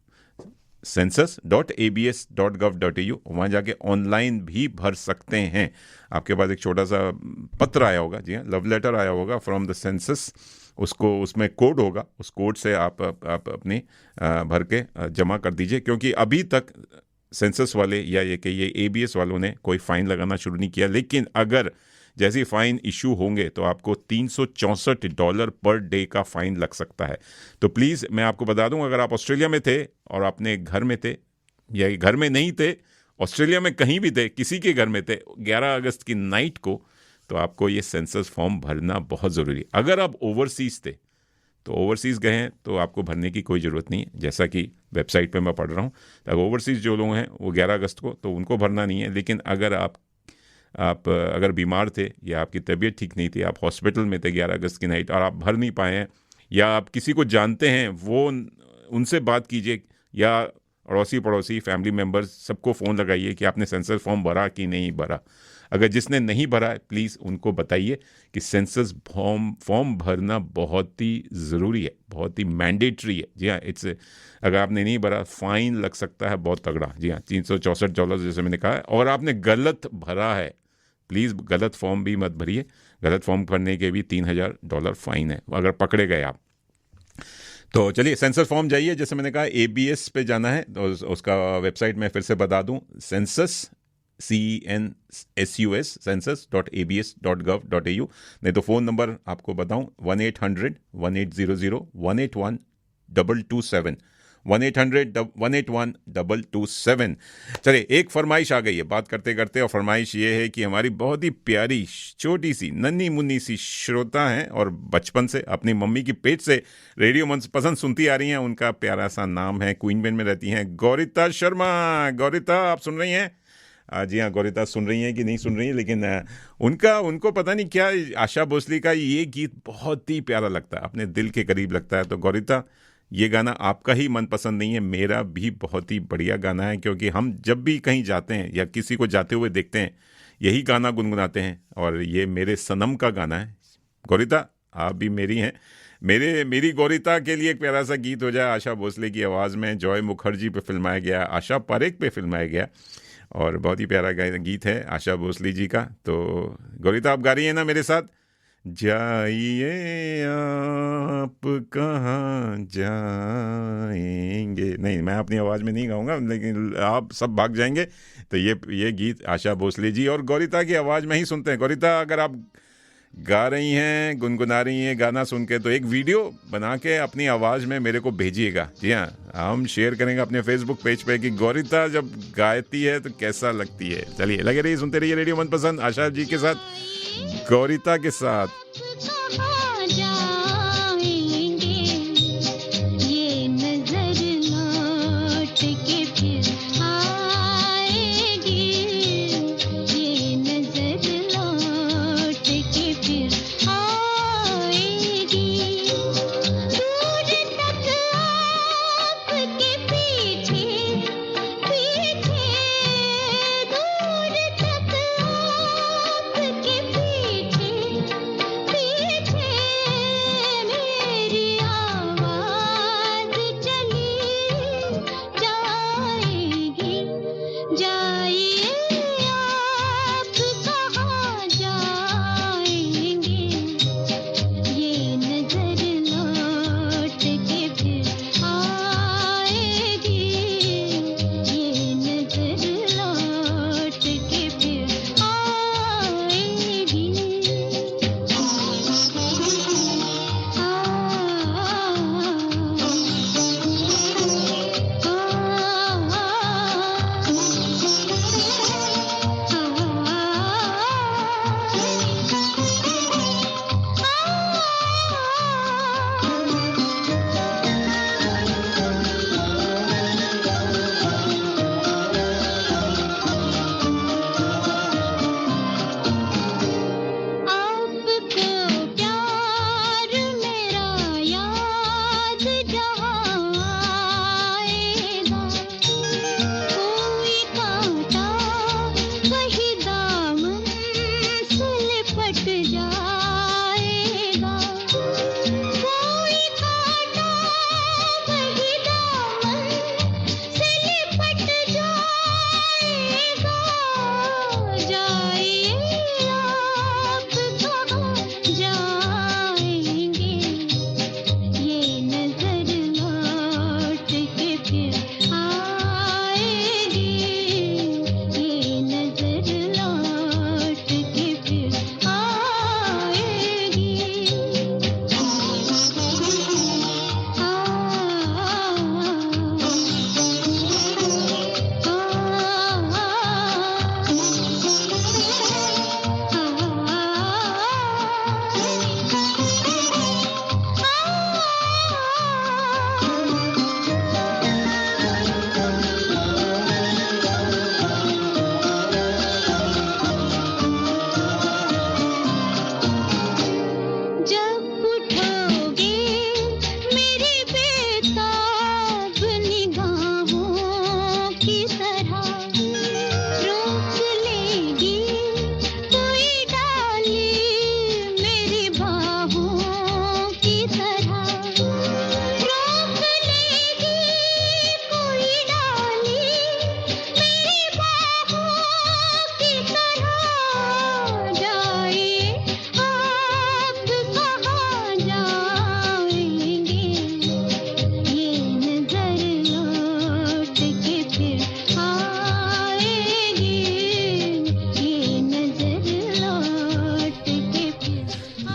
census.abs.gov.au, वहाँ जाके ऑनलाइन भी भर सकते हैं। आपके पास एक छोटा सा पत्र आया होगा, जी हाँ, लव लेटर आया होगा फ्रॉम द सेंसस, उसमें कोड होगा, उस कोड से आप अपने भर के जमा कर दीजिए, क्योंकि अभी तक सेंसस वाले या ये कहिए ABS वालों ने कोई फ़ाइन लगाना शुरू नहीं किया। लेकिन अगर जैसे फ़ाइन इशू होंगे तो आपको $364 पर डे का फ़ाइन लग सकता है। तो प्लीज़ मैं आपको बता दूं, अगर आप ऑस्ट्रेलिया में थे और अपने घर में थे, या घर में नहीं थे, ऑस्ट्रेलिया में कहीं भी थे, किसी के घर में थे 11 अगस्त की नाइट को, तो आपको ये सेंसस फॉर्म भरना बहुत ज़रूरी है। अगर आप ओवरसीज़ थे तो ओवरसीज़ गए हैं तो आपको भरने की कोई ज़रूरत नहीं है, जैसा कि वेबसाइट पे मैं पढ़ रहा हूँ। तो अगर ओवरसीज़ जो लोग हैं वो 11 अगस्त को, तो उनको भरना नहीं है। लेकिन अगर आप अगर बीमार थे या आपकी तबीयत ठीक नहीं थी, आप हॉस्पिटल में थे 11 अगस्त की नाइट और आप भर नहीं पाए हैं, या आप किसी को जानते हैं, वो उनसे बात कीजिए, या अड़ोसी पड़ोसी फैमिली मेम्बर्स सबको फ़ोन लगाइए कि आपने सेंसस फॉर्म भरा कि नहीं भरा। अगर जिसने नहीं भरा है प्लीज़ उनको बताइए कि सेंसस फॉर्म भरना बहुत ही ज़रूरी है, बहुत ही मैंडेटरी है। जी हाँ, अगर आपने नहीं भरा फ़ाइन लग सकता है बहुत तगड़ा। जी हाँ, $364 जैसे मैंने कहा है। और आपने गलत भरा है, प्लीज़ गलत फॉर्म भी मत भरिए, गलत फॉर्म भरने के भी $3000 फ़ाइन है अगर पकड़े गए आप। तो चलिए सेंसस फॉर्म जाइए, जैसे मैंने कहा ABS पे जाना है, तो उसका वेबसाइट मैं फिर से बता दूं, census census.abs.gov.au। नहीं तो फ़ोन नंबर आपको बताऊं, 1-800-180-181-227, 1-800-181-227। चलिए, एक फरमाइश आ गई है बात करते करते, और फरमाइश ये है कि हमारी बहुत ही प्यारी छोटी सी नन्ही मुन्नी सी श्रोता हैं और बचपन से अपनी मम्मी की पेट से रेडियो मनपसंद सुनती आ रही हैं। उनका प्यारा सा नाम है, क्वीनबेन में रहती हैं, गौरिता शर्मा। गौरिता, आप सुन रही हैं? जी हाँ, गौरिता सुन रही हैं कि नहीं सुन रही हैं, लेकिन उनको पता नहीं क्या, आशा भोसले का ये गीत बहुत ही प्यारा लगता है, अपने दिल के करीब लगता है। तो गौरिता, ये गाना आपका ही मनपसंद नहीं है, मेरा भी बहुत ही बढ़िया गाना है, क्योंकि हम जब भी कहीं जाते हैं या किसी को जाते हुए देखते हैं यही गाना गुनगुनाते हैं, और ये मेरे सनम का गाना है। गौरिता, आप भी मेरी हैं, मेरी गौरिता के लिए एक प्यारा सा गीत हो जाए आशा भोसले की आवाज़ में, जॉय मुखर्जी पे फिल्माया गया, आशा पारेख पे फिल्माया गया, और बहुत ही प्यारा गीत है आशा भोसले जी का। तो गौरिता, आप गा रही हैं ना मेरे साथ? जाइए आप कहाँ जाएंगे, नहीं मैं अपनी आवाज़ में नहीं गाऊंगा, लेकिन आप सब भाग जाएंगे। तो ये गीत आशा भोसले जी और गौरिता की आवाज़ में ही सुनते हैं। गौरिता, अगर आप गा रही हैं, गुनगुना रही हैं गाना सुन के, तो एक वीडियो बना के अपनी आवाज़ में मेरे को भेजिएगा। जी हाँ, हम शेयर करेंगे अपने फेसबुक पेज पे कि गौरिता जब गाती है तो कैसा लगती है। चलिए, लगे रहिए, सुनते रहिए रेडियो मनपसंद, आशा जी के साथ, गौरिता के साथ।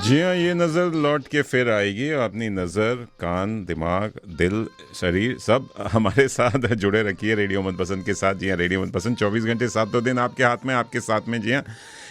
जी हाँ, ये नज़र लौट के फिर आएगी और अपनी नज़र, कान, दिमाग, दिल, शरीर सब हमारे साथ जुड़े रखिए रेडियो मनपसंद के साथ। जी हाँ, रेडियो मनपसंद 24 घंटे 7 दिन आपके हाथ में, आपके साथ में। जी हाँ,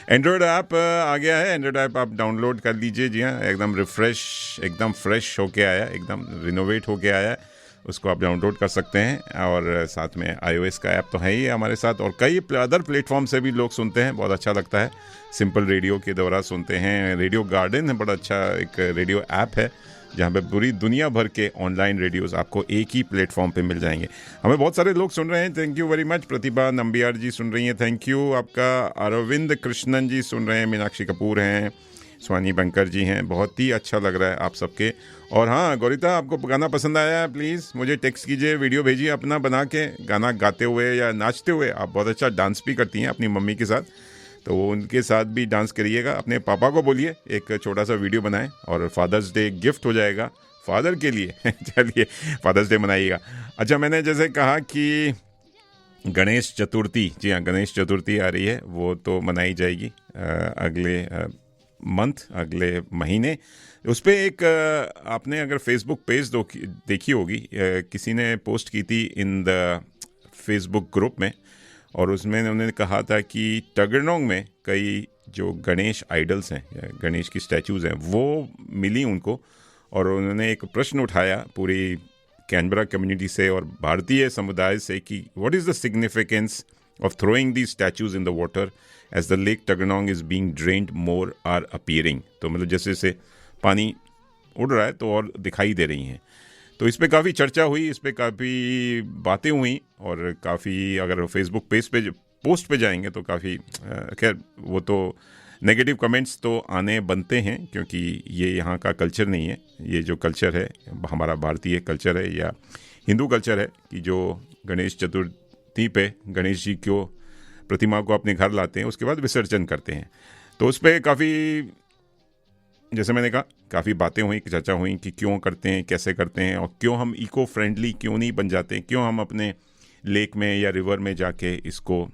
एंड्रॉयड ऐप आ गया है, एंड्रॉयड ऐप आप डाउनलोड कर लीजिए। जी हाँ, एकदम रिफ्रेश, एकदम फ्रेश होके आया, एकदम रिनोवेट होके आया है, उसको आप डाउनलोड कर सकते हैं। और साथ में iOS का ऐप तो है ही हमारे साथ, और कई अदर प्लेटफॉर्म से भी लोग सुनते हैं, बहुत अच्छा लगता है। सिंपल रेडियो के द्वारा सुनते हैं। रेडियो गार्डन है, बड़ा अच्छा एक रेडियो ऐप है जहाँ पे पूरी दुनिया भर के ऑनलाइन रेडियोज़ आपको एक ही प्लेटफॉर्म पे मिल जाएंगे। हमें बहुत सारे लोग सुन रहे हैं, थैंक यू वेरी मच। प्रतिभा नंबियार जी सुन रही हैं, थैंक यू आपका। अरविंद कृष्णन जी सुन रहे हैं, मीनाक्षी कपूर हैं, स्वानी बंकर जी हैं, बहुत ही अच्छा लग रहा है आप सबके। और हाँ गौरिता, आपको गाना पसंद आया है, प्लीज़ मुझे टेक्स्ट कीजिए, वीडियो भेजिए अपना बना के, गाना गाते हुए या नाचते हुए। आप बहुत अच्छा डांस भी करती हैं अपनी मम्मी के साथ, तो उनके साथ भी डांस करिएगा। अपने पापा को बोलिए एक छोटा सा वीडियो बनाएं, और फादर्स डे गिफ्ट हो जाएगा फादर के लिए। चलिए, फादर्स डे मनाइएगा। अच्छा, मैंने जैसे कहा कि गणेश चतुर्थी, जी हाँ, गणेश चतुर्थी आ रही है, वो तो मनाई जाएगी अगले मंथ, अगले महीने। उस पर एक आपने अगर फेसबुक पेज देखी होगी, किसी ने पोस्ट की थी इन द फेसबुक ग्रुप में, और उसमें उन्होंने कहा था कि टगरनोंग में कई जो गणेश आइडल्स हैं, गणेश की स्टैचूज़ हैं, वो मिली उनको। और उन्होंने एक प्रश्न उठाया पूरी कैनबरा कम्युनिटी से और भारतीय समुदाय से कि what is the significance of throwing the statues in the water as the lake Tuggeranong is being drained more are appearing. तो मतलब जैसे जैसे पानी उड़ रहा है तो और दिखाई दे रही हैं। तो इस पे काफ़ी चर्चा हुई, इस पे काफ़ी बातें हुई, और काफ़ी अगर फेसबुक पेज पे पोस्ट पे जाएंगे तो काफ़ी खैर वो तो नेगेटिव कमेंट्स तो आने बनते हैं, क्योंकि ये यहाँ का कल्चर नहीं है। ये जो कल्चर है हमारा भारतीय कल्चर है या हिंदू कल्चर है कि जो गणेश चतुर्थी पे गणेश जी को प्रतिमा को अपने घर लाते हैं, उसके बाद विसर्जन करते हैं। तो उस पर काफ़ी, जैसे मैंने कहा, काफ़ी बातें हुई, चर्चा हुई कि क्यों करते हैं, कैसे करते हैं, और क्यों हम इको फ्रेंडली क्यों नहीं बन जाते, क्यों हम अपने लेक में या रिवर में जाके इसको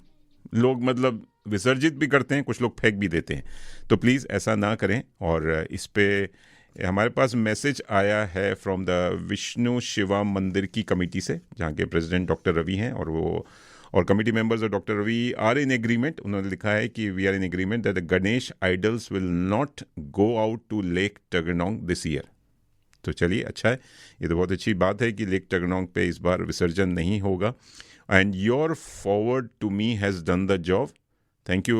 लोग मतलब विसर्जित भी करते हैं, कुछ लोग फेंक भी देते हैं। तो प्लीज़ ऐसा ना करें। और इस पे हमारे पास मैसेज आया है फ्रॉम द विष्णु शिवा मंदिर की कमेटी से, जहाँ के प्रेसिडेंट डॉक्टर रवि हैं, और वो और committee members of doctor Ravi are in agreement. उन्होंने लिखा है कि we are in agreement that the Ganesh idols will not go out to lake Tuggeranong this year. तो चलिए, अच्छा है, ये तो बहुत अच्छी बात है कि लेक टगरनोंग पे इस बार विसर्जन नहीं होगा। And your forward to me has done the job. Thank you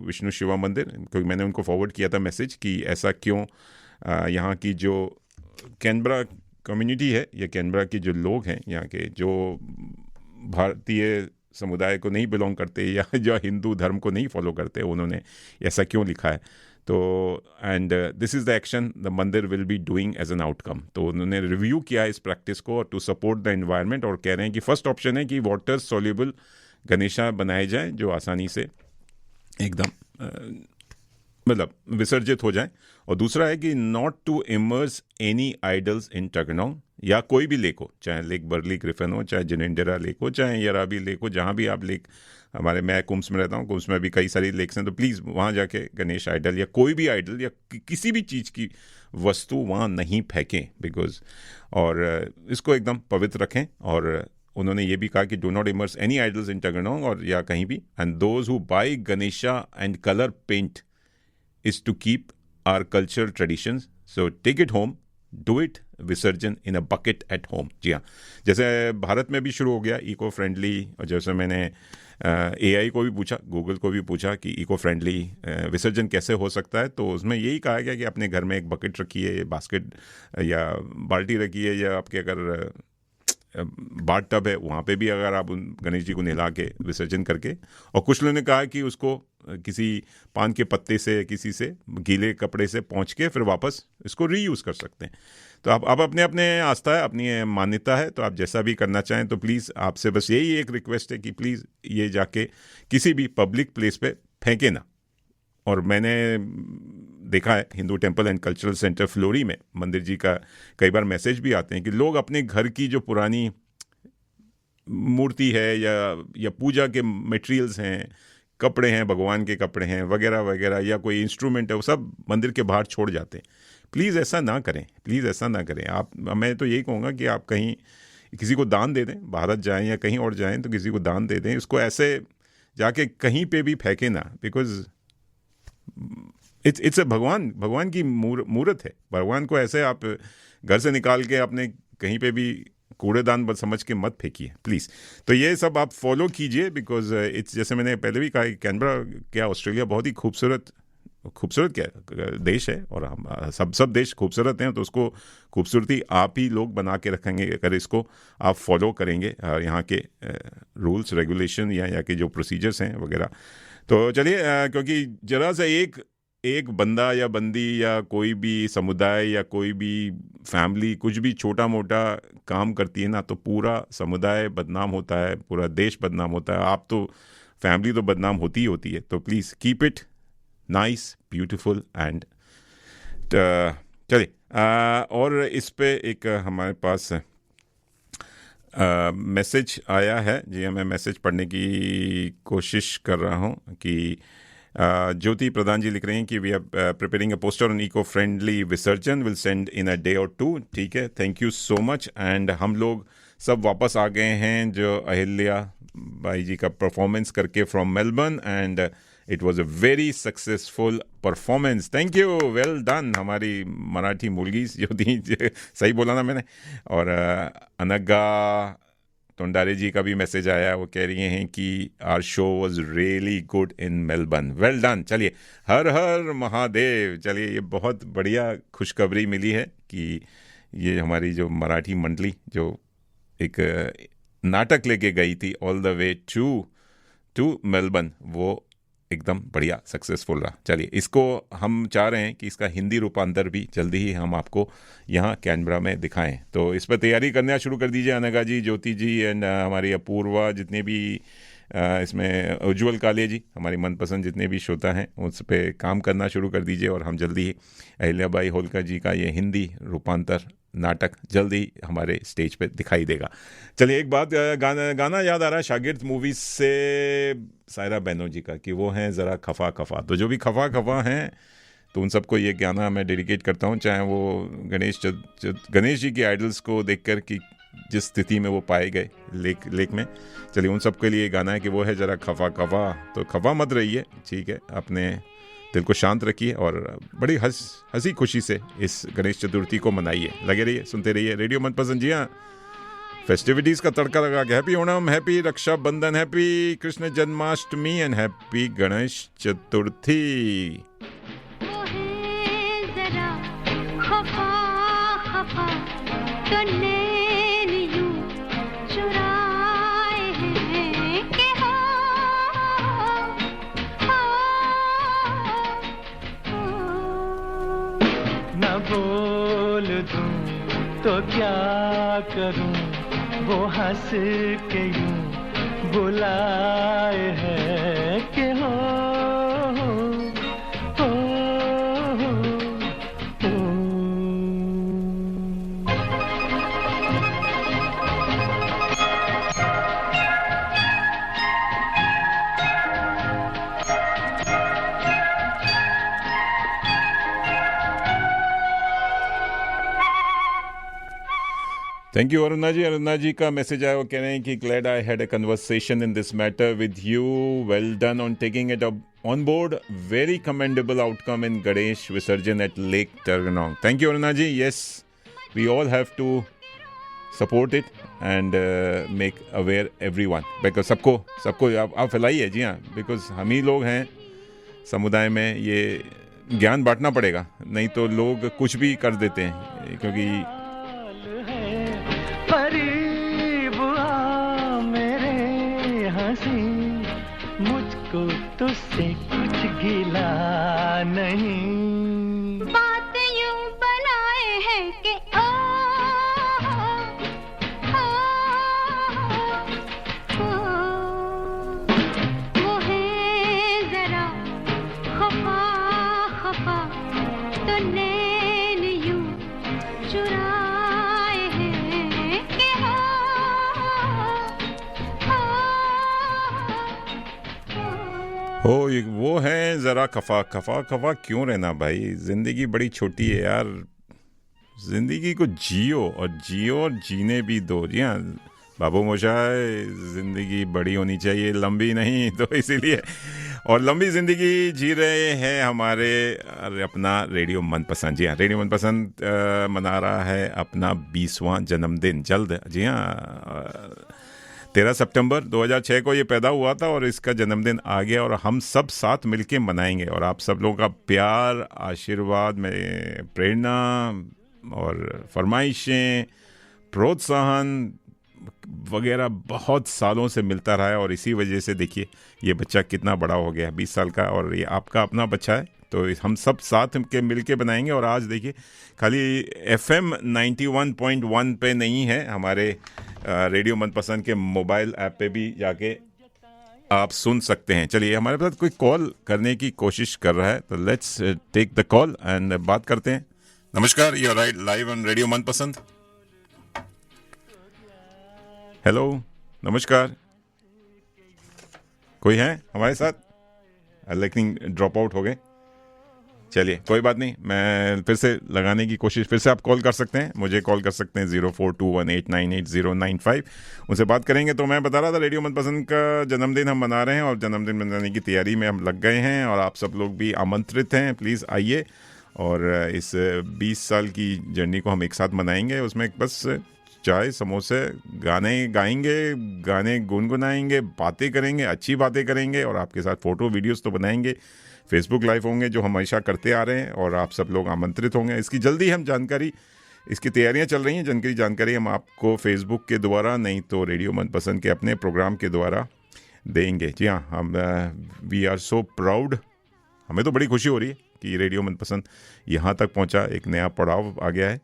Vishnu Shiva Mandir, क्योंकि मैंने उनको फॉरवर्ड किया था मैसेज कि ऐसा क्यों यहाँ की जो कैनबरा कम्युनिटी है या कैनबरा के जो लोग हैं, यहाँ के जो भारतीय समुदाय को नहीं बिलोंग करते या जो हिंदू धर्म को नहीं फॉलो करते, उन्होंने ऐसा क्यों लिखा है। तो and this is the action the mandir will be doing as an outcome. तो उन्होंने रिव्यू किया इस प्रैक्टिस को टू सपोर्ट द एनवायरनमेंट, और कह रहे हैं कि फर्स्ट ऑप्शन है कि वाटर सोल्यूबल गणेशा बनाए जाएं जो आसानी से एकदम मतलब विसर्जित हो जाएं, और दूसरा है कि not to immerse any idols in Tuggeranong, या कोई भी लेक हो, चाहे लेक बर्ली ग्रिफन हो, चाहे जिनेंडरा लेक हो, चाहे यराबी लेक हो, जहाँ भी आप लेक, हमारे मैं कुम्स में रहता हूँ, कुम्स में भी कई सारी लेक्स हैं, तो प्लीज़ वहाँ जाके गणेश आइडल या कोई भी आइडल या किसी भी चीज़ की वस्तु वहाँ नहीं फेंकें, बिकॉज और इसको एकदम पवित्र रखें। और उन्होंने ये भी कहा कि do not immerse any idols in Tuggeranong और या कहीं भी, and those who buy Ganesha and colour paint is to keep our cultural traditions, so take it home, do it visarjan in a bucket at home. जी हाँ, जैसे भारत में भी शुरू हो गया इको फ्रेंडली, और जैसे मैंने AI को भी पूछा, गूगल को भी पूछा कि इको फ्रेंडली विसर्जन कैसे हो सकता है, तो उसमें यही कहा गया कि अपने घर में एक बकेट रखिए, बास्केट या बाल्टी रखिए, या आपके अगर बाथ टब है वहाँ पे भी अगर आप उन गणेश जी को नहला के विसर्जन करके, और कुछ लोगों ने कहा कि उसको किसी पान के पत्ते से, किसी से गीले कपड़े से पोंछ के फिर वापस इसको रीयूज़ कर सकते हैं। तो आप अपने अपने आस्था है, अपनी मान्यता है, तो आप जैसा भी करना चाहें। तो प्लीज़ आपसे बस यही एक रिक्वेस्ट है कि प्लीज़ ये जाके किसी भी पब्लिक प्लेस पे फेंके ना। और मैंने देखा है Hindu temple and cultural centre Florey में मंदिर जी का कई बार मैसेज भी आते हैं कि लोग अपने घर की जो पुरानी मूर्ति है या पूजा के मटेरियल्स हैं, कपड़े हैं भगवान के कपड़े हैं वगैरह वगैरह, या कोई इंस्ट्रूमेंट है, वो सब मंदिर के बाहर छोड़ जाते हैं। प्लीज़ ऐसा ना करें, प्लीज़ ऐसा ना करें। आप, मैं तो यही कहूँगा कि आप कहीं किसी को दान दे दें, भारत जाएं या कहीं और जाएं तो किसी को दान दे दें, उसको ऐसे जाके कहीं पे भी फेंके ना, बिकॉज इट्स अ भगवान की मूर्त है। भगवान को ऐसे आप घर से निकाल के आपने कहीं पे भी कूड़ेदान समझ के मत फेंकिए प्लीज़। तो ये सब आप फॉलो कीजिए, बिकॉज इट्स, जैसे मैंने पहले भी कहा, कैनबरा क्या ऑस्ट्रेलिया बहुत ही खूबसूरत क्या देश है, और हम सब देश खूबसूरत हैं, तो उसको खूबसूरती आप ही लोग बना के रखेंगे अगर इसको आप फॉलो करेंगे, यहाँ के रूल्स रेगुलेशन या यहाँ के जो प्रोसीजर्स हैं वगैरह। तो चलिए, क्योंकि जरा सा एक बंदा या बंदी या कोई भी समुदाय या कोई भी फैमिली कुछ भी छोटा मोटा काम करती है ना, तो पूरा समुदाय बदनाम होता है, पूरा देश बदनाम होता है। आप तो फैमिली तो बदनाम होती ही होती है। तो please keep it nice, beautiful and चलिए, और इस पे एक हमारे पास मैसेज आया है जी। मैं मैसेज पढ़ने की कोशिश कर रहा हूँ कि ज्योति प्रधान जी लिख रहे हैं कि we are preparing a poster on eco friendly visarjan, will send in a day और 2। ठीक है, thank you so much. And हम लोग सब वापस आ गए हैं जो अहिल्या बाई जी का परफॉर्मेंस करके from Melbourne, and it was a very successful performance. Thank you, well done. हमारी मराठी मुलगी ज्योति, सही बोला ना मैंने। और अनगा तोंडारे जी का भी मैसेज आया, वो कह रही हैं कि our show was really good in Melbourne, well done. चलिए, हर हर महादेव। चलिए, ये बहुत बढ़िया खुशखबरी मिली है कि ये हमारी जो मराठी मंडली जो एक नाटक लेके गई थी all the way to Melbourne, वो एकदम बढ़िया सक्सेसफुल रहा। चलिए, इसको हम चाह रहे हैं कि इसका हिंदी रूपांतर भी जल्दी ही हम आपको यहाँ कैनबरा में दिखाएं। तो इस पर तैयारी करना शुरू कर दीजिए, अनगा जी, ज्योति जी एंड हमारी अपूर्वा, जितने भी इसमें उज्ज्वल काले जी, हमारी मनपसंद जितने भी श्रोता हैं, उस पर काम करना शुरू कर दीजिए, और हम जल्दी ही अहिल्याबाई होलकर जी का ये हिंदी रूपांतर नाटक जल्दी हमारे स्टेज पे दिखाई देगा। चलिए, एक बात, गाना याद आ रहा है शागिर्द मूवी से सायरा बहनों जी का, कि वो हैं ज़रा खफा खफा। तो जो भी खफा हैं, तो उन सबको ये गाना मैं डेडिकेट करता हूँ, चाहे वो गणेश जी के आइडल्स को देखकर कि जिस स्थिति में वो पाए गए लेक में। चलिए, उन सबके लिए गाना है कि वो है ज़रा खफा खफा। तो खफा मत रहिए, ठीक है, अपने दिल को शांत रखिए और बड़ी हंसी खुशी से इस गणेश चतुर्थी को मनाइए। लगे रहिए, सुनते रहिए रेडियो मनपसंद। जी हाँ, फेस्टिविटीज़ का तड़का लगा के happy Onam, happy Rakshabandhan, happy Krishna Janmashtami and happy Ganesh Chaturthi. बोल दूं तो क्या करूं, वो हंस के यूं बुलाए हैं कि हो थैंक यू अरुणा जी। अरुणा जी का मैसेज आया, वो कह रहे हैं कि glad I had a conversation in this matter with you, well done on taking it on board, very commendable outcome in Ganesh visarjan at lake Tuggeranong. Thank you Aruna ji. Yes, we all have to support it and make aware everyone, because सबको आप फैलाइए। जी हाँ, बिकॉज हम ही लोग हैं समुदाय में, ये ज्ञान बांटना पड़ेगा, नहीं तो लोग कुछ भी कर देते हैं। क्योंकि करीब आ मेरे हंसी, मुझको तुझसे कुछ गिला नहीं। बात यूं बनाए हैं कि ओ वो है जरा खफा खफा, तो नैन यूं चुरा वो है ज़रा खफा खफा खफा क्यों रहना भाई, ज़िंदगी बड़ी छोटी है यार, ज़िंदगी को जियो और जीने भी दो। जी हाँ बाबू मोशाय, ज़िंदगी बड़ी होनी चाहिए, लंबी नहीं। तो इसीलिए और लंबी ज़िंदगी जी रहे हैं हमारे अपना रेडियो मनपसंद। जी हाँ, रेडियो मनपसंद मना रहा है अपना 20वां जन्मदिन जल्द। जी हाँ, 13 सितंबर 2006 को ये पैदा हुआ था और इसका जन्मदिन आ गया और हम सब साथ मिलके मनाएंगे। और आप सब लोगों का प्यार, आशीर्वाद में प्रेरणा और फरमाइशें, प्रोत्साहन वगैरह बहुत सालों से मिलता रहा है। और इसी वजह से देखिए ये बच्चा कितना बड़ा हो गया, 20 साल का, और ये आपका अपना बच्चा है। तो हम सब साथ के मिल के बनाएंगे। और आज देखिए खाली FM 91.1 पे नहीं है, हमारे रेडियो मनपसंद के मोबाइल ऐप पे भी जाके आप सुन सकते हैं। चलिए, हमारे पास कोई कॉल करने की कोशिश कर रहा है, तो let's take the call and बात करते हैं। नमस्कार, you are right live on radio Manpasand. Hello, नमस्कार, कोई है हमारे साथ? लेकिन ड्रॉप आउट हो गए। चलिए कोई बात नहीं, मैं फिर से लगाने की कोशिश, फिर से आप कॉल कर सकते हैं, मुझे कॉल कर सकते हैं 0421898095, उनसे बात करेंगे। तो मैं बता रहा था रेडियो मनपसंद का जन्मदिन हम मना रहे हैं और जन्मदिन मनाने की तैयारी में हम लग गए हैं और आप सब लोग भी आमंत्रित हैं। प्लीज़ आइए और इस 20 साल की जर्नी को हम एक साथ मनाएंगे। उसमें बस चाय समोसे, गाने गाएंगे, गाने गुनगुनाएंगे, बातें करेंगे, अच्छी बातें करेंगे और आपके साथ फ़ोटो वीडियोस तो बनाएंगे, फेसबुक लाइव होंगे जो हम हमेशा करते आ रहे हैं और आप सब लोग आमंत्रित होंगे। इसकी जल्दी हम जानकारी, इसकी तैयारियां चल रही हैं, जानकारी हम आपको फेसबुक के द्वारा नहीं तो रेडियो मनपसंद के अपने प्रोग्राम के द्वारा देंगे। जी हाँ, हम वी आर सो प्राउड, हमें तो बड़ी खुशी हो रही है कि रेडियो मनपसंद यहाँ तक पहुँचा, एक नया पड़ाव आ गया है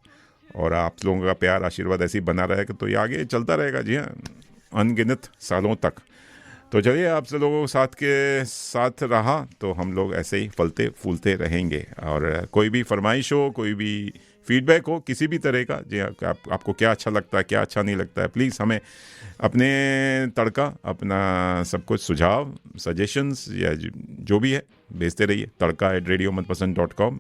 और आप लोगों का प्यार आशीर्वाद ऐसे ही बना रहेगा तो ये आगे चलता रहेगा। जी हाँ, अनगिनत सालों तक। तो चलिए, आप सब लोगों साथ के साथ रहा तो हम लोग ऐसे ही फलते फूलते रहेंगे। और कोई भी फरमाइश हो, कोई भी फीडबैक हो किसी भी तरह का, जी हाँ, आपको क्या अच्छा लगता है, क्या अच्छा नहीं लगता है, प्लीज़ हमें अपने तड़का, अपना सब कुछ सुझाव, सजेशंस या जो भी है भेजते रहिए। तड़का@radiomanpasand.com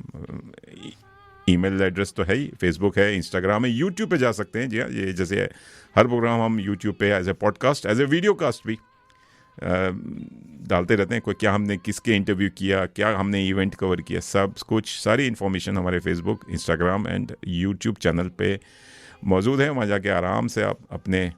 ईमेल एड्रेस तो है ही, फेसबुक है, इंस्टाग्राम है, यूट्यूब पे जा सकते हैं। जी हाँ, ये जैसे हर प्रोग्राम हम यूट्यूब पे as a podcast, as a video cast भी डालते रहते हैं। कोई क्या हमने किसके इंटरव्यू किया, क्या हमने इवेंट कवर किया, सब कुछ सारी इन्फॉर्मेशन हमारे Facebook, Instagram and YouTube channel पे मौजूद है। वहाँ जाके आराम से आप अपने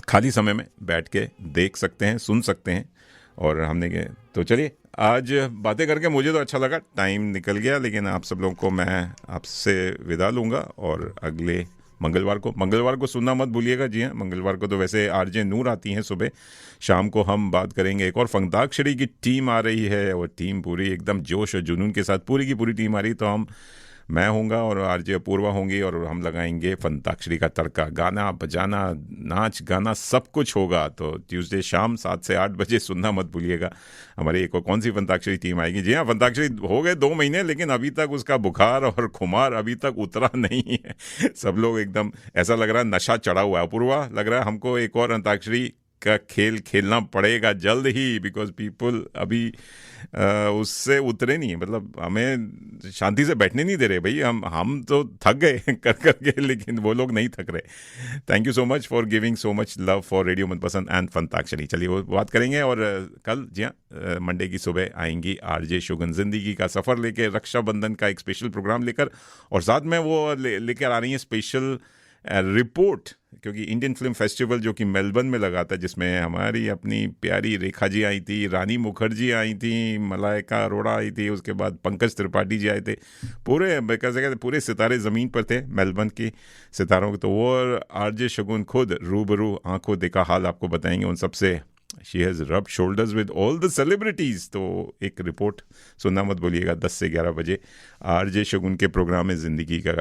खाली समय में बैठ के देख सकते हैं, सुन सकते हैं। और हमने तो चलिए, आज बातें करके मुझे तो अच्छा लगा, टाइम निकल गया, लेकिन आप सब लोगों को मैं आपसे विदा लूँगा और अगले मंगलवार को सुनना मत भूलिएगा। जी हाँ, मंगलवार को तो वैसे आरजे नूर आती हैं सुबह, शाम को हम बात करेंगे। एक और फंताक्षरी की टीम आ रही है और टीम पूरी एकदम जोश और जुनून के साथ पूरी की पूरी टीम आ रही। तो मैं होऊंगा और आरजे अपूर्वा होंगी और हम लगाएंगे फंताक्षरी का तड़का, गाना बजाना, नाच गाना सब कुछ होगा। तो ट्यूसडे शाम 7 से 8 बजे सुनना मत भूलिएगा। हमारी एक और कौन सी फंताक्षरी टीम आएगी? जी हाँ, फंताक्षरी हो गए 2 महीने, लेकिन अभी तक उसका बुखार और खुमार अभी तक उतरा नहीं है। सब लोग एकदम ऐसा लग रहा है नशा चढ़ा हुआ है। अपूर्वा, लग रहा है हमको एक और अंताक्षरी का खेल खेलना पड़ेगा जल्द ही, बिकॉज पीपल अभी उससे उतरे नहीं है, मतलब हमें शांति से बैठने नहीं दे रहे भाई। हम तो थक गए कर करके, लेकिन वो लोग नहीं थक रहे। Thank you so much for giving so much love for radio मनपसंद एंड फंताक्षरी। चलिए वो बात करेंगे। और कल जी हाँ, मंडे की सुबह आएंगी आरजे शुगन, जिंदगी का सफ़र लेके, रक्षाबंधन का एक स्पेशल प्रोग्राम लेकर, और साथ में वो लेकर आ रही हैं स्पेशल रिपोर्ट, क्योंकि इंडियन फिल्म फेस्टिवल जो कि मेलबर्न में लगा था, जिसमें हमारी अपनी प्यारी रेखा जी आई थी, रानी मुखर्जी आई थी, मलाइका अरोड़ा आई थी, उसके बाद पंकज त्रिपाठी जी आए थे, पूरे सितारे ज़मीन पर थे, मेलबर्न की सितारों के। तो वो आरजे शगुन खुद रूबरू आंखों देखा हाल आपको बताएंगे उन सबसे। She has rubbed shoulders with all the celebrities. तो एक रिपोर्ट सुनना मत भूलिएगा 10 से 11 बजे आरजे शगुन के प्रोग्राम में ज़िंदगी का